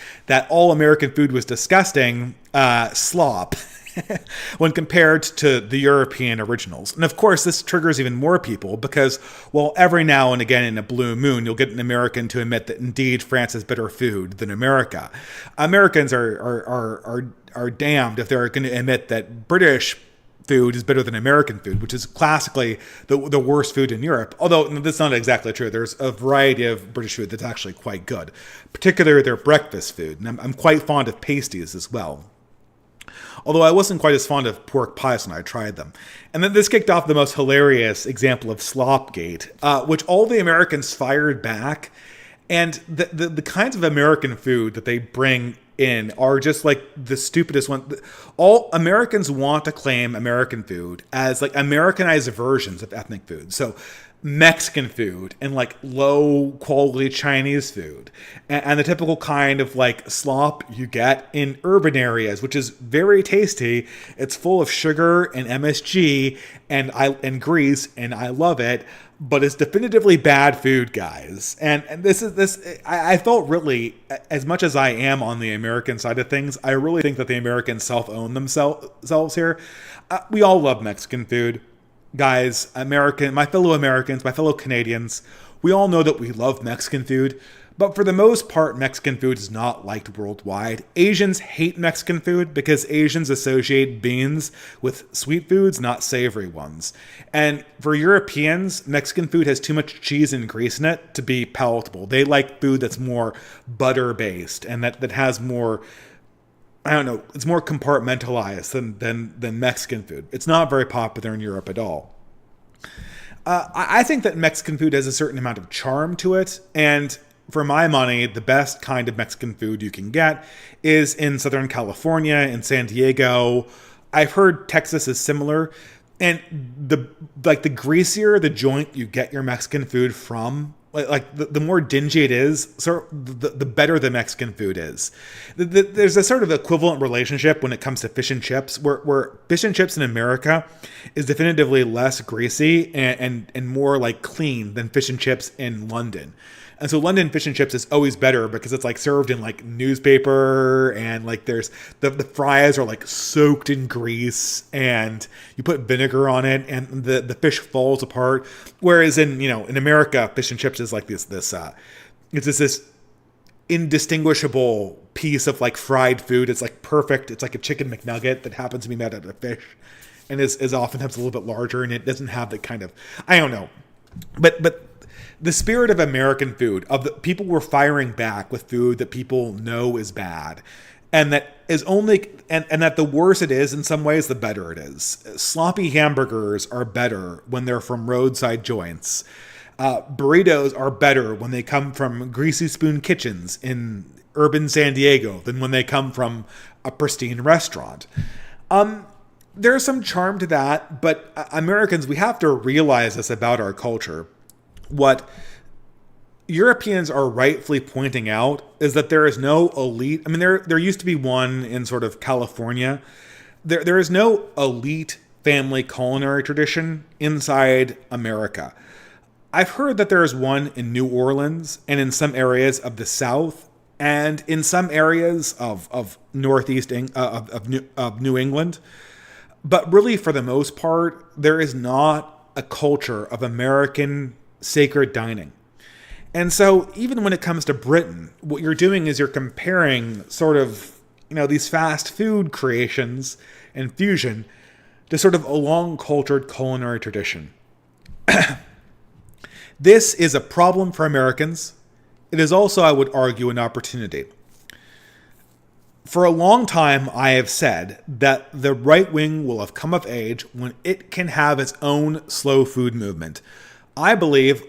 all American food was disgusting slop when compared to the European originals. And of course, this triggers even more people because, well, every now and again in a blue moon, you'll get an American to admit that indeed France has better food than America. Americans are damned if they're going to admit that British food is better than American food, which is classically the worst food in Europe. Although that's not exactly true. There's a variety of British food that's actually quite good, particularly their breakfast food. And I'm quite fond of pasties as well. Although I wasn't quite as fond of pork pies when I tried them. And then this kicked off the most hilarious example of Slopgate, which all the Americans fired back. And the kinds of American food that they bring in are just like the stupidest one. All Americans want to claim American food as like Americanized versions of ethnic food. So Mexican food and like low quality Chinese food and the typical kind of like slop you get in urban areas, which is very tasty. It's full of sugar and MSG and grease, and I love it. But it's definitively bad food, guys. And I felt really, as much as I am on the American side of things, I really think that the Americans self-own themselves here. We all love Mexican food. Guys, my fellow Americans, my fellow Canadians, we all know that we love Mexican food. But for the most part, Mexican food is not liked worldwide. Asians hate Mexican food because Asians associate beans with sweet foods, not savory ones. And for Europeans, Mexican food has too much cheese and grease in it to be palatable. They like food that's more butter-based and that has more... I don't know, it's more compartmentalized than Mexican food. It's not very popular in Europe at all. I think that Mexican food has a certain amount of charm to it, and for my money, the best kind of Mexican food you can get is in Southern California, in San Diego. I've heard Texas is similar. And the greasier the joint you get your Mexican food from, the more dingy it is, so the better the Mexican food is. There's a sort of equivalent relationship when it comes to fish and chips, where fish and chips in America is definitively less greasy and more like clean than fish and chips in London. And so London fish and chips is always better because it's like served in like newspaper, and like there's the fries are like soaked in grease, and you put vinegar on it and the fish falls apart. Whereas in America, fish and chips is like this it's just this indistinguishable piece of like fried food. It's like perfect. It's like a chicken McNugget that happens to be made out of fish, and is oftentimes a little bit larger, and it doesn't have the kind of, I don't know. But the spirit of American food, of the people were firing back with food that people know is bad, and that is only, and that the worse it is in some ways, the better it is. Sloppy hamburgers are better when they're from roadside joints. Burritos are better when they come from greasy spoon kitchens in urban San Diego than when they come from a pristine restaurant. There's some charm to that, but Americans, we have to realize this about our culture. What Europeans are rightfully pointing out is that there is no elite. I mean, there used to be one in sort of California. There is no elite family culinary tradition inside America. I've heard that there is one in New Orleans and in some areas of the South and in some areas of Northeast of New England. But really, for the most part, there is not a culture of American sacred dining. And so even when it comes to Britain, what you're doing is you're comparing sort of, these fast food creations and fusion to sort of a long cultured culinary tradition. This is a problem for Americans. It is also, I would argue, an opportunity. For a long time, I have said that the right wing will have come of age when it can have its own slow food movement. I believe,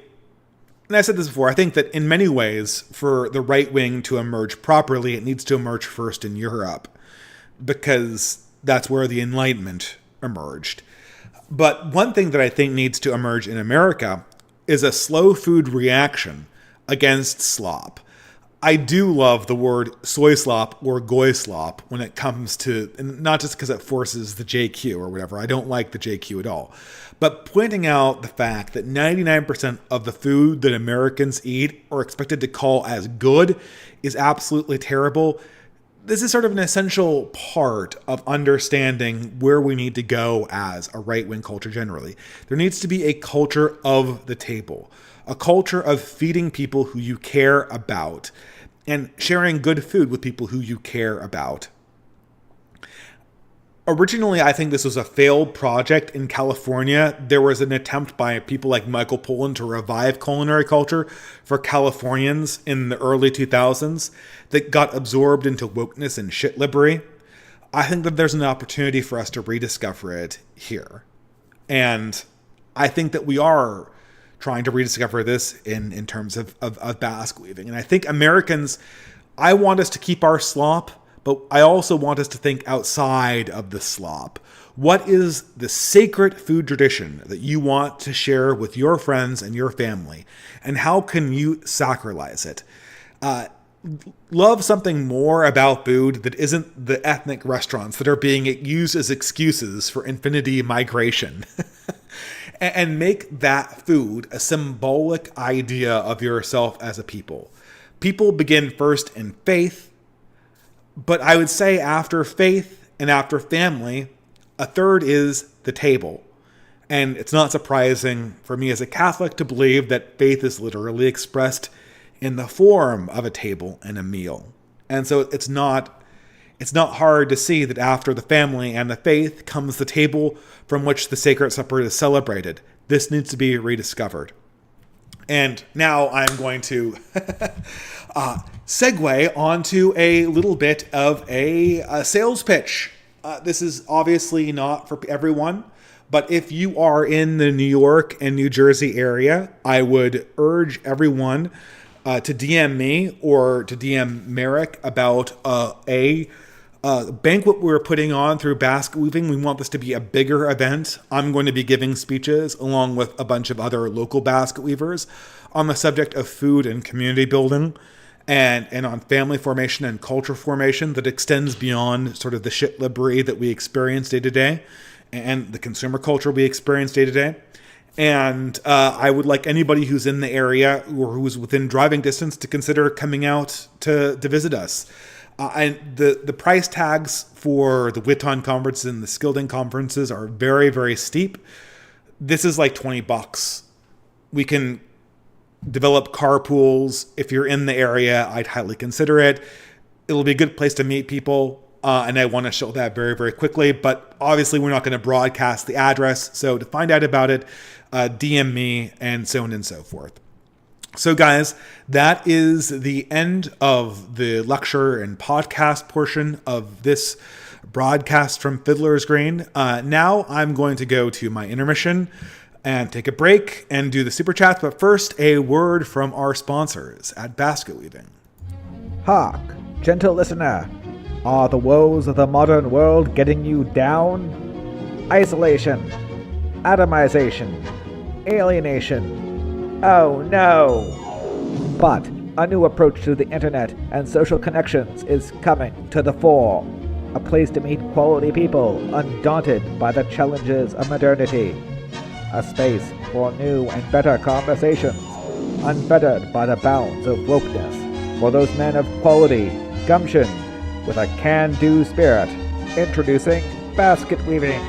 and I said this before, I think that in many ways, for the right wing to emerge properly, it needs to emerge first in Europe, because that's where the Enlightenment emerged. But one thing that I think needs to emerge in America is a slow food reaction against slop. I do love the word soy slop or goy slop when it comes to, and not just because it forces the JQ or whatever. I don't like the JQ at all. But pointing out the fact that 99% of the food that Americans eat are expected to call as good is absolutely terrible. This is sort of an essential part of understanding where we need to go as a right-wing culture generally. There needs to be a culture of the table, a culture of feeding people who you care about and sharing good food with people who you care about. Originally, I think this was a failed project in California. There was an attempt by people like Michael Pollan to revive culinary culture for Californians in the early 2000s that got absorbed into wokeness and shit-libbery. I think that there's an opportunity for us to rediscover it here. And I think that we are trying to rediscover this in terms of Basque weaving. And I think Americans, I want us to keep our slop, but I also want us to think outside of the slop. What is the sacred food tradition that you want to share with your friends and your family? And how can you sacralize it? Love something more about food that isn't the ethnic restaurants that are being used as excuses for infinity migration. And make that food a symbolic idea of yourself as a people. People begin first in faith, but I would say after faith and after family, a third is the table. And it's not surprising for me as a Catholic to believe that faith is literally expressed in the form of a table and a meal. And so it's not hard to see that after the family and the faith comes the table from which the Sacred Supper is celebrated. This needs to be rediscovered. And now I'm going to segue onto a little bit of a sales pitch. This is obviously not for everyone, but if you are in the New York and New Jersey area, I would urge everyone to DM me or to DM Merrick about a banquet we're putting on through basket weaving. We want this to be a bigger event. I'm going to be giving speeches along with a bunch of other local basket weavers on the subject of food and community building and on family formation and culture formation that extends beyond sort of the shitlibbery that we experience day to day and the consumer culture we experience day to day. And I would like anybody who's in the area or who's within driving distance to consider coming out to visit us. And the price tags for the Witton conferences and the Skilding conferences are very, very steep. This is like $20. We can develop carpools. If you're in the area, I'd highly consider it. It'll be a good place to meet people. And I want to show that very, very quickly. But obviously, we're not going to broadcast the address. So to find out about it, DM me and so on and so forth. So guys, that is the end of the lecture and podcast portion of this broadcast from Fiddler's Green. Now I'm going to go to my intermission and take a break and do the super chats. But first, a word from our sponsors at Basket Weaving. Hark, gentle listener. Are the woes of the modern world getting you down? Isolation, atomization, alienation. Oh no! But a new approach to the internet and social connections is coming to the fore. A place to meet quality people undaunted by the challenges of modernity. A space for new and better conversations, unfettered by the bounds of wokeness. For those men of quality, gumption, with a can-do spirit. Introducing basket weaving.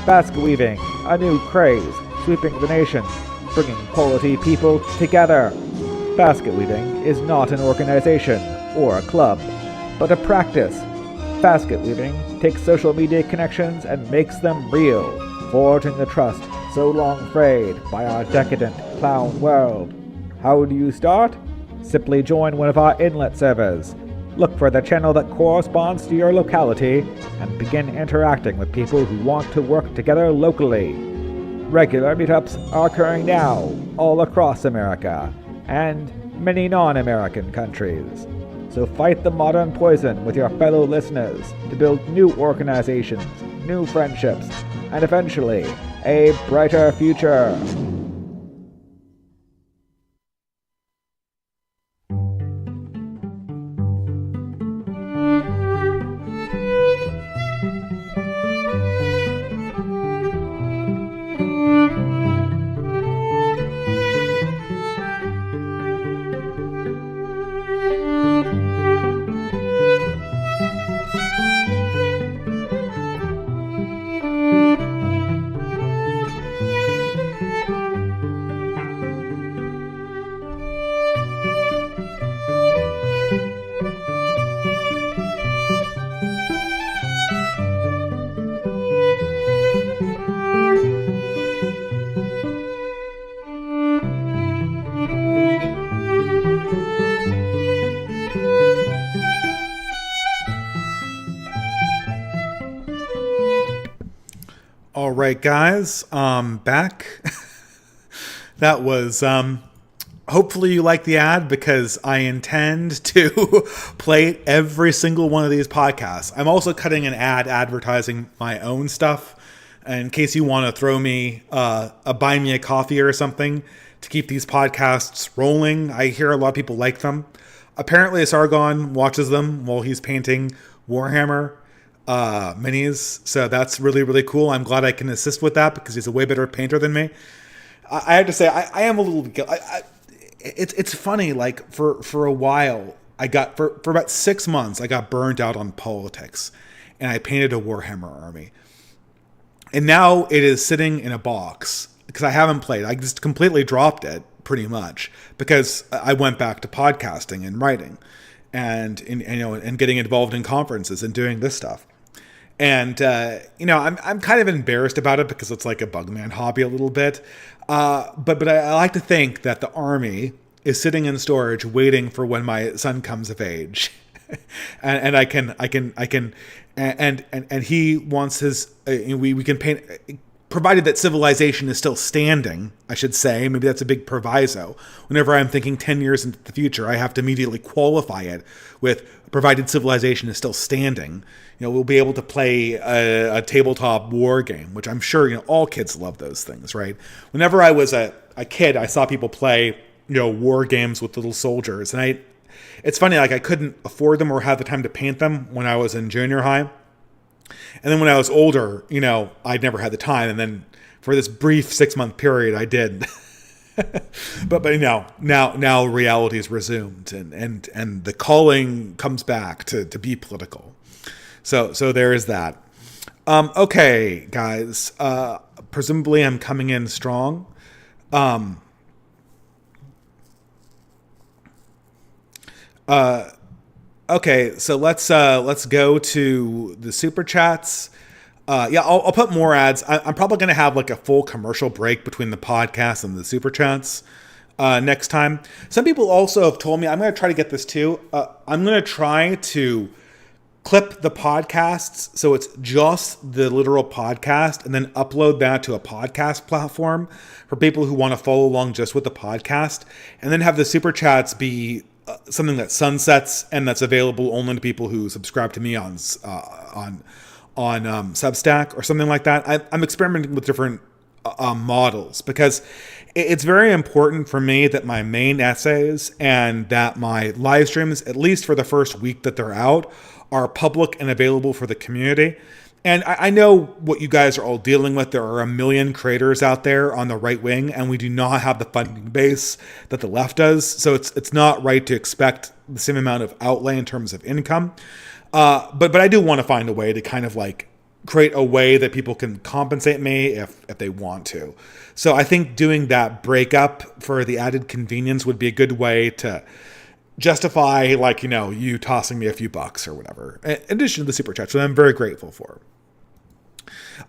Basket weaving, a new craze sweeping the nation, bringing quality people together. Basket weaving is not an organization or a club, but a practice. Basket weaving takes social media connections and makes them real, forging the trust so long frayed by our decadent clown world. How do you start? Simply join one of our inlet servers. Look for the channel that corresponds to your locality and begin interacting with people who want to work together locally. Regular meetups are occurring now all across America and many non-American countries. So fight the modern poison with your fellow listeners to build new organizations, new friendships, and eventually a brighter future. All right, guys, back. That was, hopefully you like the ad because I intend to play it every single one of these podcasts. I'm also cutting an ad advertising my own stuff in case you want to throw me buy me a coffee or something to keep these podcasts rolling. I hear a lot of people like them. Apparently Sargon watches them while he's painting Warhammer minis, so that's really, really cool. I'm glad I can assist with that because he's a way better painter than me. I have to say, I am a little. It's funny. Like for a while, I got for about 6 months, I got burned out on politics, and I painted a Warhammer army, and now it is sitting in a box because I haven't played. I just completely dropped it pretty much because I went back to podcasting and writing, and getting involved in conferences and doing this stuff. And, I'm kind of embarrassed about it because it's like a Bugman hobby a little bit. But I like to think that the army is sitting in storage waiting for when my son comes of age. and he wants his, we can provided that civilization is still standing, I should say. Maybe that's a big proviso. Whenever I'm thinking 10 years into the future, I have to immediately qualify it with provided civilization is still standing. We'll be able to play a tabletop war game, which I'm sure, all kids love those things, right? Whenever I was a kid, I saw people play, war games with little soldiers. And it's funny, like I couldn't afford them or have the time to paint them when I was in junior high. And then when I was older, I'd never had the time. And then for this brief 6-month period, I did. but now reality is resumed and the calling comes back to be political. So there is that. Okay, guys. Presumably I'm coming in strong. Okay, so let's go to the super chats. I'll put more ads. I'm probably going to have like a full commercial break between the podcast and the super chats next time. Some people also have told me, I'm going to try to get this too. I'm going to try to clip the podcasts so it's just the literal podcast and then upload that to a podcast platform for people who want to follow along just with the podcast, and then have the super chats be something that sunsets and that's available only to people who subscribe to me on Substack or something like that. I'm experimenting with different models because it's very important for me that my main essays and that my live streams, at least for the first week that they're out, are public and available for the community. And I know what you guys are all dealing with. There are a million creators out there on the right wing, and we do not have the funding base that the left does. So it's not right to expect the same amount of outlay in terms of income. But I do want to find a way to kind of like create a way that people can compensate me if they want to. So I think doing that breakup for the added convenience would be a good way to justify, like, you tossing me a few bucks or whatever, in addition to the super chat, so I'm very grateful for.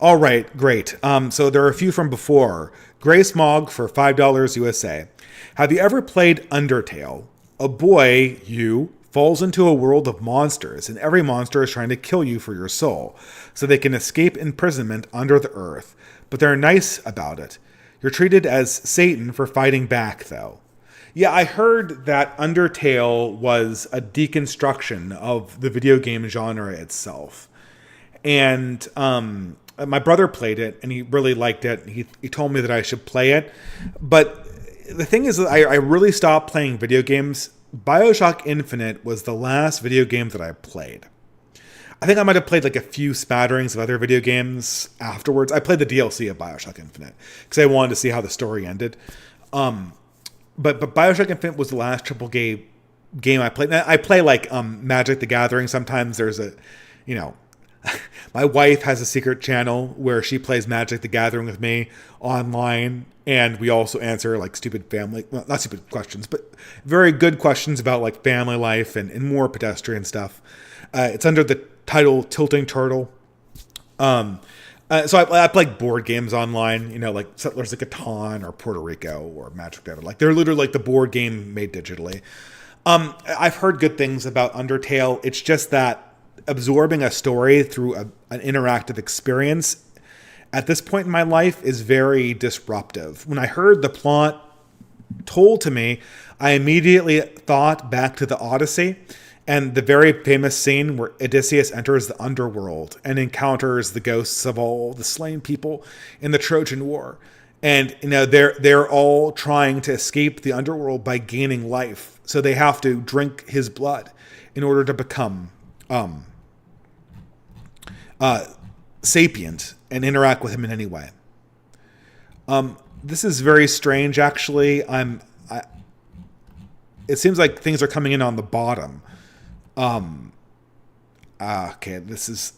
All right, great. So there are a few from before. Grace Mogg for $5 USA. Have you ever played Undertale? A boy, falls into a world of monsters, and every monster is trying to kill you for your soul, so they can escape imprisonment under the earth. But they're nice about it. You're treated as Satan for fighting back, though. Yeah, I heard that Undertale was a deconstruction of the video game genre itself. And my brother played it, and he really liked it. He told me that I should play it. But the thing is, I really stopped playing video games. BioShock Infinite was the last video game that I played. I think I might have played like a few smatterings of other video games afterwards. I played the DLC of BioShock Infinite because I wanted to see how the story ended. But BioShock Infinite was the last triple game I played. I play like Magic the Gathering. Sometimes there's my wife has a secret channel where she plays Magic the Gathering with me online, and we also answer like not stupid questions, but very good questions about like family life and more pedestrian stuff. It's under the title Tilting Turtle. So I play board games online, like Settlers of Catan or Puerto Rico or Magic the Gathering. Like they're literally like the board game made digitally. I've heard good things about Undertale. It's just that absorbing a story through an interactive experience at this point in my life is very disruptive. When I heard the plot told to me, I immediately thought back to the Odyssey and the very famous scene where Odysseus enters the underworld and encounters the ghosts of all the slain people in the Trojan War. And they're all trying to escape the underworld by gaining life. So they have to drink his blood in order to become sapient and interact with him in any way. This is very strange, actually. It seems like things are coming in on the bottom. Okay, this is...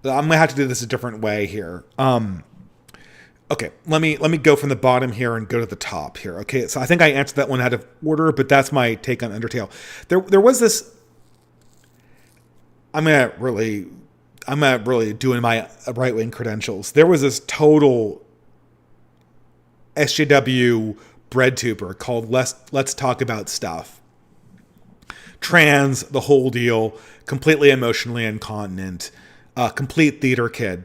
I'm gonna have to do this a different way here. Okay, let me go from the bottom here and go to the top here. Okay, so I think I answered that one out of order, but that's my take on Undertale. There was this... I'm gonna really doing my right-wing credentials. There was this total SJW bread tuber called Let's Talk About Stuff. Trans, the whole deal, completely emotionally incontinent, complete theater kid.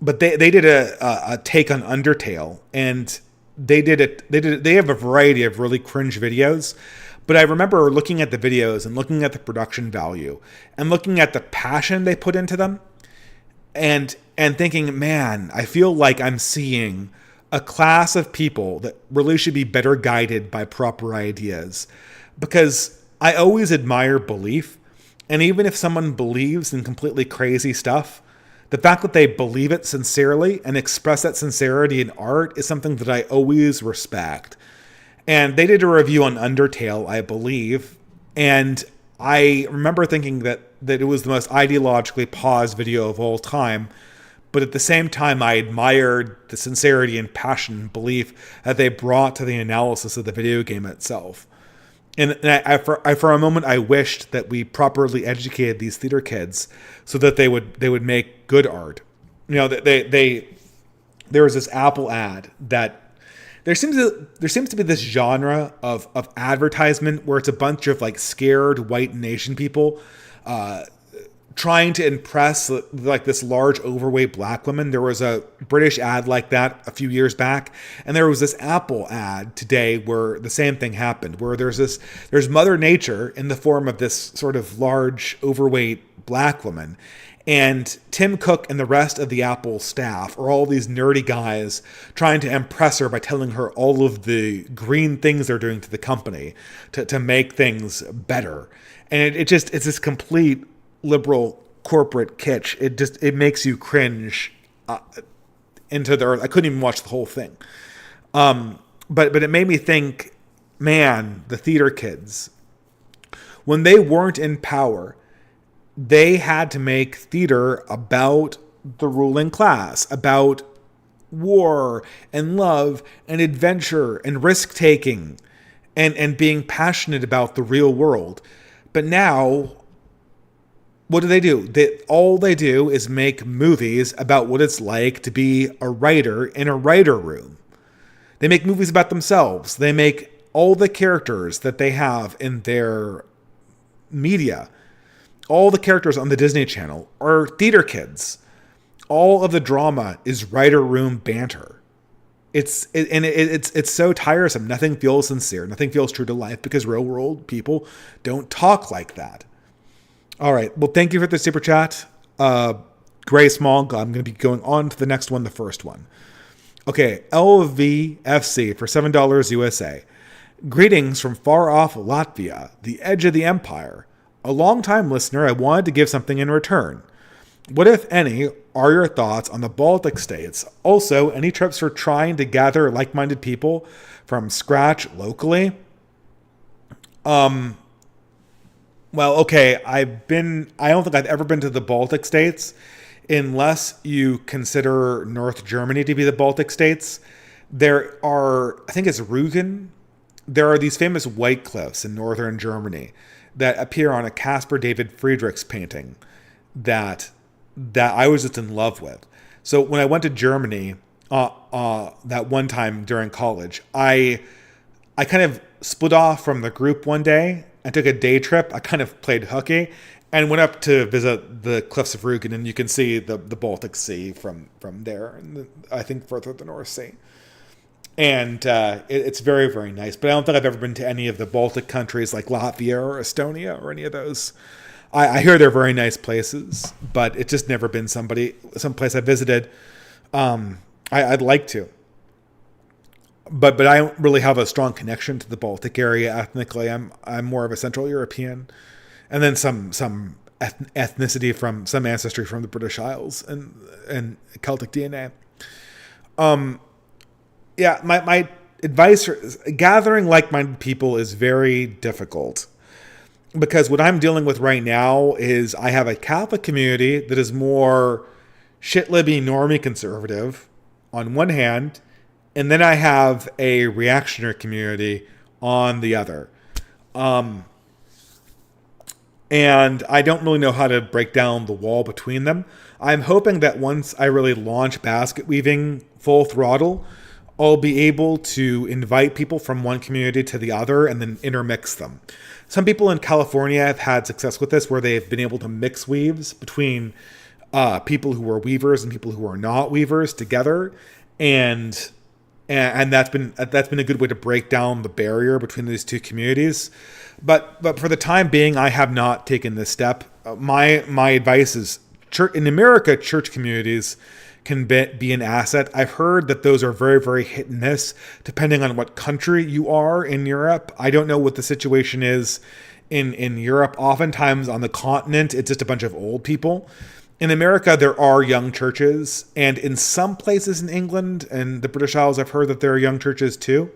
but they did a take on Undertale, and they have a variety of really cringe videos. But I remember looking at the videos and looking at the production value and looking at the passion they put into them, and thinking, man, I feel like I'm seeing a class of people that really should be better guided by proper ideas. Because I always admire belief, and even if someone believes in completely crazy stuff, the fact that they believe it sincerely and express that sincerity in art is something that I always respect. And they did a review on Undertale, I believe, and I remember thinking that it was the most ideologically paused video of all time, but at the same time, I admired the sincerity and passion and belief that they brought to the analysis of the video game itself. And for a moment, I wished that we properly educated these theater kids so that they would make good art. You know, there was this Apple ad that there seems to be this genre of advertisement where it's a bunch of like scared white nation people trying to impress like this large overweight black woman. There was a British ad like that a few years back, and there was this Apple ad today where the same thing happened, where there's Mother Nature in the form of this sort of large overweight black woman, and Tim Cook and the rest of the Apple staff are all these nerdy guys trying to impress her by telling her all of the green things they're doing to the company to make things better. And it's this complete liberal corporate kitsch. It makes you cringe into the earth. I couldn't even watch the whole thing. But it made me think, man, the theater kids, when they weren't in power, they had to make theater about the ruling class, about war and love and adventure and risk-taking and being passionate about the real world. But now, what do? All they do is make movies about what it's like to be a writer in a writer room. They make movies about themselves. They make all the characters that they have in their media. All the characters on the Disney Channel are theater kids. All of the drama is writer room banter. It's so tiresome. Nothing feels sincere. Nothing feels true to life because real world people don't talk like that. All right. Well, thank you for the super chat. Gray Small. I'm going to be going on to the next one, the first one. Okay. LVFC for $7 USA. Greetings from far off Latvia, the edge of the empire. A long-time listener, I wanted to give something in return. What, if any, are your thoughts on the Baltic states? Also, any trips for trying to gather like-minded people from scratch locally? Well, okay, I don't think I've ever been to the Baltic states, unless you consider North Germany to be the Baltic states. There are, I think it's Rügen. There are these famous white cliffs in northern Germany that appear on a Caspar David Friedrichs painting that I was just in love with. So when I went to Germany that one time during college, I kind of split off from the group one day and took a day trip. I kind of played hooky and went up to visit the cliffs of Rügen, and you can see the Baltic Sea from there, and I think further the North Sea. And it's very, very nice. But I don't think I've ever been to any of the Baltic countries like Latvia or Estonia or any of those. I hear they're very nice places, but it's just never been some place I visited. I'd like to. But I don't really have a strong connection to the Baltic area ethnically. I'm more of a Central European, and then some ethnicity from some ancestry from the British Isles and Celtic DNA. Yeah, my advice for gathering like-minded people is very difficult, because what I'm dealing with right now is I have a Catholic community that is more shit-libby, normie conservative on one hand, and then I have a reactionary community on the other. And I don't really know how to break down the wall between them. I'm hoping that once I really launch basket weaving full throttle, I'll be able to invite people from one community to the other and then intermix them. Some people in California have had success with this, where they've been able to mix weaves between people who are weavers and people who are not weavers together, and that's been a good way to break down the barrier between these two communities. But for the time being, I have not taken this step. My advice is, in America, church communities can be an asset. I've heard that those are very, very hit and miss depending on what country you are in Europe. I don't know what the situation is in Europe. Oftentimes on the continent, it's just a bunch of old people. In America, there are young churches, and in some places in England and the British Isles, I've heard that there are young churches too,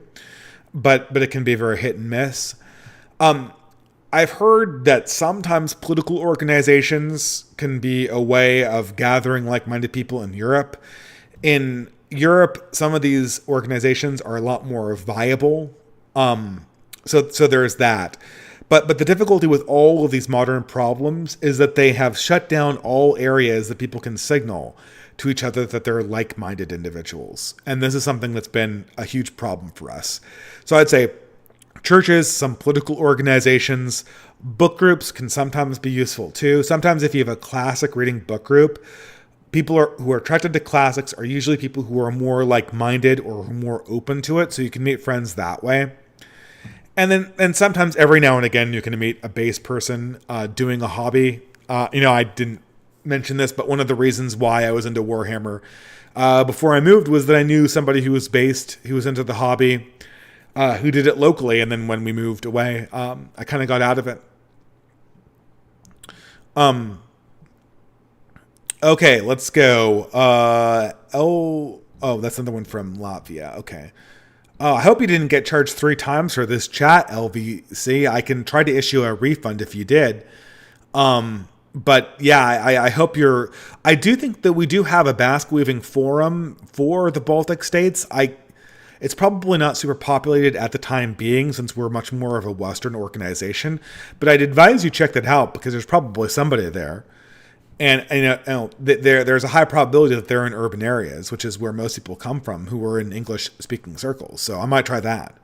but it can be very hit and miss. I've heard that sometimes political organizations can be a way of gathering like-minded people in Europe. In Europe, some of these organizations are a lot more viable. So there's that. But the difficulty with all of these modern problems is that they have shut down all areas that people can signal to each other that they're like-minded individuals. And this is something that's been a huge problem for us. So I'd say churches, some political organizations, book groups can sometimes be useful too. Sometimes if you have a classic reading book group, people who are attracted to classics are usually people who are more like-minded or more open to it, so you can meet friends that way. And sometimes every now and again you can meet a bass person doing a hobby. I didn't mention this, but one of the reasons why I was into Warhammer before I moved was that I knew somebody who was into the hobby, who did it locally, and then when we moved away, I kind of got out of it. Okay, let's go. That's another one from Latvia. Okay. I hope you didn't get charged 3 times for this chat, LVC. I can try to issue a refund if you did. But yeah, I hope I do think that we do have a Basque weaving forum for the Baltic states. It's probably not super populated at the time being, since we're much more of a Western organization, but I'd advise you check that out because there's probably somebody there. And there's a high probability that they're in urban areas, which is where most people come from who are in English-speaking circles. So I might try that.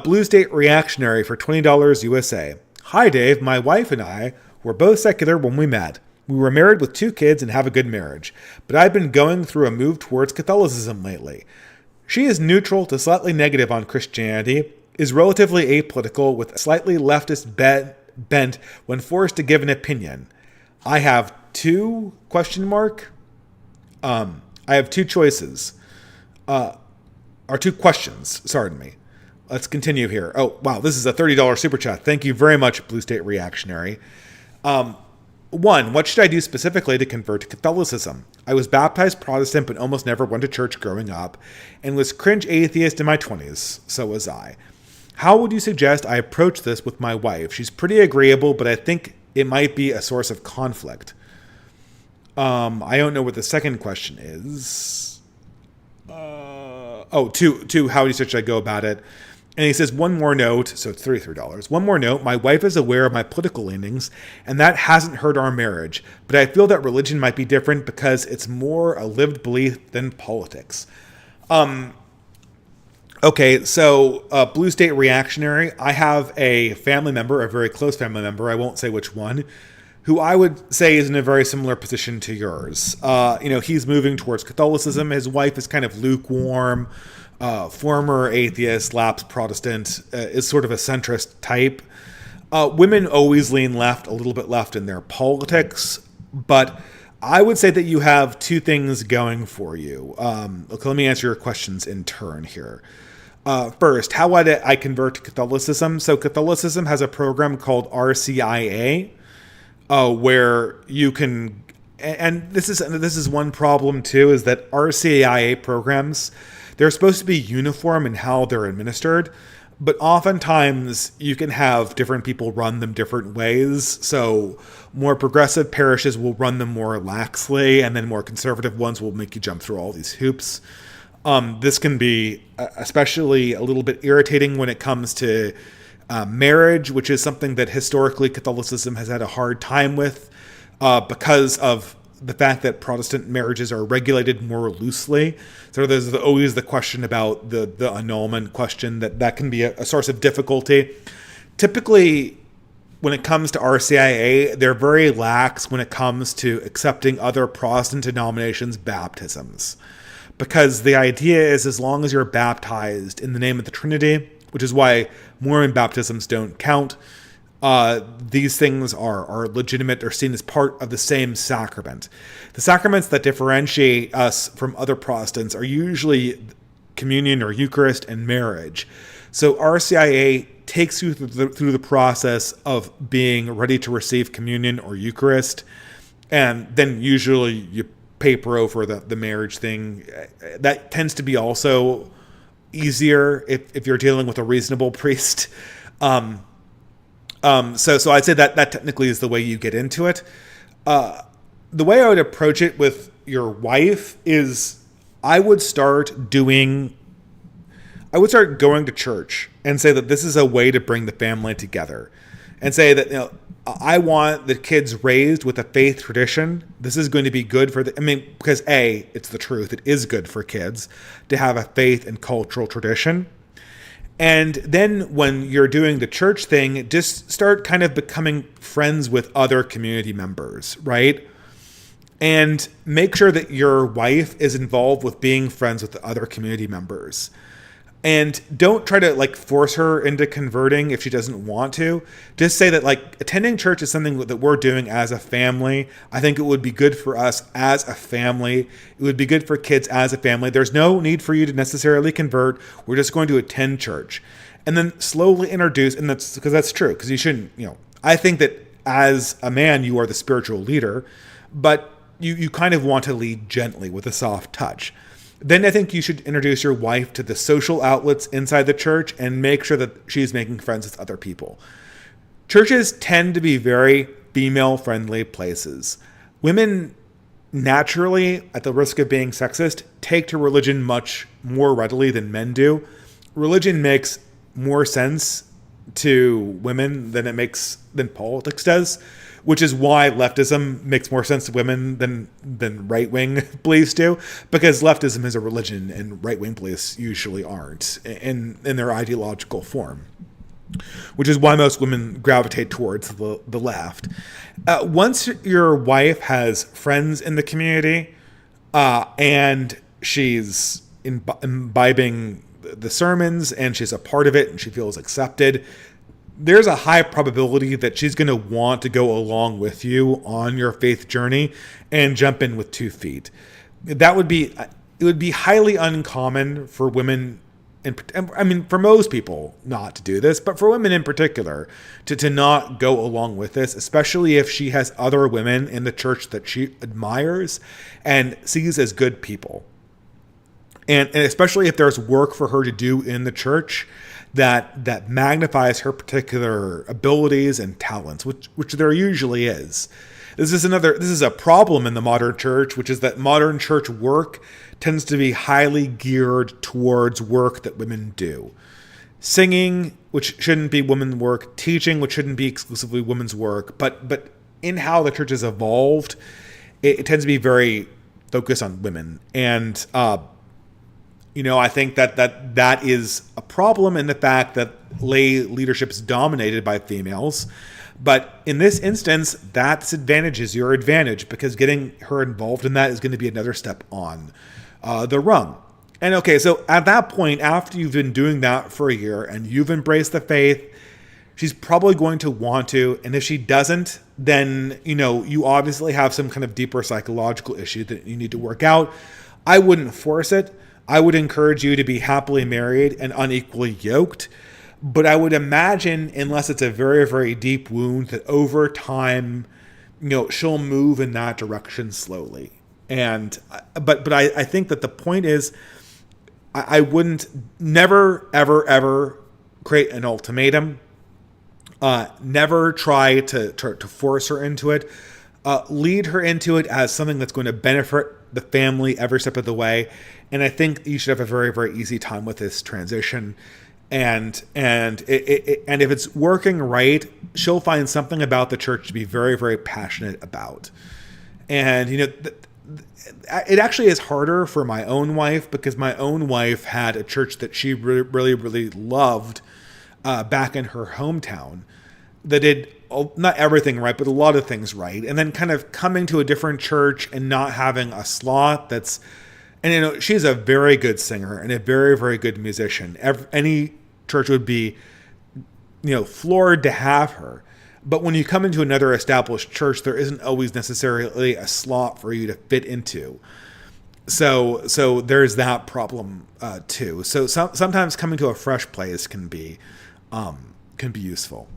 Blue State Reactionary for $20 USA. Hi, Dave. My wife and I were both secular when we met. We were married with 2 kids and have a good marriage, but I've been going through a move towards Catholicism lately. She is neutral to slightly negative on Christianity, is relatively apolitical with a slightly leftist bent when forced to give an opinion. I have 2 ? I have 2 choices. Or 2 questions. Pardon me. Let's continue here. Oh, wow. This is a $30 super chat. Thank you very much, Blue State Reactionary. 1, what should I do specifically to convert to Catholicism? I was baptized Protestant but almost never went to church growing up and was cringe atheist in my 20s. So was I. How would you suggest I approach this with my wife? She's pretty agreeable, but I think it might be a source of conflict. I don't know what the second question is. Two, how should I go about it? And he says, one more note, so it's $33. One more note, my wife is aware of my political leanings, and that hasn't hurt our marriage. But I feel that religion might be different because it's more a lived belief than politics. Okay, so Blue State Reactionary, I have a family member, a very close family member, I won't say which one, who I would say is in a very similar position to yours. He's moving towards Catholicism. His wife is kind of lukewarm, former atheist, lapsed Protestant, is sort of a centrist type. Women always lean left, a little bit left in their politics, but I would say that you have 2 things going for you. Let me answer your questions in turn here. First, how would I convert to Catholicism? So Catholicism has a program called RCIA, where you can, and this is one problem too, is that RCIA programs, they're supposed to be uniform in how they're administered, but oftentimes you can have different people run them different ways. So more progressive parishes will run them more laxly, and then more conservative ones will make you jump through all these hoops. This can be especially a little bit irritating when it comes to marriage, which is something that historically Catholicism has had a hard time with because of the fact that Protestant marriages are regulated more loosely. So there's always the question about the annulment question that can be a source of difficulty. Typically, when it comes to RCIA, they're very lax when it comes to accepting other Protestant denominations' baptisms. Because the idea is, as long as you're baptized in the name of the Trinity, which is why Mormon baptisms don't count, these things are legitimate or seen as part of the same sacrament. The sacraments that differentiate us from other Protestants are usually communion or Eucharist and marriage. So RCIA takes you through the process of being ready to receive communion or Eucharist, and then usually you paper over the marriage thing. That tends to be also easier if you're dealing with a reasonable priest. So I'd say that technically is the way you get into it. The way I would approach it with your wife is I would start going to church and say that this is a way to bring the family together, and say that, I want the kids raised with a faith tradition. This is going to be good for because it's the truth. It is good for kids to have a faith and cultural tradition. And then when you're doing the church thing, just start kind of becoming friends with other community members, right? And make sure that your wife is involved with being friends with the other community members. And don't try to force her into converting if she doesn't want to. Just say that attending church is something that we're doing as a family. I think it would be good for us as a family. It would be good for kids as a family. There's no need for you to necessarily convert. We're just going to attend church. And then slowly introduce, and that's true, because you shouldn't, I think that as a man, you are the spiritual leader, but you kind of want to lead gently with a soft touch. Then I think you should introduce your wife to the social outlets inside the church and make sure that she's making friends with other people. Churches tend to be very female-friendly places. Women naturally, at the risk of being sexist, take to religion much more readily than men do. Religion makes more sense to women than politics does, which is why leftism makes more sense to women than right-wing beliefs do, because leftism is a religion and right-wing beliefs usually aren't in their ideological form, which is why most women gravitate towards the left. Once your wife has friends in the community and she's imbibing the sermons and she's a part of it and she feels accepted, there's a high probability that she's going to want to go along with you on your faith journey and jump in with 2 feet. It would be highly uncommon for women, for most people not to do this, but for women in particular, to not go along with this, especially if she has other women in the church that she admires and sees as good people. And especially if there's work for her to do in the church that magnifies her particular abilities and talents, which there usually is. This is a problem in the modern church, which is that modern church work tends to be highly geared towards work that women do. Singing, which shouldn't be women's work, teaching, which shouldn't be exclusively women's work, but in how the church has evolved, it tends to be very focused on women. And I think that is a problem in the fact that lay leadership is dominated by females. But in this instance, that disadvantage is your advantage, because getting her involved in that is going to be another step on the rung. And okay, so at that point, after you've been doing that for a year and you've embraced the faith, she's probably going to want to. And if she doesn't, then, you obviously have some kind of deeper psychological issue that you need to work out. I wouldn't force it. I would encourage you to be happily married and unequally yoked. But I would imagine, unless it's a very, very deep wound, that over time, she'll move in that direction slowly. But I think that the point is, I wouldn't never, ever, ever create an ultimatum. Never try to force her into it. Lead her into it as something that's going to benefit the family every step of the way. And I think you should have a very, very easy time with this transition. And if it's working right, she'll find something about the church to be very, very passionate about. And, it actually is harder for my own wife, because my own wife had a church that she really, really, really loved back in her hometown that did not everything right, but a lot of things right. And then kind of coming to a different church and not having a slot that's, and she's a very good singer and a very, very good musician. Any church would be, floored to have her. But when you come into another established church, there isn't always necessarily a slot for you to fit into. So there's that problem too. So sometimes coming to a fresh place can be useful.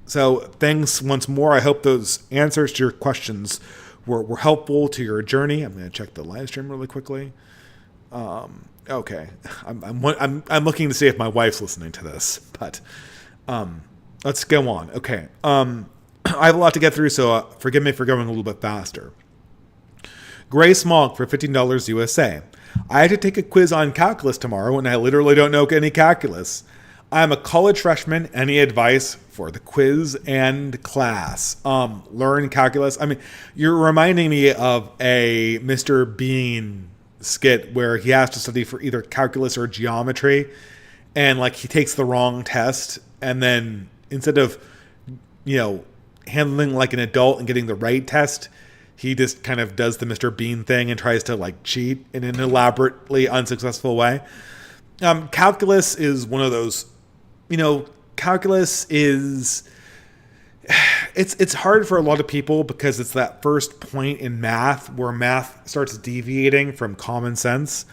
So thanks once more. I hope those answers to your questions were helpful to your journey. I'm going to check the live stream really quickly. Okay, I'm looking to see if my wife's listening to this, but let's go on. Okay, I have a lot to get through, so forgive me for going a little bit faster. Gray Smog for $15 USA. I had to take a quiz on calculus tomorrow, and I literally don't know any calculus. I'm a college freshman. Any advice for the quiz and class? Learn calculus. I mean, you're reminding me of a Mr. Bean skit where he has to study for either calculus or geometry, and like he takes the wrong test, and then instead of handling like an adult and getting the right test, he just kind of does the Mr. Bean thing and tries to like cheat in an elaborately unsuccessful way. Calculus is one of those, calculus is, it's hard for a lot of people because it's that first point in math where math starts deviating from common sense.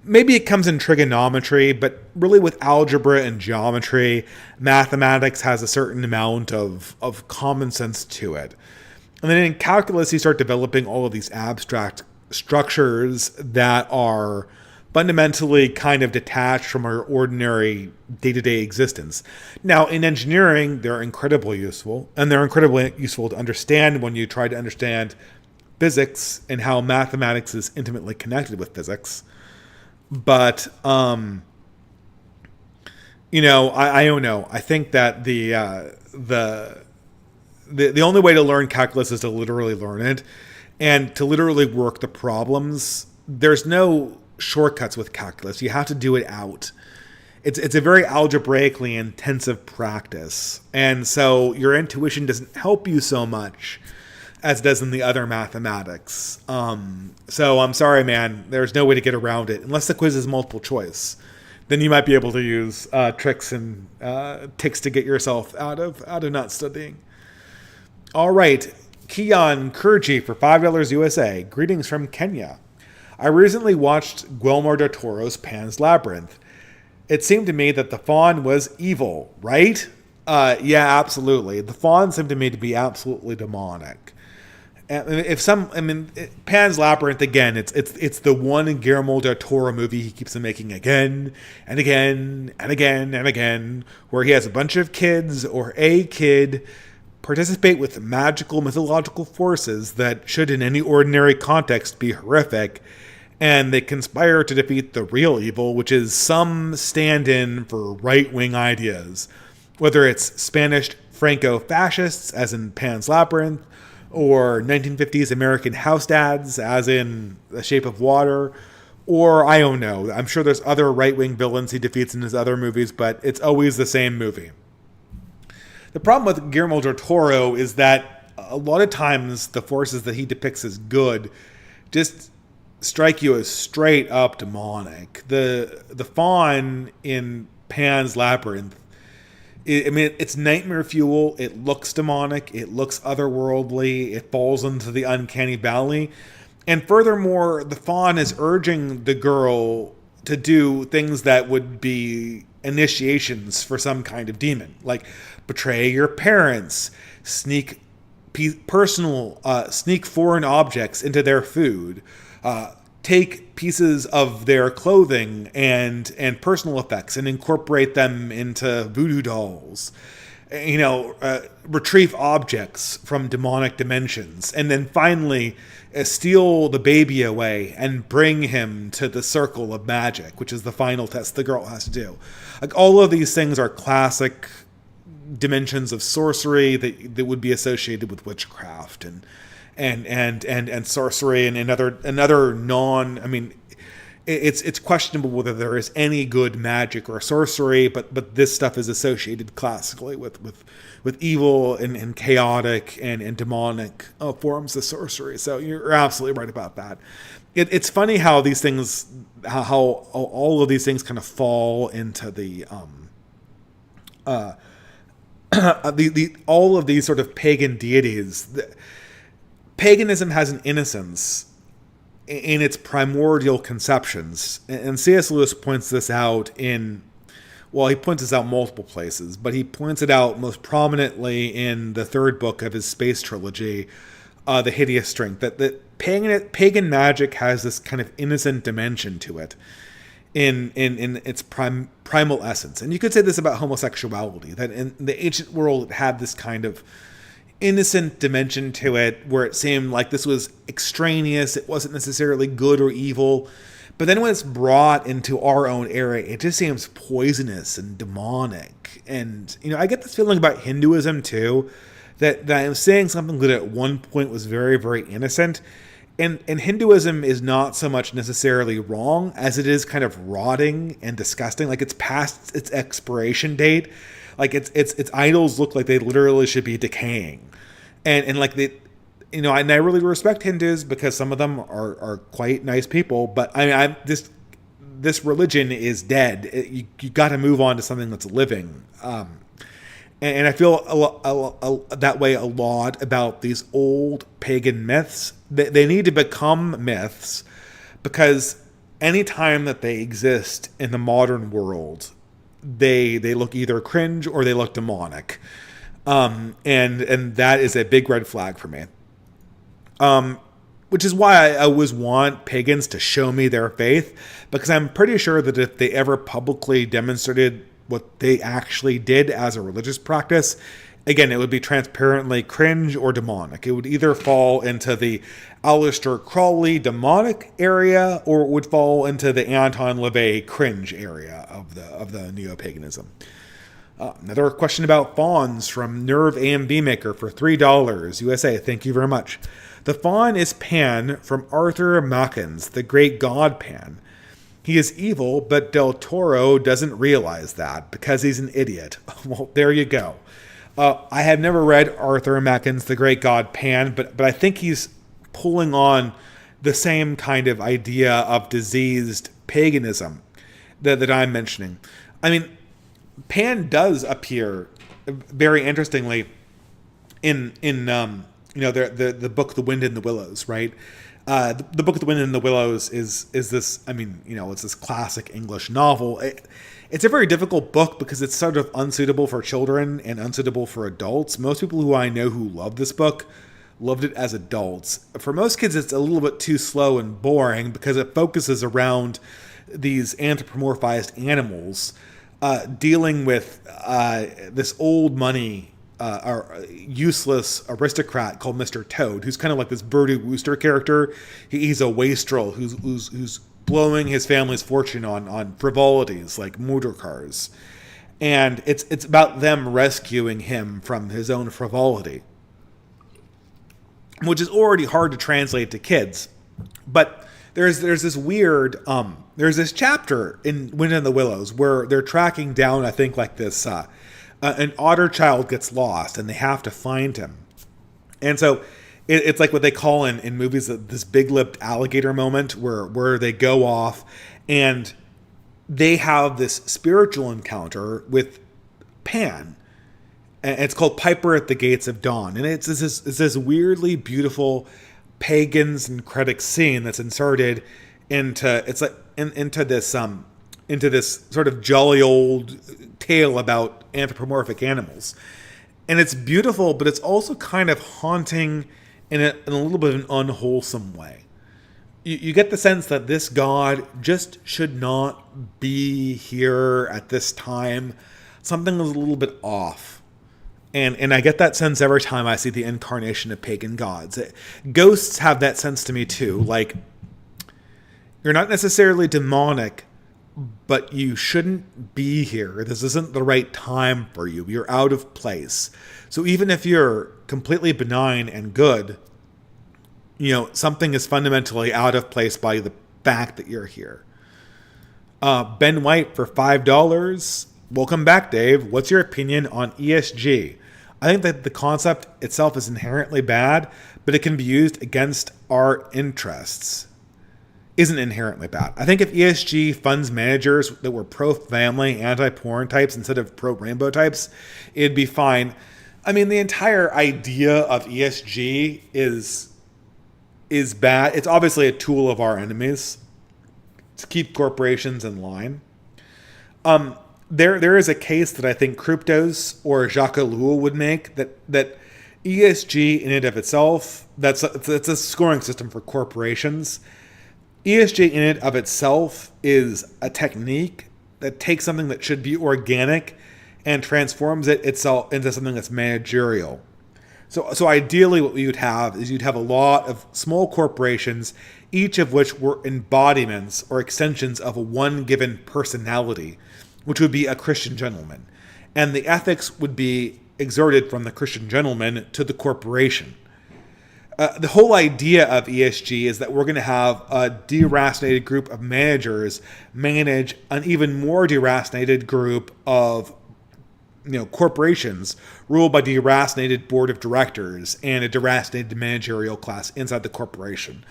Maybe it comes in trigonometry, but really with algebra and geometry, mathematics has a certain amount of common sense to it. And then in calculus, you start developing all of these abstract structures that are fundamentally kind of detached from our ordinary day-to-day existence. Now, in engineering, they're incredibly useful, and they're incredibly useful to understand when you try to understand physics and how mathematics is intimately connected with physics. But, I don't know. I think that the only way to learn calculus is to literally learn it and to literally work the problems. There's no shortcuts with calculus. You have to do it out. It's a very algebraically intensive practice. And so your intuition doesn't help you so much as it does in the other mathematics. So I'm sorry, man. There's no way to get around it. Unless the quiz is multiple choice. Then you might be able to use tricks and ticks to get yourself out of not studying. All right. Keon Kurji for $5 USA. Greetings from Kenya. I recently watched Guillermo del Toro's Pan's Labyrinth. It seemed to me that the faun was evil, right? Yeah, absolutely. The faun seemed to me to be absolutely demonic. Pan's Labyrinth, again, it's the one Guillermo del Toro movie he keeps on making again and again and again and again, where he has a bunch of kids or a kid participate with magical mythological forces that should in any ordinary context be horrific, and they conspire to defeat the real evil, which is some stand-in for right-wing ideas, whether it's Spanish Franco-fascists, as in Pan's Labyrinth, or 1950s American house dads, as in The Shape of Water, or I don't know. I'm sure there's other right-wing villains he defeats in his other movies, but it's always the same movie. The problem with Guillermo del Toro is that a lot of times the forces that he depicts as good just strike you as straight up demonic. The faun in Pan's Labyrinth, it's nightmare fuel. It looks demonic. It looks otherworldly. It falls into the uncanny valley. And furthermore, the faun is urging the girl to do things that would be initiations for some kind of demon, like betray your parents, sneak foreign objects into their food, take pieces of their clothing and personal effects and incorporate them into voodoo dolls, retrieve objects from demonic dimensions, and then finally steal the baby away and bring him to the circle of magic, which is the final test the girl has to do. Like, all of these things are classic dimensions of sorcery that would be associated with witchcraft and sorcery and other non. I mean, it's questionable whether there is any good magic or sorcery, but this stuff is associated classically with evil and chaotic and demonic forms of sorcery. So you're absolutely right about that. It's funny how these things, how all of these things kind of fall into the all of these sort of pagan deities. Paganism has an innocence in its primordial conceptions. And C.S. Lewis points this out he points this out multiple places, but he points it out most prominently in the third book of his space trilogy, The Hideous Strength, that pagan magic has this kind of innocent dimension to it in its primal essence. And you could say this about homosexuality, that in the ancient world it had this kind of innocent dimension to it where it seemed like this was extraneous. It wasn't necessarily good or evil. But then when it's brought into our own era, it just seems poisonous and demonic. And, I get this feeling about Hinduism too, that I'm saying something that at one point was very, very innocent. And Hinduism is not so much necessarily wrong as it is kind of rotting and disgusting. Like it's past its expiration date. Like its idols look like they literally should be decaying, and like they, and I really respect Hindus because some of them are quite nice people. But this religion is dead. You got to move on to something that's living. And I feel that way a lot about these old pagan myths. They need to become myths because anytime that they exist in the modern world, they look either cringe or they look demonic. And that is a big red flag for me. Which is why I always want pagans to show me their faith, because I'm pretty sure that if they ever publicly demonstrated what they actually did as a religious practice, again, it would be transparently cringe or demonic. It would either fall into the Aleister Crowley demonic area, or it would fall into the Anton LaVey cringe area of the neo-paganism. Another question about fawns from Nerve AMB Maker for $3 USA. Thank you very much. The fawn is Pan from Arthur Machen's The Great God Pan. He is evil, but Del Toro doesn't realize that because he's an idiot. Well, there you go. I have never read Arthur Machen's The Great God Pan, but I think he's pulling on the same kind of idea of diseased paganism that I'm mentioning. I mean, Pan does appear very interestingly in the book The Wind in the Willows, right? The book The Wind in the Willows is this, it's this classic English novel. It's a very difficult book because it's sort of unsuitable for children and unsuitable for adults. Most people who I know who love this book loved it as adults. For most kids, it's a little bit too slow and boring because it focuses around these anthropomorphized animals dealing with this old money useless aristocrat called Mr. Toad, who's kind of like this Bertie Wooster character. He's a wastrel who's blowing his family's fortune on frivolities like motor cars. And it's about them rescuing him from his own frivolity, which is already hard to translate to kids. But there's this weird there's this chapter in Wind in the Willows where they're tracking down, I think, like this an otter child gets lost and they have to find him. And so it's like what they call in movies this big-lipped alligator moment where they go off and they have this spiritual encounter with Pan. And it's called Piper at the Gates of Dawn. And it's this weirdly beautiful pagans and critics scene that's inserted into this sort of jolly old tale about anthropomorphic animals. And it's beautiful, but it's also kind of haunting in a little bit of an unwholesome way. You get the sense that this god just should not be here at this time. Something is a little bit off. And I get that sense every time I see the incarnation of pagan gods. Ghosts have that sense to me too. Like, you're not necessarily demonic, but you shouldn't be here. This isn't the right time for you. You're out of place. So even if you're completely benign and good, something is fundamentally out of place by the fact that you're here. Ben White for $5. Welcome back, Dave. What's your opinion on ESG? I think that the concept itself is inherently bad, but it can be used against our interests. Isn't inherently bad. I think if ESG funds managers that were pro-family, anti-porn types instead of pro-rainbow types, it'd be fine. I mean, the entire idea of ESG is bad. It's obviously a tool of our enemies to keep corporations in line. There is a case that I think Cryptos or Jacques Ellul would make that ESG in and of itself, that's a scoring system for corporations. ESG in and of itself is a technique that takes something that should be organic and transforms it itself into something that's managerial. So ideally what you'd have is you'd have a lot of small corporations, each of which were embodiments or extensions of one given personality, which would be a Christian gentleman. And the ethics would be exerted from the Christian gentleman to the corporation. The whole idea of ESG is that we're going to have a deracinated group of managers manage an even more deracinated group of corporations ruled by deracinated board of directors and a deracinated managerial class inside the corporation.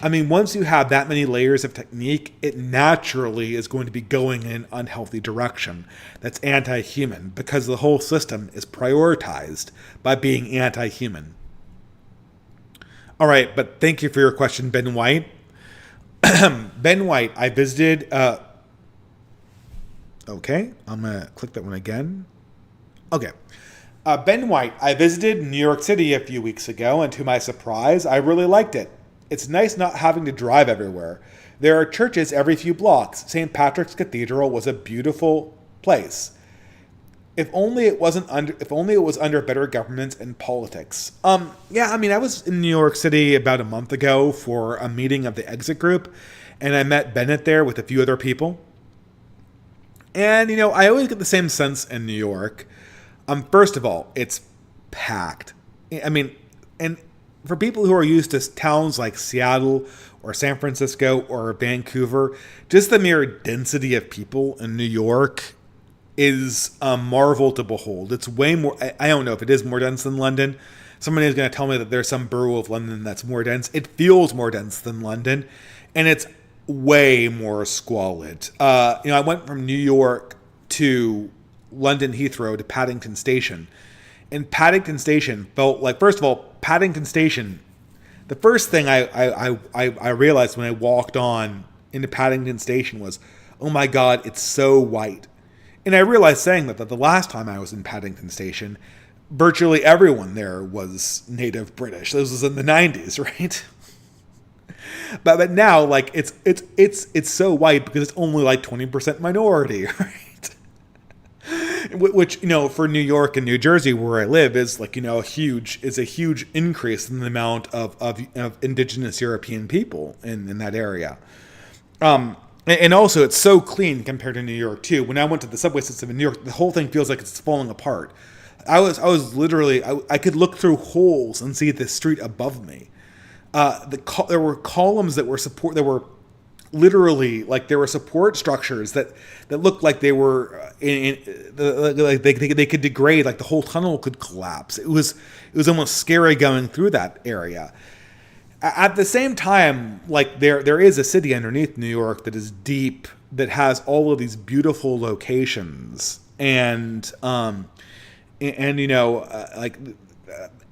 I mean, once you have that many layers of technique, it naturally is going to be going in an unhealthy direction that's anti-human because the whole system is prioritized by being anti-human. All right, but thank you for your question, Ben White. Ben White, I visited... okay, I'm going to click that one again. Okay. Ben White, I visited New York City a few weeks ago, and to my surprise, I really liked it. It's nice not having to drive everywhere. There are churches every few blocks. St. Patrick's Cathedral was a beautiful place. If only it was under better governance and politics. Yeah, I mean, I was in New York City about a month ago for a meeting of the Exit Group, and I met Bennett there with a few other people. And, I always get the same sense in New York. First of all, it's packed. I mean, and for people who are used to towns like Seattle or San Francisco or Vancouver, just the mere density of people in New York is a marvel to behold. It's way more, I don't know if it is more dense than London. Somebody is going to tell me that there's some borough of London that's more dense. It feels more dense than London, and it's way more squalid. I went from New York to London Heathrow to Paddington Station. And Paddington Station felt like, first of all, Paddington Station, the first thing I realized when I walked on into Paddington Station was, oh my God, it's so white. And I realized saying that the last time I was in Paddington Station, virtually everyone there was native British. This was in the 90s, right? But now, like, it's so white because it's only like 20% minority, right? Which, for New York and New Jersey, where I live, is like, a huge increase in the amount of indigenous European people in that area. And also, it's so clean compared to New York too. When I went to the subway system in New York, the whole thing feels like it's falling apart. I was literally, I could look through holes and see the street above me. There were columns that were literally, like, there were support structures that looked like they were like they could degrade, like the whole tunnel could collapse. It was almost scary going through that area. At the same time, like, there is a city underneath New York that is deep, that has all of these beautiful locations, and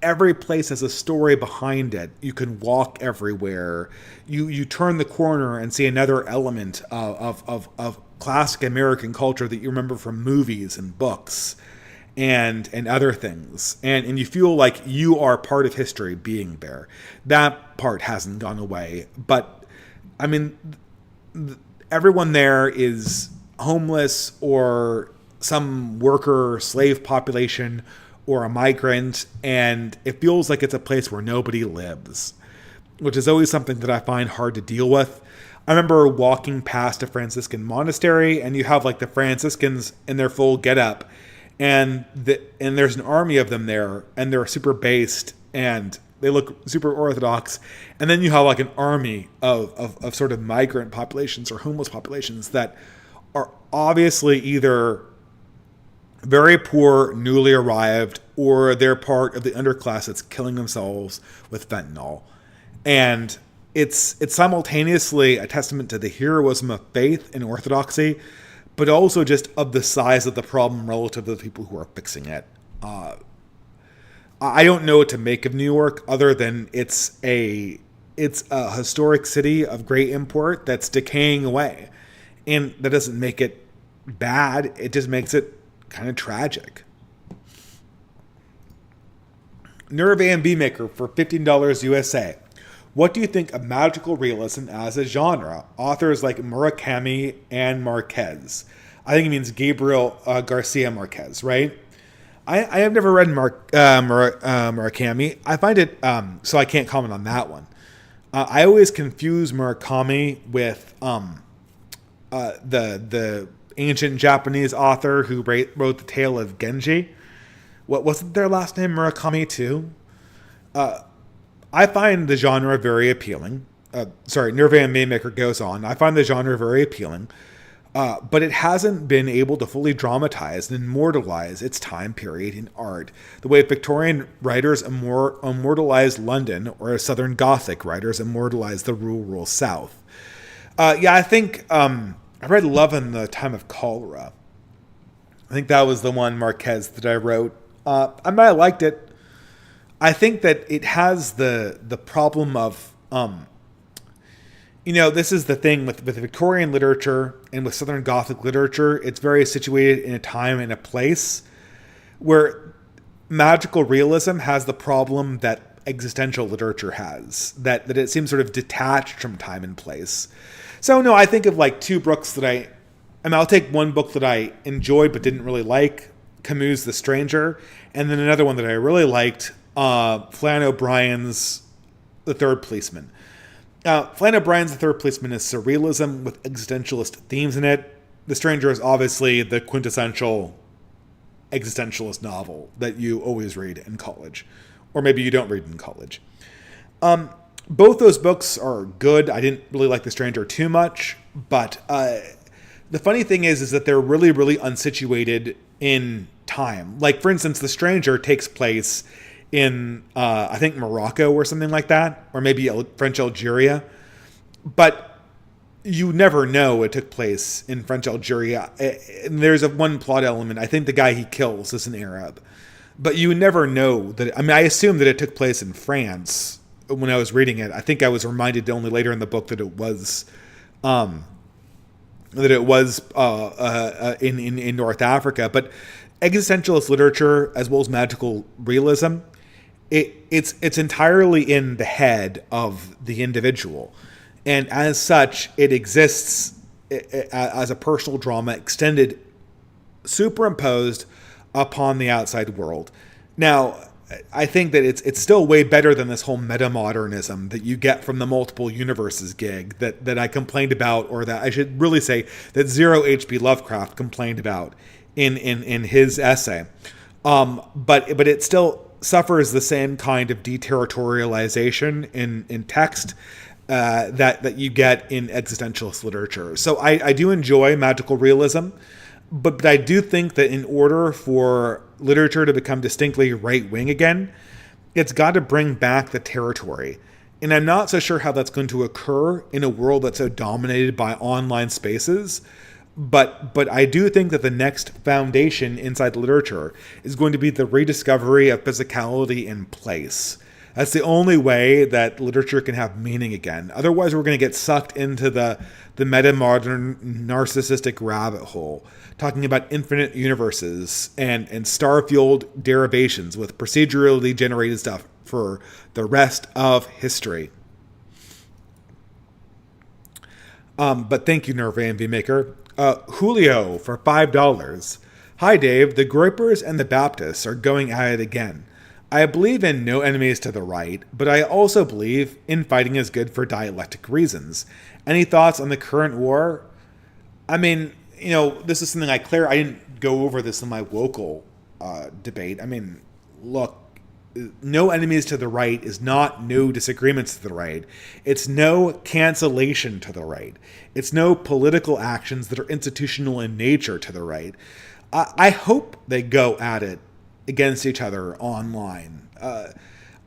every place has a story behind it. You can walk everywhere. You turn the corner and see another element of classic American culture that you remember from movies and books and other things. And you feel like you are part of history being there. That part hasn't gone away. But, I mean, everyone there is homeless or some worker slave population or a migrant, and it feels like it's a place where nobody lives, which is always something that I find hard to deal with. I remember walking past a Franciscan monastery, and you have like the Franciscans in their full getup, and there's an army of them there, and they're super based, and they look super orthodox. And then you have like an army of sort of migrant populations or homeless populations that are obviously either very poor, newly arrived, or they're part of the underclass that's killing themselves with fentanyl. And it's simultaneously a testament to the heroism of faith and orthodoxy, but also just of the size of the problem relative to the people who are fixing it. I don't know what to make of New York other than it's a historic city of great import that's decaying away. And that doesn't make it bad. It just makes it kind of tragic. Nerve A&B Maker for $15 USA. What do you think of magical realism as a genre? Authors like Murakami and Marquez. I think it means Gabriel Garcia Marquez, right? I have never read Murakami. I find it, so I can't comment on that one. I always confuse Murakami with the ancient Japanese author who wrote the Tale of Genji. What wasn't their last name? Murakami too. I find the genre very appealing. Nerve A&B Maker goes on. I find the genre very appealing, but it hasn't been able to fully dramatize and immortalize its time period in art the way Victorian writers immortalized London, or Southern Gothic writers immortalized the rural South. I think I read Love in the Time of Cholera. I think that was the one, Marquez, that I wrote. I might have liked it. I think that it has the problem of, this is the thing with Victorian literature and with Southern Gothic literature. It's very situated in a time and a place where magical realism has the problem that existential literature has, that it seems sort of detached from time and place. So no, I think of like two books that I'll take one book that I enjoyed but didn't really like, Camus' The Stranger, and then another one that I really liked, Flann O'Brien's The Third Policeman. Flann O'Brien's The Third Policeman is surrealism with existentialist themes in it. The Stranger is obviously the quintessential existentialist novel that you always read in college, or maybe you don't read in college. Both those books are good. I didn't really like The Stranger too much, but the funny thing is that they're really, really unsituated in time. Like, for instance, The Stranger takes place in, I think, Morocco or something like that, or maybe French Algeria. But you never know it took place in French Algeria. And there's one plot element. I think the guy he kills is an Arab. But you never know that. I mean, I assume that it took place in France when I was reading it. I think I was reminded only later in the book that it was in North Africa. But existentialist literature, as well as magical realism, it's entirely in the head of the individual, and as such, it exists as a personal drama extended, superimposed upon the outside world. Now, I think that it's still way better than this whole metamodernism that you get from the multiple universes gig that I complained about, or that I should really say that Zero H.P. Lovecraft complained about in his essay. But it still suffers the same kind of deterritorialization in text that you get in existentialist literature. So I do enjoy magical realism, but I do think that in order for literature to become distinctly right-wing again, it's got to bring back the territory. And I'm not so sure how that's going to occur in a world that's so dominated by online spaces. But I do think that the next foundation inside literature is going to be the rediscovery of physicality in place. That's the only way that literature can have meaning again. Otherwise, we're going to get sucked into the meta-modern narcissistic rabbit hole, talking about infinite universes and star-fueled derivations with procedurally generated stuff for the rest of history. But thank you, Nerve A&B Maker. Julio for $5. Hi, Dave. The Groypers and the Baptists are going at it again. I believe in no enemies to the right, but I also believe infighting is good for dialectic reasons. Any thoughts on the current war? I mean, this is something I didn't go over this in my local debate. I mean, look, no enemies to the right is not no disagreements to the right. It's no cancellation to the right. It's no political actions that are institutional in nature to the right. I hope they go at it against each other online.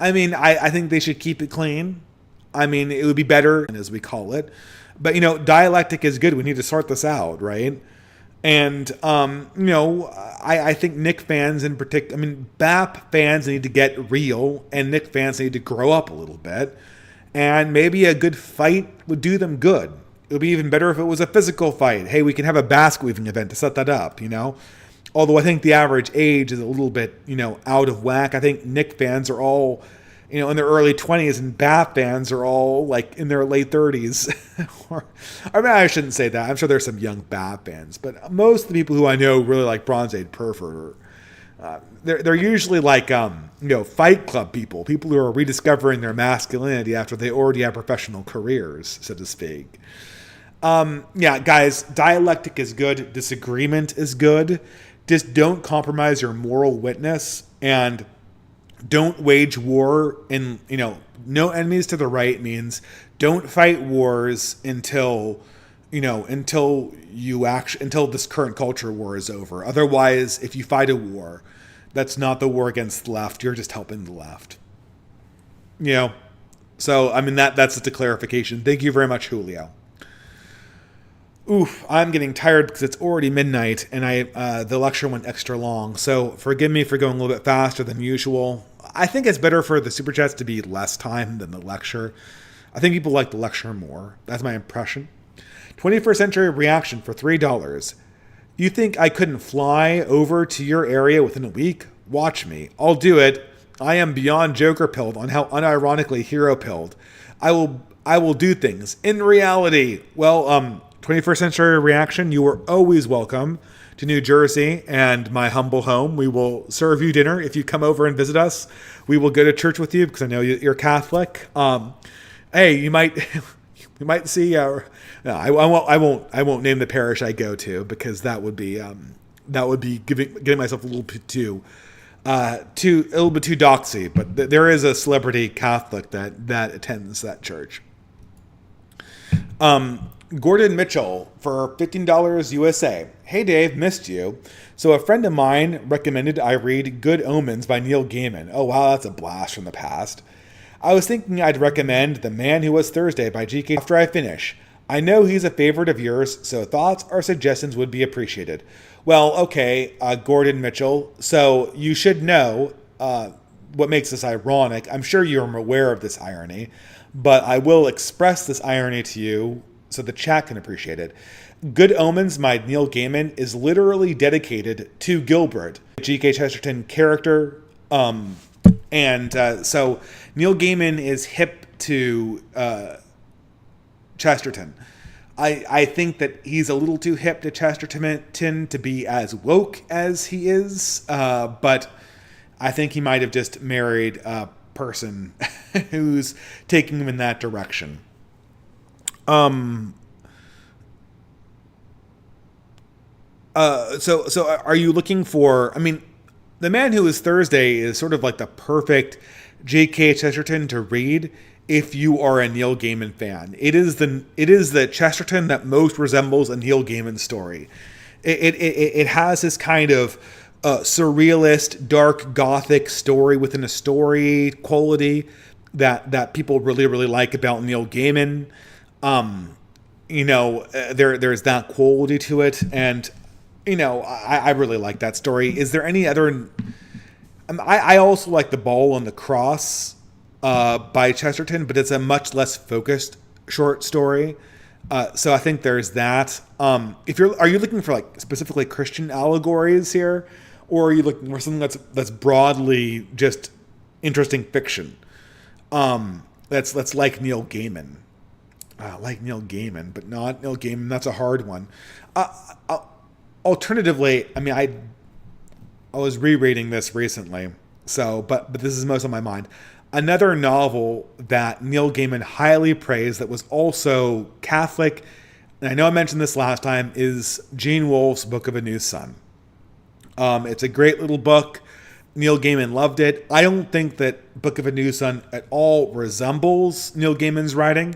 I think they should keep it clean. I mean, it would be better, as we call it. But, dialectic is good. We need to sort this out, right? And, I think Nick fans in particular, BAP fans need to get real, and Nick fans need to grow up a little bit. And maybe a good fight would do them good. It would be even better if it was a physical fight. Hey, we can have a basket weaving event to set that up, Although I think the average age is a little bit, out of whack. I think Nick fans are all, in their early 20s, and BAP fans are all like in their late 30s. I shouldn't say that. I'm sure there's some young BAP fans, but most of the people who I know really like Bronze Age Pervert. They're usually like, Fight Club people who are rediscovering their masculinity after they already have professional careers, so to speak. Guys, dialectic is good. Disagreement is good. Just don't compromise your moral witness, and don't wage war. And no enemies to the right means don't fight wars until this current culture war is over. Otherwise, if you fight a war, that's not the war against the left. You're just helping the left. So that's just a clarification. Thank you very much, Julio. Oof, I'm getting tired because it's already midnight and the lecture went extra long. So forgive me for going a little bit faster than usual. I think it's better for the super chats to be less time than the lecture. I think people like the lecture more. That's my impression. 21st Century Reaction for $3. You think I couldn't fly over to your area within a week? Watch me. I'll do it. I am beyond Joker pilled on how unironically hero pilled. I will do things. In reality, 21st Century Reaction, you are always welcome to New Jersey and my humble home. We will serve you dinner if you come over and visit us. We will go to church with you because I know you're Catholic. Hey, you might see. No, I won't name the parish I go to because that would be getting myself a little bit too doxy. But there is a celebrity Catholic that attends that church. Gordon Mitchell for $15 USA. Hey Dave, missed you. So a friend of mine recommended I read Good Omens by Neil Gaiman. Oh wow, that's a blast from the past. I was thinking I'd recommend The Man Who Was Thursday by G.K. after I finish. I know he's a favorite of yours, so thoughts or suggestions would be appreciated. Well, okay, Gordon Mitchell. So you should know what makes this ironic. I'm sure you're aware of this irony, but I will express this irony to you so the chat can appreciate it. Good Omens by Neil Gaiman is literally dedicated to Gilbert, G.K. Chesterton character. So Neil Gaiman is hip to Chesterton. I think that he's a little too hip to Chesterton to be as woke as he is, but I think he might have just married a person who's taking him in that direction. So are you looking for, The Man Who Was Thursday is sort of like the perfect J.K. Chesterton to read if you are a Neil Gaiman fan. It is the Chesterton that most resembles a Neil Gaiman story. It has this kind of surrealist, dark, gothic story within a story quality that people really, really like about Neil Gaiman. There's that quality to it, and I really like that story. Is there any other? I also like The Ball and the Cross by Chesterton, but it's a much less focused short story. So I think there's that. Are you looking for like specifically Christian allegories here, or are you looking for something that's broadly just interesting fiction? That's like Neil Gaiman. Like Neil Gaiman, but not Neil Gaiman. That's a hard one. Alternatively, I was rereading this recently, but this is most on my mind. Another novel that Neil Gaiman highly praised that was also Catholic, and I know I mentioned this last time, is Gene Wolfe's Book of a New Sun. It's a great little book. Neil Gaiman loved it. I don't think that Book of a New Sun at all resembles Neil Gaiman's writing.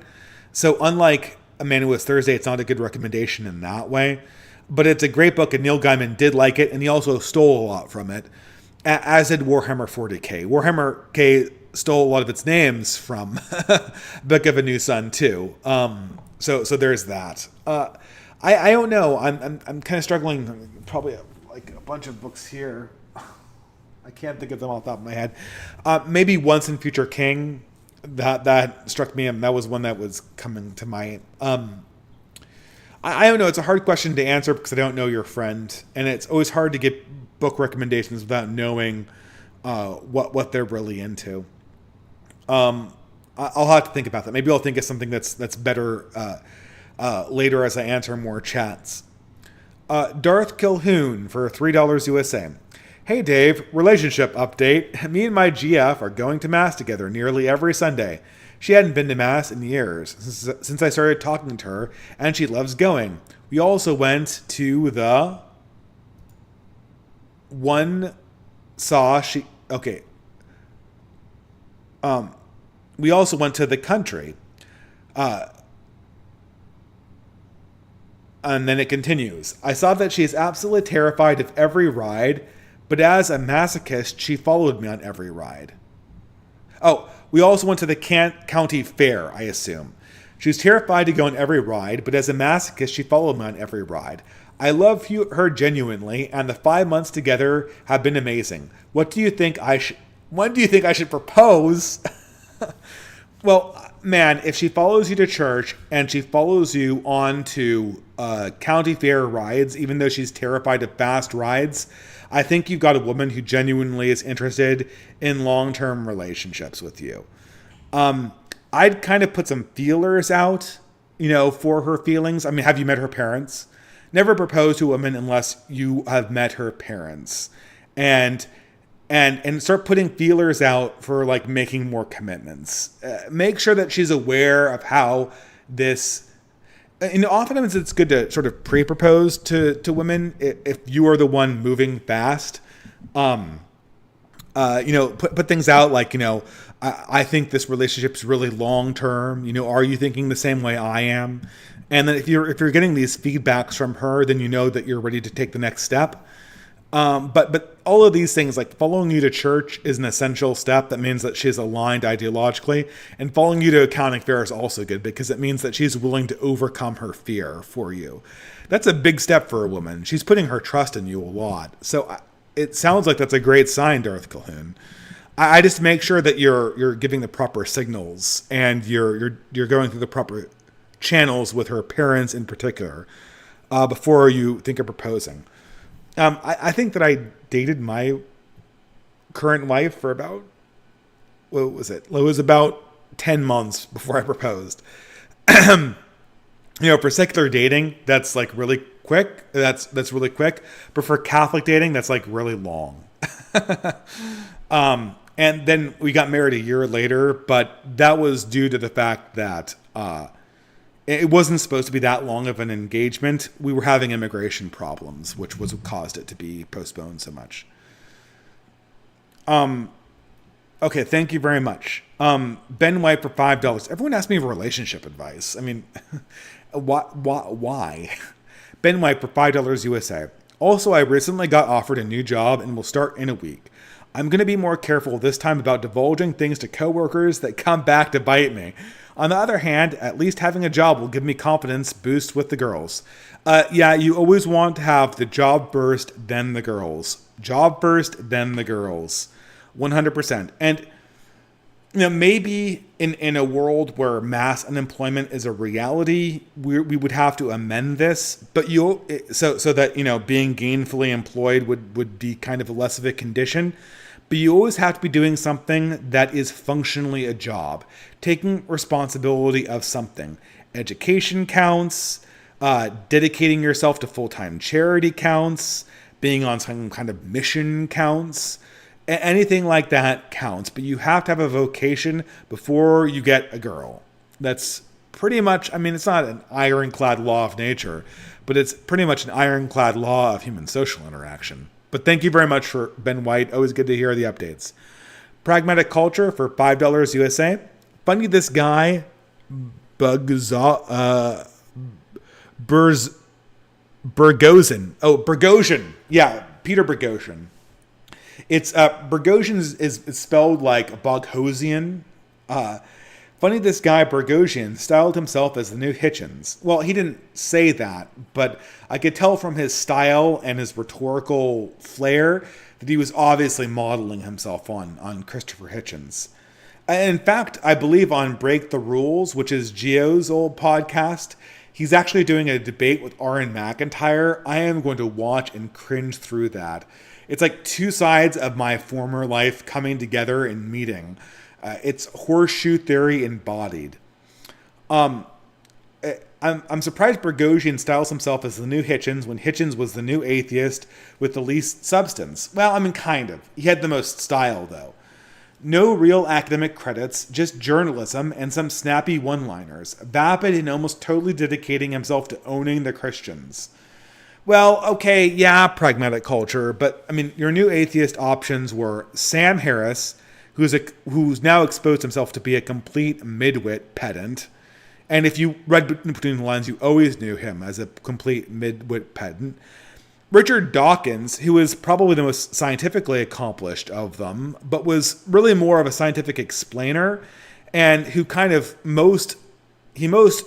So unlike A Man Who Was Thursday, it's not a good recommendation in that way. But it's a great book, and Neil Gaiman did like it, and he also stole a lot from it, as did Warhammer 40k. Warhammer K stole a lot of its names from Book of a New Sun too. So there's that. I don't know. I'm kind of struggling. Probably like a bunch of books here. I can't think of them off the top of my head. Maybe Once and Future King. That struck me, and that was one that was coming to mind. I don't know. It's a hard question to answer because I don't know your friend, and it's always hard to get book recommendations without knowing what they're really into. I'll have to think about that. Maybe I'll think of something that's better later as I answer more chats. Darth Kilhoun for $3 USA. Hey Dave, relationship update. Me and my GF are going to Mass together nearly every Sunday. She hadn't been to Mass in years since I started talking to her, and she loves going. We also went to the we also went to the country. And then it continues. I saw that she is absolutely terrified of every ride, but as a masochist, she followed me on every ride. Oh, we also went to the county fair, I assume. She was terrified to go on every ride, but as a masochist, she followed me on every ride. I love her genuinely, and the 5 months together have been amazing. When do you think I should propose? Well, man, if she follows you to church and she follows you on to county fair rides, even though she's terrified of fast rides, I think you've got a woman who genuinely is interested in long-term relationships with you. I'd kind of put some feelers out, for her feelings. I mean, have you met her parents? Never propose to a woman unless you have met her parents. And start putting feelers out for like making more commitments. Make sure that she's aware of how this. Oftentimes it's good to sort of pre-propose to women if you are the one moving fast. Put things out like I think this relationship's really long term. Are you thinking the same way I am? And then if you're getting these feedbacks from her, then you know that you're ready to take the next step. But all of these things, like following you to church is an essential step. That means that she's aligned ideologically. And following you to a county fair is also good because it means that she's willing to overcome her fear for you. That's a big step for a woman. She's putting her trust in you a lot. So it sounds like that's a great sign, Darth Calhoun. I just make sure that you're giving the proper signals and you're going through the proper channels with her parents in particular before you think of proposing. I think that I dated my current wife for about, what was it? It was about 10 months before I proposed. For secular dating, that's like really quick. That's really quick. But for Catholic dating, that's like really long. And then we got married a year later, but that was due to the fact that it wasn't supposed to be that long of an engagement. We were having immigration problems, which was what caused it to be postponed so much. Okay, thank you very much. Ben White for $5. Everyone asked me for relationship advice. I mean, why? Ben White for $5 USA. Also, I recently got offered a new job and will start in a week. I'm going to be more careful this time about divulging things to coworkers that come back to bite me. On the other hand, at least having a job will give me confidence boost with the girls. You always want to have the job first, then the girls. Job first, then the girls. 100%. And maybe in a world where mass unemployment is a reality, we would have to amend this. But so that being gainfully employed would be kind of less of a condition. But you always have to be doing something that is functionally a job, taking responsibility of something. Education counts, dedicating yourself to full-time charity counts, being on some kind of mission counts. Anything like that counts, but you have to have a vocation before you get a girl. That's pretty much, it's not an ironclad law of nature, but it's pretty much an ironclad law of human social interaction. But thank you very much for Ben White. Always good to hear the updates. Pragmatic Culture for $5 USA. Funny this guy, Bergozin. Oh, Bergosian. Yeah, Peter Bergosian. It's Bergosian is spelled like Boghosian. Funny this guy Bergosian styled himself as the new Hitchens. Well, he didn't say that, but I could tell from his style and his rhetorical flair that he was obviously modeling himself on Christopher Hitchens. In fact, I believe on Break the Rules, which is Gio's old podcast, he's actually doing a debate with Aaron McIntyre. I am going to watch and cringe through that. It's like two sides of my former life coming together and meeting. It's horseshoe theory embodied. I'm surprised Bergosian styles himself as the new Hitchens when Hitchens was the new atheist with the least substance. Well, I mean, kind of. He had the most style, though. No real academic credits, just journalism and some snappy one-liners. Vapid and almost totally dedicating himself to owning the Christians. Well, okay, yeah, Pragmatic Culture, but I mean, your new atheist options were Sam Harris, who's now exposed himself to be a complete midwit pedant. And if you read between the lines, you always knew him as a complete midwit pedant. Richard Dawkins, who was probably the most scientifically accomplished of them, but was really more of a scientific explainer, and who kind of most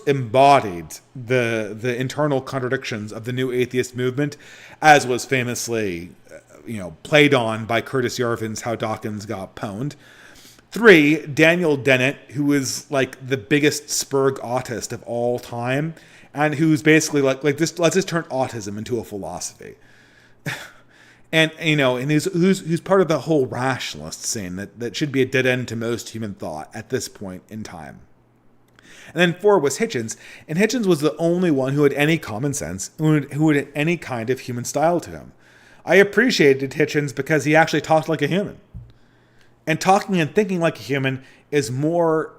embodied the internal contradictions of the new atheist movement, as was famously played on by Curtis Yarvin's How Dawkins Got Pwned. 3, Daniel Dennett, who is like the biggest Spurg autist of all time, and who's basically like this. Let's just turn autism into a philosophy, and who's part of the whole rationalist scene that should be a dead end to most human thought at this point in time. And then 4 was Hitchens, and Hitchens was the only one who had any common sense, who had any kind of human style to him. I appreciated Hitchens because he actually talked like a human. And talking and thinking like a human is more,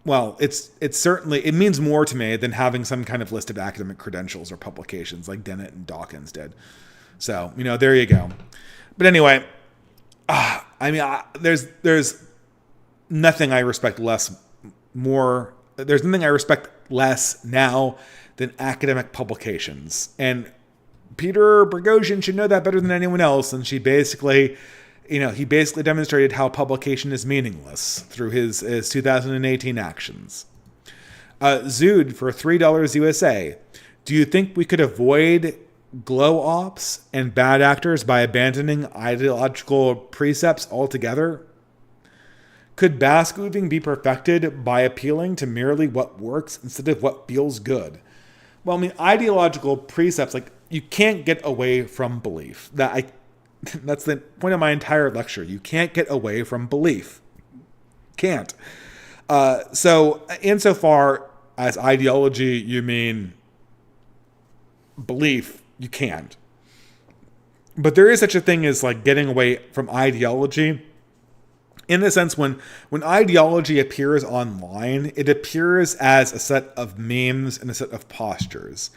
well, it means more to me than having some kind of list of academic credentials or publications like Dennett and Dawkins did. So, there you go. But anyway, there's nothing I respect there's nothing I respect less now than academic publications. And Peter Bergosian should know that better than anyone else. And he basically demonstrated how publication is meaningless through his 2018 actions. Zood for $3 USA. Do you think we could avoid glow ops and bad actors by abandoning ideological precepts altogether? Could basque weaving be perfected by appealing to merely what works instead of what feels good? Well, I mean, ideological precepts, like, you can't get away from belief. That's the point of my entire lecture. You can't get away from belief. Can't. So insofar as ideology, you mean belief, you can't. But there is such a thing as like getting away from ideology. In the sense, when ideology appears online, it appears as a set of memes and a set of postures.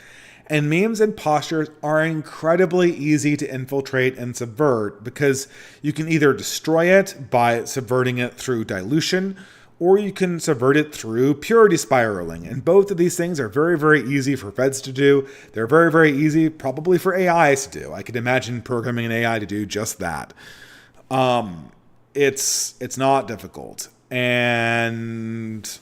And memes and postures are incredibly easy to infiltrate and subvert because you can either destroy it by subverting it through dilution, or you can subvert it through purity spiraling. And both of these things are very, very easy for feds to do. They're very, very easy probably for AIs to do. I could imagine programming an AI to do just that. It's not difficult. And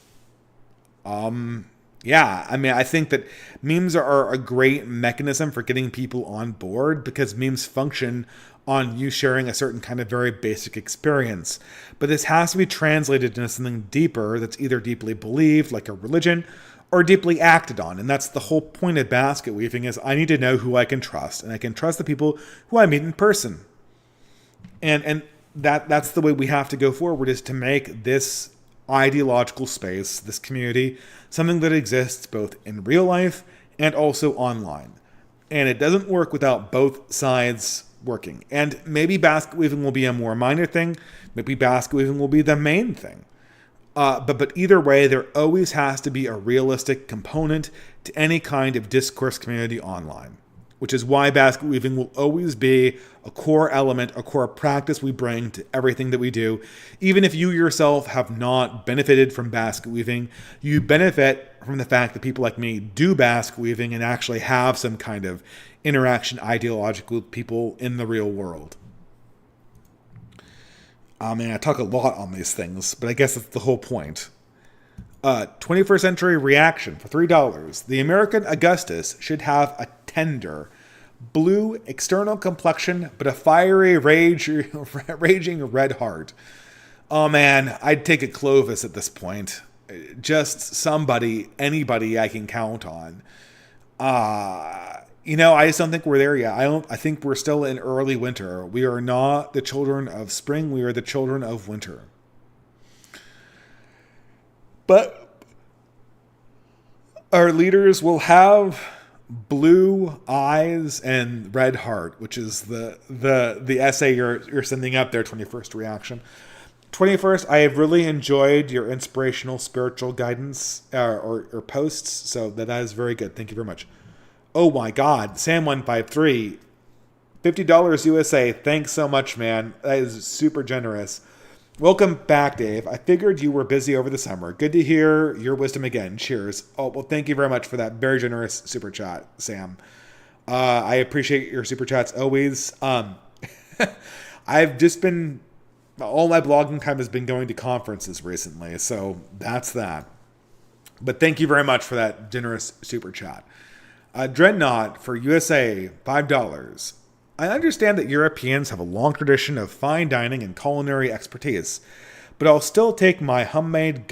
yeah, I mean, I think that memes are a great mechanism for getting people on board because memes function on you sharing a certain kind of very basic experience. But this has to be translated into something deeper that's either deeply believed, like a religion, or deeply acted on. And that's the whole point of basket weaving is I need to know who I can trust. And I can trust the people who I meet in person. And that's the way we have to go forward, is to make this ideological space, this community, something that exists both in real life and also online. And it doesn't work without both sides working. And maybe basket weaving will be a more minor thing. Maybe basket weaving will be the main thing. But either way, there always has to be a realistic component to any kind of discourse community online. which is why basket weaving will always be a core element, a core practice we bring to everything that we do. Even if you yourself have not benefited from basket weaving, you benefit from the fact that people like me do basket weaving and actually have some kind of interaction ideologically with people in the real world. I mean, I talk a lot on these things, but I guess that's the whole point. 21st century reaction for $3. The American Augustus should have a tender, blue external complexion, but a fiery, raging red heart. Oh man, I'd take a Clovis at this point. Just somebody, anybody I can count on. I just don't think we're there yet. I think we're still in early winter. We are not the children of spring. We are the children of winter. But our leaders will have blue eyes and red heart, which is the essay you're sending up there, 21st reaction. 21st, I have really enjoyed your inspirational spiritual guidance or posts, so that is very good. Thank you very much. Oh my God, Sam153, $50 USA. Thanks so much, man. That is super generous. Welcome back, Dave. I figured you were busy over the summer. Good to hear your wisdom again. Cheers. Oh, well, thank you very much for that very generous super chat, Sam. I appreciate your super chats always. I've just been, all my blogging time has been going to conferences recently, so that's that. But thank you very much for that generous super chat. Dreadnought for USA, $5. I understand that Europeans have a long tradition of fine dining and culinary expertise, but I'll still take my homemade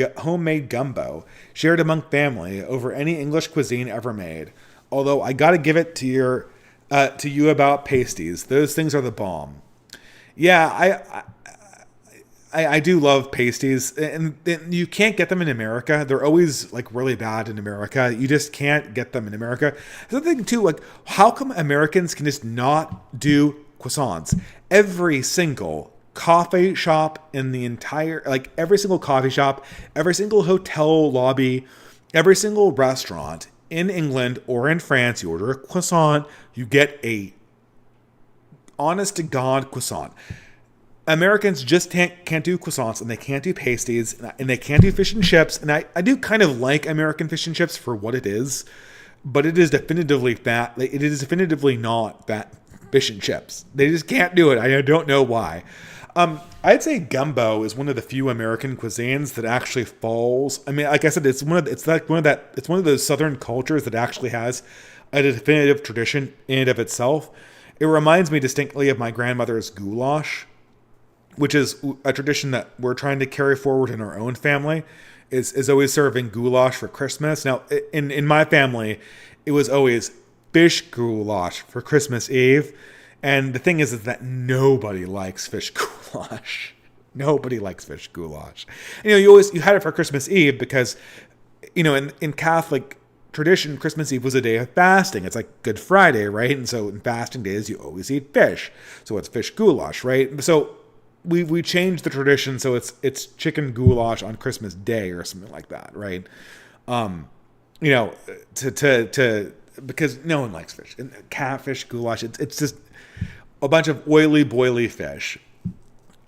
gumbo, shared among family, over any English cuisine ever made. Although I gotta give it to you about pasties. Those things are the bomb. Yeah, I do love pasties, and you can't get them in America. They're always like really bad in America. You just can't get them in America. The other thing too, like how come Americans can just not do croissants? Every single coffee shop in the entire, like every single coffee shop, every single hotel lobby, every single restaurant in England or in France, you order a croissant, you get a honest to God croissant. Americans just can't do croissants, and they can't do pasties, and they can't do fish and chips. And I do kind of like American fish and chips for what it is, but it is definitively fat. It is definitively not fat fish and chips. They just can't do it. I don't know why. I'd say gumbo is one of the few American cuisines that actually falls. I mean, like I said, it's one of those Southern cultures that actually has a definitive tradition in and of itself. It reminds me distinctly of my grandmother's goulash, which is a tradition that we're trying to carry forward in our own family, is always serving goulash for Christmas. Now, in my family, it was always fish goulash for Christmas Eve. And the thing is that nobody likes fish goulash. Nobody likes fish goulash. And, you had it for Christmas Eve because, in Catholic tradition, Christmas Eve was a day of fasting. It's like Good Friday, right? And so in fasting days, you always eat fish. So it's fish goulash, right? So we changed the tradition, so it's chicken goulash on Christmas Day or something like that, right? Because no one likes fish. And catfish goulash, it's just a bunch of oily, boily fish.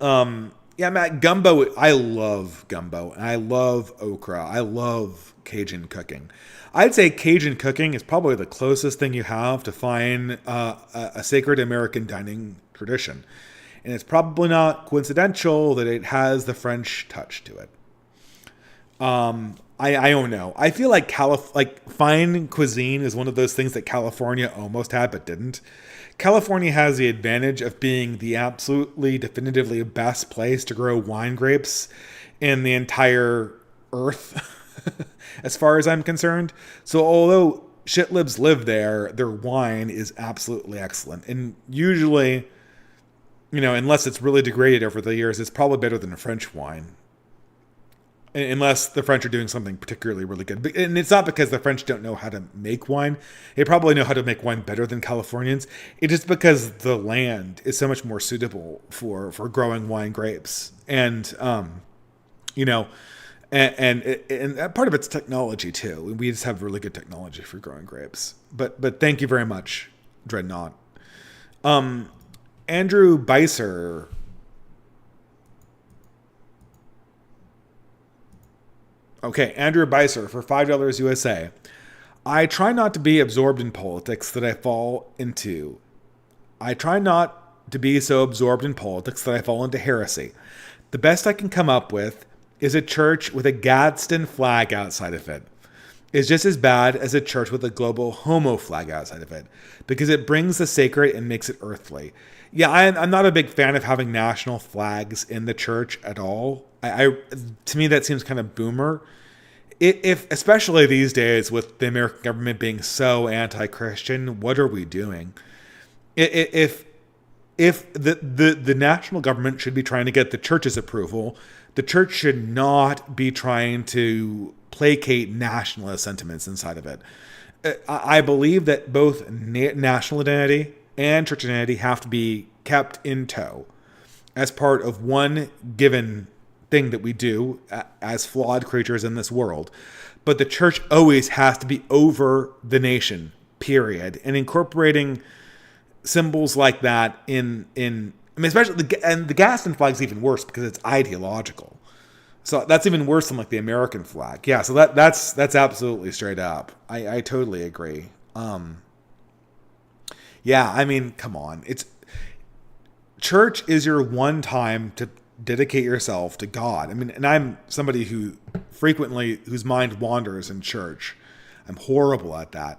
Matt, gumbo. I love gumbo, and I love okra. I love Cajun cooking. I'd say Cajun cooking is probably the closest thing you have to find a sacred American dining tradition. And it's probably not coincidental that it has the French touch to it. I don't know. I feel like fine cuisine is one of those things that California almost had but didn't. California has the advantage of being the absolutely definitively best place to grow wine grapes in the entire earth, as far as I'm concerned. So although shitlibs live there, their wine is absolutely excellent. And usually, unless it's really degraded over the years, it's probably better than a French wine. Unless the French are doing something particularly really good. And it's not because the French don't know how to make wine. They probably know how to make wine better than Californians. It's just because the land is so much more suitable for growing wine grapes. And, and part of it's technology too. We just have really good technology for growing grapes. But thank you very much, Dreadnought. Andrew Beiser. Okay, Andrew Beiser for $5 USA. I try not to be absorbed in politics that I fall into. I try not to be so absorbed in politics that I fall into heresy. The best I can come up with is a church with a Gadsden flag outside of it. It's just as bad as a church with a global homo flag outside of it, because it brings the sacred and makes it earthly. Yeah, I'm not a big fan of having national flags in the church at all. To me, that seems kind of boomer. If especially these days with the American government being so anti-Christian, what are we doing? If the national government should be trying to get the church's approval, the church should not be trying to placate nationalist sentiments inside of it. I believe that both national identity and church identity have to be kept in tow as part of one given thing that we do as flawed creatures in this world. But the church always has to be over the nation, period. And incorporating symbols like that in I mean, especially the Gadsden flag's even worse because it's ideological. So that's even worse than like the American flag. Yeah, so that's absolutely straight up. I totally agree. Yeah, I mean, come on. Church is your one time to dedicate yourself to God. I mean, and I'm somebody whose mind wanders in church. I'm horrible at that.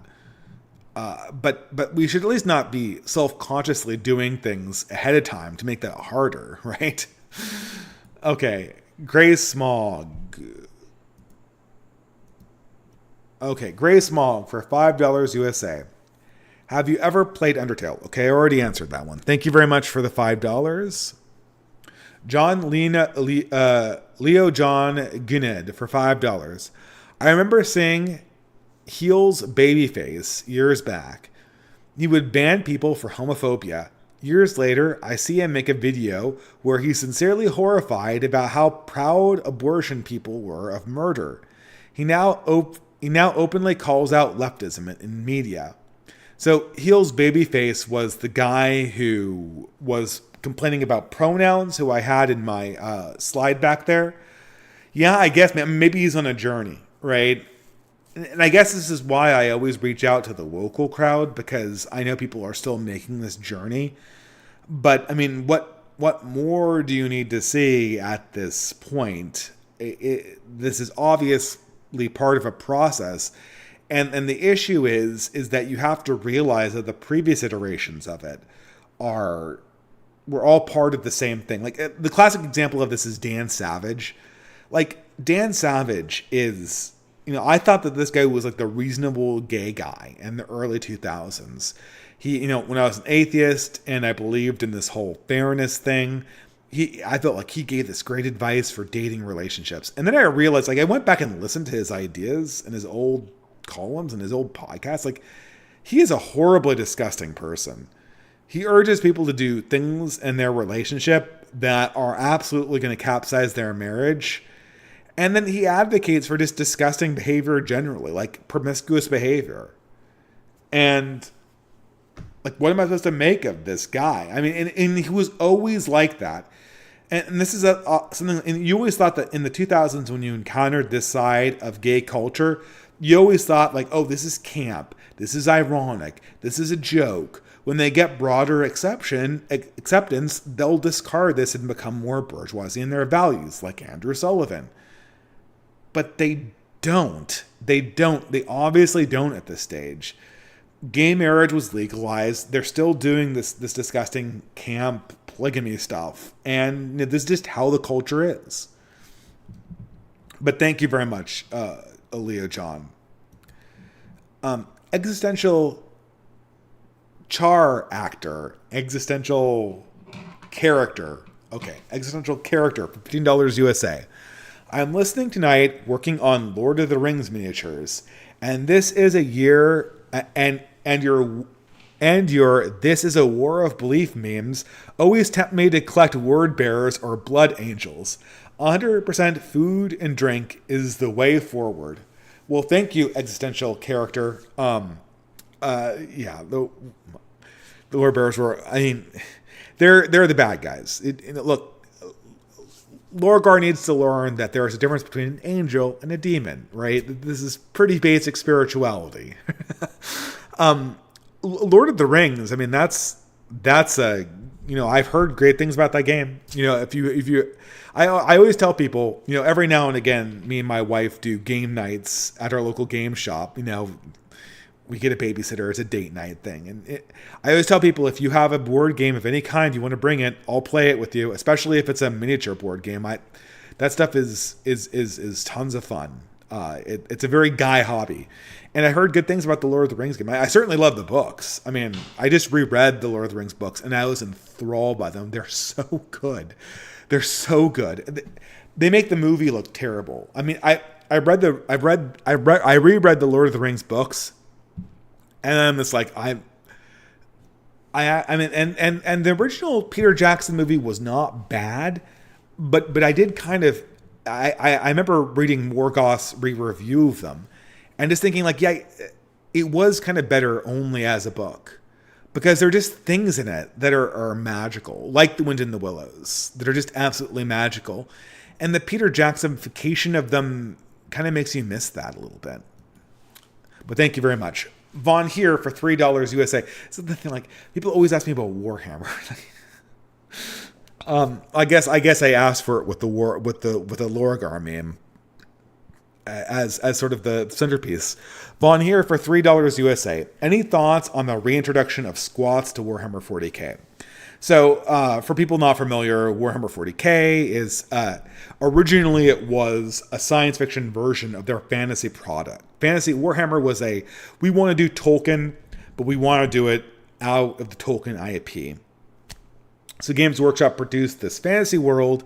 But we should at least not be self-consciously doing things ahead of time to make that harder, right? Okay, Gray Smog. Okay, Gray Smog for $5 USA. Have you ever played Undertale? Okay, I already answered that one. Thank you very much for the $5. Leo John Gunned for $5. I remember seeing Heel's Babyface years back. He would ban people for homophobia. Years later, I see him make a video where he's sincerely horrified about how proud abortion people were of murder. He now openly calls out leftism in media. So Heel's Babyface was the guy who was complaining about pronouns, who I had in my slide back there. Yeah, I guess maybe he's on a journey, right? And I guess this is why I always reach out to the local crowd, because I know people are still making this journey. But I mean, what more do you need to see at this point? This is obviously part of a process. And the issue is that you have to realize that the previous iterations of it were all part of the same thing. Like the classic example of this is Dan Savage. Like Dan Savage is, I thought that this guy was like the reasonable gay guy in the early 2000s. He, when I was an atheist and I believed in this whole fairness thing, I felt like he gave this great advice for dating relationships. And then I realized, like, I went back and listened to his ideas and his old columns and his old podcasts. Like, he is a horribly disgusting person. He urges people to do things in their relationship that are absolutely going to capsize their marriage. And then he advocates for just disgusting behavior generally, like promiscuous behavior. And like, what am I supposed to make of this guy? I mean, and he was always like that. And this is something, and you always thought that in the 2000s, when you encountered this side of gay culture, you always thought like, oh, this is camp. This is ironic. This is a joke. When they get broader acceptance, they'll discard this and become more bourgeoisie in their values, like Andrew Sullivan. But they don't. They obviously don't at this stage. Gay marriage was legalized. They're still doing this disgusting camp polygamy stuff. And this is just how the culture is. But thank you very much, Leo John. Existential existential character. Okay, existential character for $15 USA. I'm listening tonight, working on Lord of the Rings miniatures, and this is a year, and your "This is a War of Belief" memes always tempt me to collect word bearers or blood angels. 100% food and drink is the way forward. Well, thank you, existential character. The Lord Bearers were, I mean, they're the bad guys. Look, Lorgar needs to learn that there is a difference between an angel and a demon, right? This is pretty basic spirituality. Lord of the Rings, I mean, that's a, I've heard great things about that game. I always tell people, every now and again, me and my wife do game nights at our local game shop. We get a babysitter. It's a date night thing. And I always tell people, if you have a board game of any kind, you want to bring it, I'll play it with you, especially if it's a miniature board game. That stuff is tons of fun. It's a very guy hobby. And I heard good things about the Lord of the Rings game. I certainly love the books. I mean, I just reread the Lord of the Rings books, and I was enthralled by them. They're so good. They're so good. They make the movie look terrible. I mean, I reread the Lord of the Rings books, and I'm just like, I mean, and the original Peter Jackson movie was not bad, but I did kind of, I remember reading Morgoth's re-review of them, and just thinking like, yeah, it was kind of better only as a book, because there are just things in it that are magical, like The Wind in the Willows, that are just absolutely magical, and the Peter Jacksonification of them kind of makes you miss that a little bit. But thank you very much. Vaughn here for $3 USA. So the thing, like, people always ask me about Warhammer. I guess I asked for it with the Lorgar meme as sort of the centerpiece. Vaughn here for $3 USA. Any thoughts on the reintroduction of squats to Warhammer 40k? So, for people not familiar, Warhammer 40k is, originally it was a science fiction version of their fantasy product. Fantasy Warhammer was we want to do Tolkien, but we want to do it out of the Tolkien IP. So Games Workshop produced this fantasy world,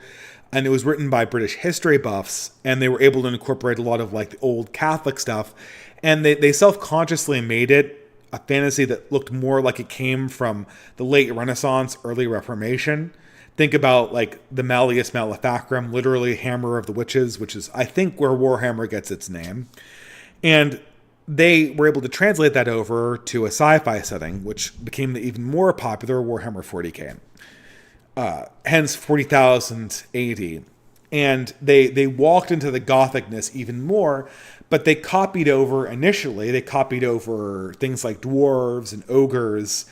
and it was written by British history buffs, and they were able to incorporate a lot of like the old Catholic stuff, and they self-consciously made it a fantasy that looked more like it came from the late Renaissance, early Reformation. Think about like the Malleus Maleficarum, literally Hammer of the Witches, which is, I think, where Warhammer gets its name. And they were able to translate that over to a sci-fi setting, which became the even more popular Warhammer 40k. Hence 40,000 AD. And they walked into the Gothicness even more, but they copied over things like dwarves and ogres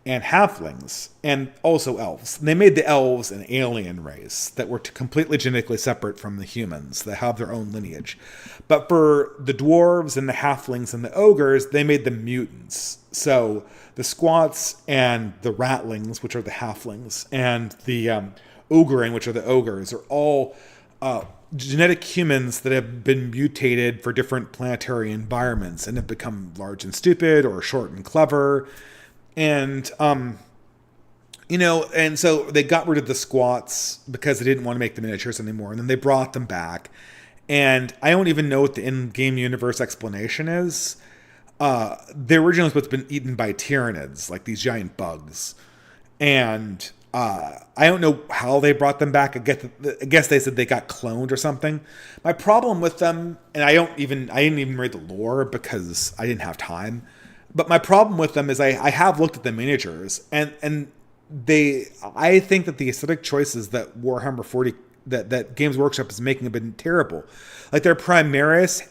and halflings, and also elves. And they made the elves an alien race that were completely genetically separate from the humans, that have their own lineage. But for the dwarves and the halflings and the ogres, they made them mutants. So the squats and the ratlings, which are the halflings, and the ogering, which are the ogres, are all genetic humans that have been mutated for different planetary environments and have become large and stupid or short and clever. And, and so they got rid of the squats because they didn't want to make the miniatures anymore. And then they brought them back. And I don't even know what the in-game universe explanation is. They originally supposed to have been eaten by tyrannids, like these giant bugs. And I don't know how they brought them back. I guess they said they got cloned or something. My problem with them, and I didn't even read the lore because I didn't have time. But my problem with them is I have looked at the miniatures, and I think that the aesthetic choices that Warhammer 40 that Games Workshop is making have been terrible. Like their Primaris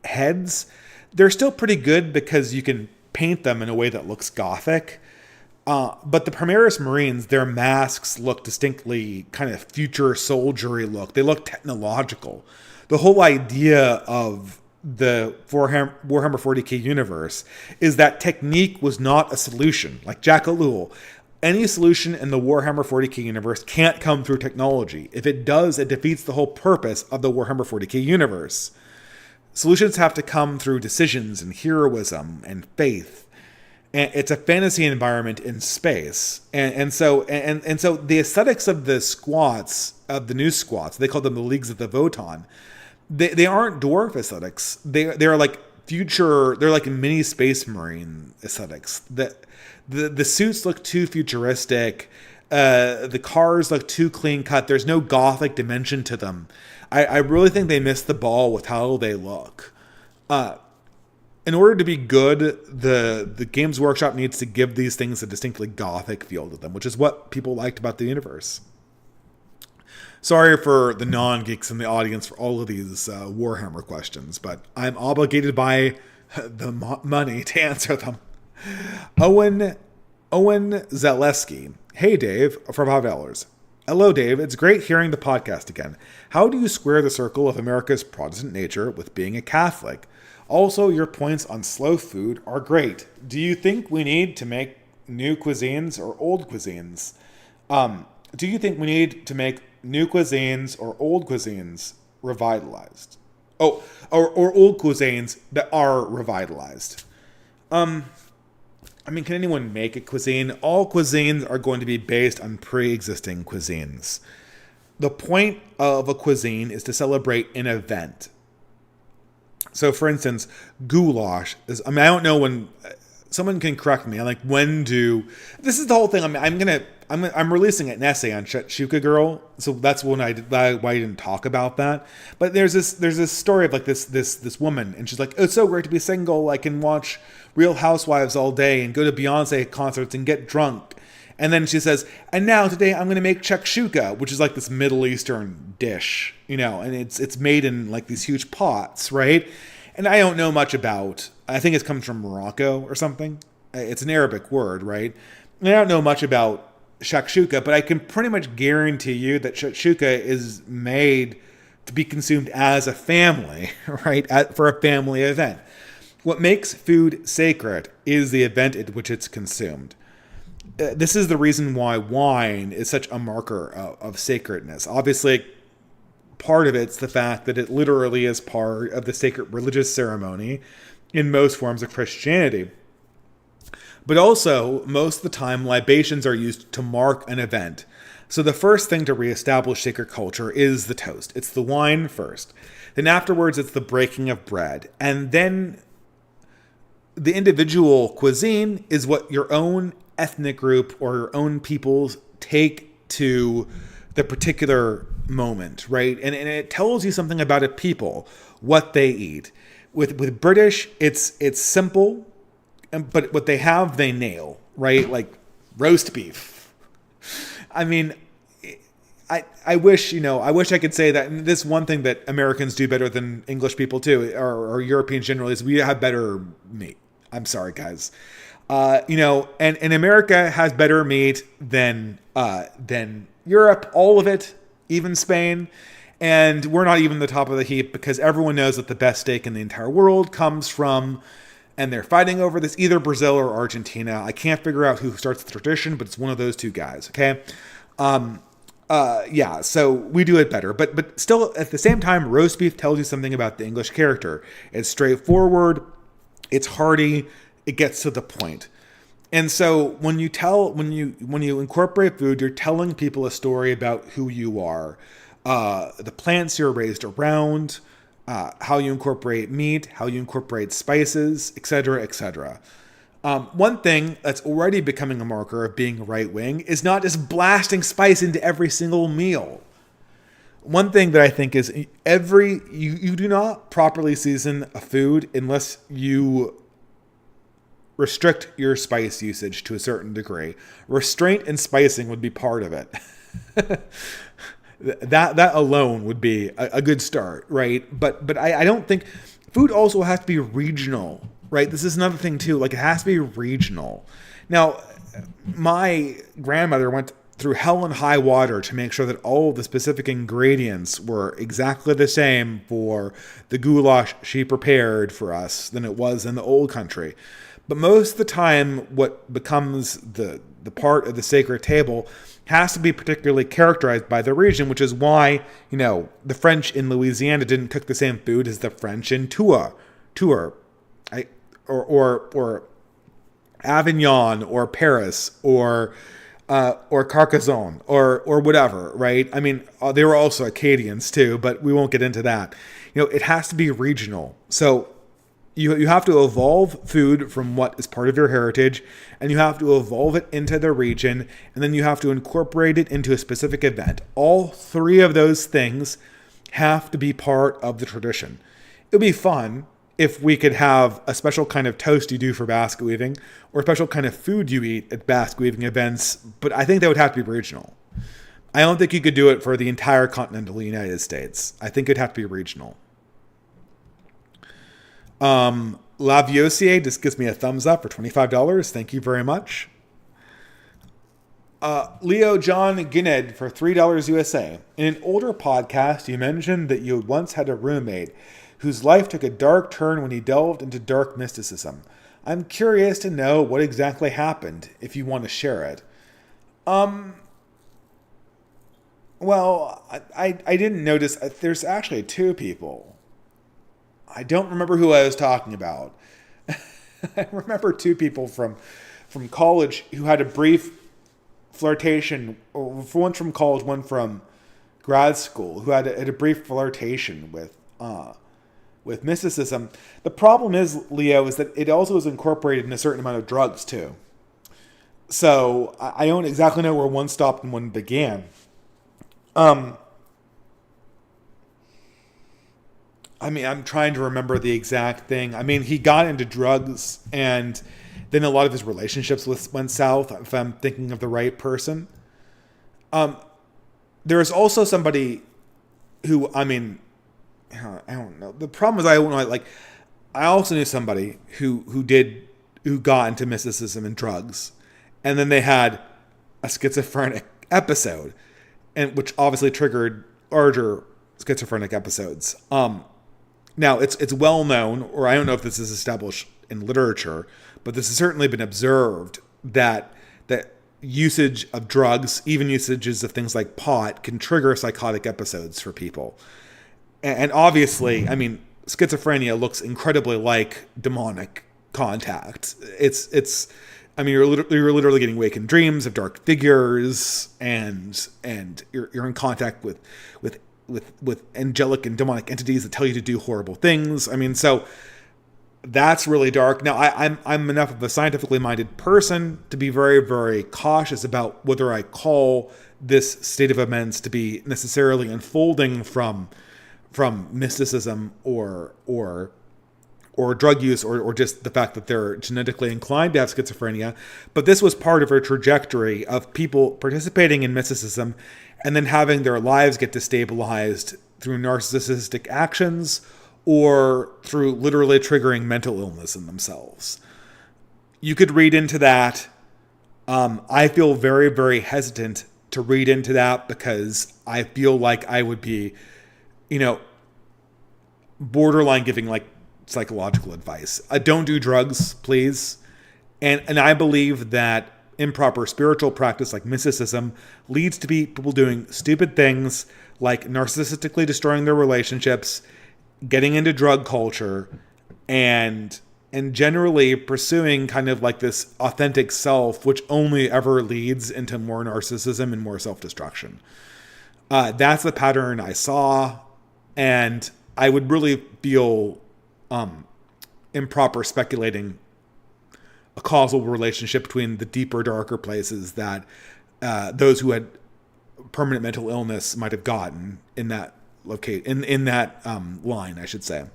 heads, they're still pretty good because you can paint them in a way that looks gothic. But the Primaris Marines, their masks look distinctly kind of future soldiery look. They look technological. The whole idea of the Warhammer 40k universe is that technique was not a solution. Like Jack O'Lewell, any solution in the Warhammer 40k universe can't come through technology. If it does, it defeats the whole purpose of the Warhammer 40k universe. Solutions have to come through decisions and heroism and faith. And it's a fantasy environment in space. And so the aesthetics of the squats, of the new squats, they call them the Leagues of the Votan, they aren't dwarf aesthetics. They're like future, they're like mini Space Marine aesthetics. The suits look too futuristic. The cars look too clean cut. There's no gothic dimension to them. I really think they missed the ball with how they look. in order to be good, the Games Workshop needs to give these things a distinctly gothic feel to them, which is what people liked about the universe. Sorry for the non-geeks in the audience for all of these Warhammer questions, but I'm obligated by the money to answer them. Owen Zaleski. Hey, Dave, for $5. Hello, Dave. It's great hearing the podcast again. How do you square the circle of America's Protestant nature with being a Catholic? Also, your points on slow food are great. Do you think we need to make new cuisines or old cuisines? Do you think we need to make new cuisines or old cuisines revitalized? Oh, or old cuisines that are revitalized. I mean, can anyone make a cuisine? All cuisines are going to be based on pre-existing cuisines. The point of a cuisine is to celebrate an event. So, for instance, goulash is, I don't know when, someone can correct me. I'm like, this is the whole thing. I'm releasing an essay on Shakshuka Girl. So that's why I didn't talk about that. But there's this story of like this woman, and she's like, oh, it's so great to be single. I can watch Real Housewives all day and go to Beyonce concerts and get drunk. And then she says, and now today I'm going to make shakshuka, which is like this Middle Eastern dish, and it's made in like these huge pots, right? And I don't know much about, I think it comes from Morocco or something. It's an Arabic word, right? And I don't know much about shakshuka, but I can pretty much guarantee you that shakshuka is made to be consumed as a family, right? For a family event. What makes food sacred is the event at which it's consumed. This is the reason why wine is such a marker of sacredness. Obviously, part of it's the fact that it literally is part of the sacred religious ceremony in most forms of Christianity. But also, most of the time, libations are used to mark an event. So the first thing to reestablish sacred culture is the toast. It's the wine first. Then afterwards, it's the breaking of bread. And then the individual cuisine is what your own ethnic group or your own peoples take to the particular moment, right? And it tells you something about a people, what they eat. With British, it's simple, but what they have, they nail, right? Like roast beef. I mean, I wish I could say that. And this one thing that Americans do better than English people too, or Europeans generally, is we have better meat. I'm sorry, guys. And America has better meat than Europe, all of it, even Spain. And we're not even the top of the heap because everyone knows that the best steak in the entire world comes from, and they're fighting over this, either Brazil or Argentina. I can't figure out who starts the tradition, but it's one of those two guys, okay? So we do it better. But still, at the same time, roast beef tells you something about the English character. It's straightforward, it's hearty, it gets to the point. And so when you incorporate food, you're telling people a story about who you are, the plants you're raised around, how you incorporate meat, how you incorporate spices, etc., etc. One thing that's already becoming a marker of being right-wing is not just blasting spice into every single meal. One thing that I think is you do not properly season a food unless you restrict your spice usage to a certain degree. Restraint in spicing would be part of it. that alone would be a good start, right? But I don't think food also has to be regional, right? This is another thing too. Like, it has to be regional. Now, my grandmother went through hell and high water to make sure that all of the specific ingredients were exactly the same for the goulash she prepared for us than it was in the old country. But most of the time, what becomes the part of the sacred table has to be particularly characterized by the region, which is why, the French in Louisiana didn't cook the same food as the French in Tours, or Avignon, or Paris, or Carcassonne, or whatever, right? I mean, they were also Acadians too, but we won't get into that. It has to be regional. So you have to evolve food from what is part of your heritage, and you have to evolve it into the region, and then you have to incorporate it into a specific event. All three of those things have to be part of the tradition. It would be fun if we could have a special kind of toast you do for basket weaving or a special kind of food you eat at basket weaving events, but I think that would have to be regional. I don't think you could do it for the entire continental United States. I think it'd have to be regional. Laviossier just gives me a thumbs up for $25. Thank you very much. Leo John Ginned for $3 USA. In an older podcast, you mentioned that you once had a roommate whose life took a dark turn when he delved into dark mysticism. I'm curious to know what exactly happened, if you want to share it. Well, I didn't notice. There's actually two people. I don't remember who I was talking about. I remember two people from college who had a brief flirtation, one from college, one from grad school, who had a brief flirtation with mysticism. The problem is, Leo, is that it also is incorporated in a certain amount of drugs too. So I don't exactly know where one stopped and one began. I mean, I'm trying to remember the exact thing. I mean, he got into drugs, and then a lot of his relationships went south, if I'm thinking of the right person. There is also somebody who, I mean, I don't know. The problem is I also knew somebody who got into mysticism and drugs, and then they had a schizophrenic episode, and which obviously triggered larger schizophrenic episodes. Now it's well known, or I don't know if this is established in literature, but this has certainly been observed that usage of drugs, even usages of things like pot, can trigger psychotic episodes for people. And obviously, I mean, schizophrenia looks incredibly like demonic contact. I mean, you're literally getting awakened dreams of dark figures, and you're in contact with angelic and demonic entities that tell you to do horrible things. I mean, so that's really dark. Now, I'm enough of a scientifically minded person to be very, very cautious about whether I call this state of events to be necessarily unfolding from mysticism or drug use, or just the fact that they're genetically inclined to have schizophrenia. But this was part of a trajectory of people participating in mysticism and then having their lives get destabilized through narcissistic actions or through literally triggering mental illness in themselves. You could read into that. I feel very, very hesitant to read into that because I feel like I would be, borderline giving like psychological advice. Don't do drugs, please. And I believe that improper spiritual practice like mysticism leads to people doing stupid things like narcissistically destroying their relationships, getting into drug culture, and generally pursuing kind of like this authentic self, which only ever leads into more narcissism and more self-destruction. That's the pattern I saw, and I would really feel improper speculating a causal relationship between the deeper, darker places that those who had permanent mental illness might have gotten in that line, I should say.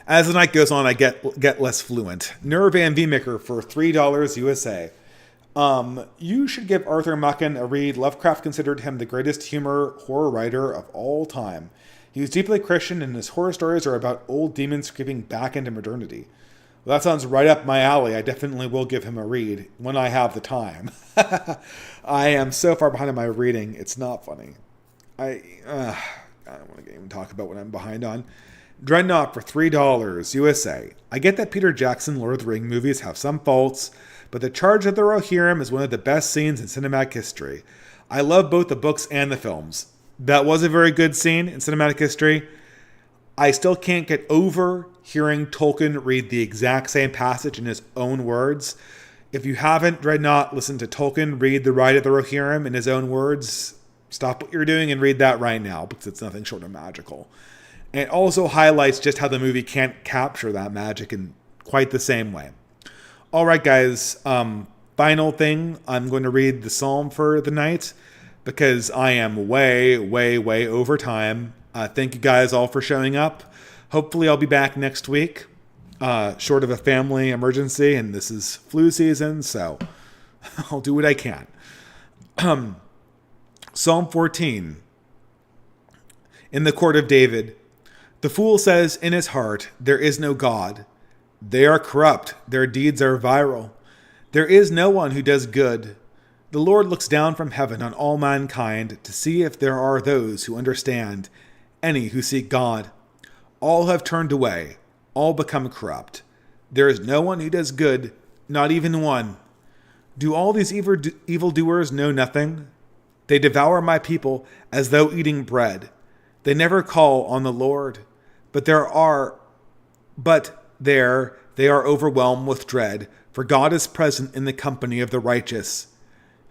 As the night goes on, I get less fluent. Nerve and VMaker for $3 USA. You should give Arthur Machen a read. Lovecraft considered him the greatest horror writer of all time. He was deeply Christian, and his horror stories are about old demons creeping back into modernity. Well, that sounds right up my alley. I definitely will give him a read when I have the time. I am so far behind on my reading, it's not funny. I don't want to even talk about what I'm behind on. Dreadnought for $3 USA. I get that Peter Jackson Lord of the Rings movies have some faults, but the Charge of the Rohirrim is one of the best scenes in cinematic history. I love both the books and the films. That was a very good scene in cinematic history. I still can't get over hearing Tolkien read the exact same passage in his own words. If you haven't, Dreadnought, listen to Tolkien read The Ride of the Rohirrim in his own words. Stop what you're doing and read that right now, because it's nothing short of magical. And it also highlights just how the movie can't capture that magic in quite the same way. All right, guys. Final thing, I'm going to read the psalm for the night because I am way, way, way over time. Thank you guys all for showing up. Hopefully I'll be back next week, short of a family emergency, and this is flu season, so I'll do what I can. Psalm 14. In the court of David, the fool says in his heart, there is no God. They are corrupt. Their deeds are vile. There is no one who does good. The Lord looks down from heaven on all mankind to see if there are those who understand, any who seek God. All have turned away. All become corrupt. There is no one who does good, not even one. Do all these evildoers know nothing? They devour my people as though eating bread. They never call on the Lord, but they are overwhelmed with dread, for God is present in the company of the righteous.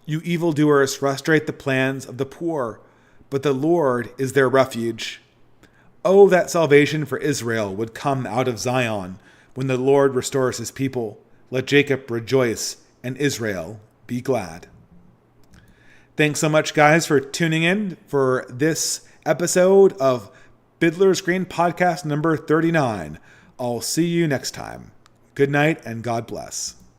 You evildoers frustrate the plans of the poor, but the Lord is their refuge. Oh, that salvation for Israel would come out of Zion when the Lord restores his people. Let Jacob rejoice and Israel be glad. Thanks so much, guys, for tuning in for this episode of Fiddler's Green Podcast number 39. I'll see you next time. Good night and God bless.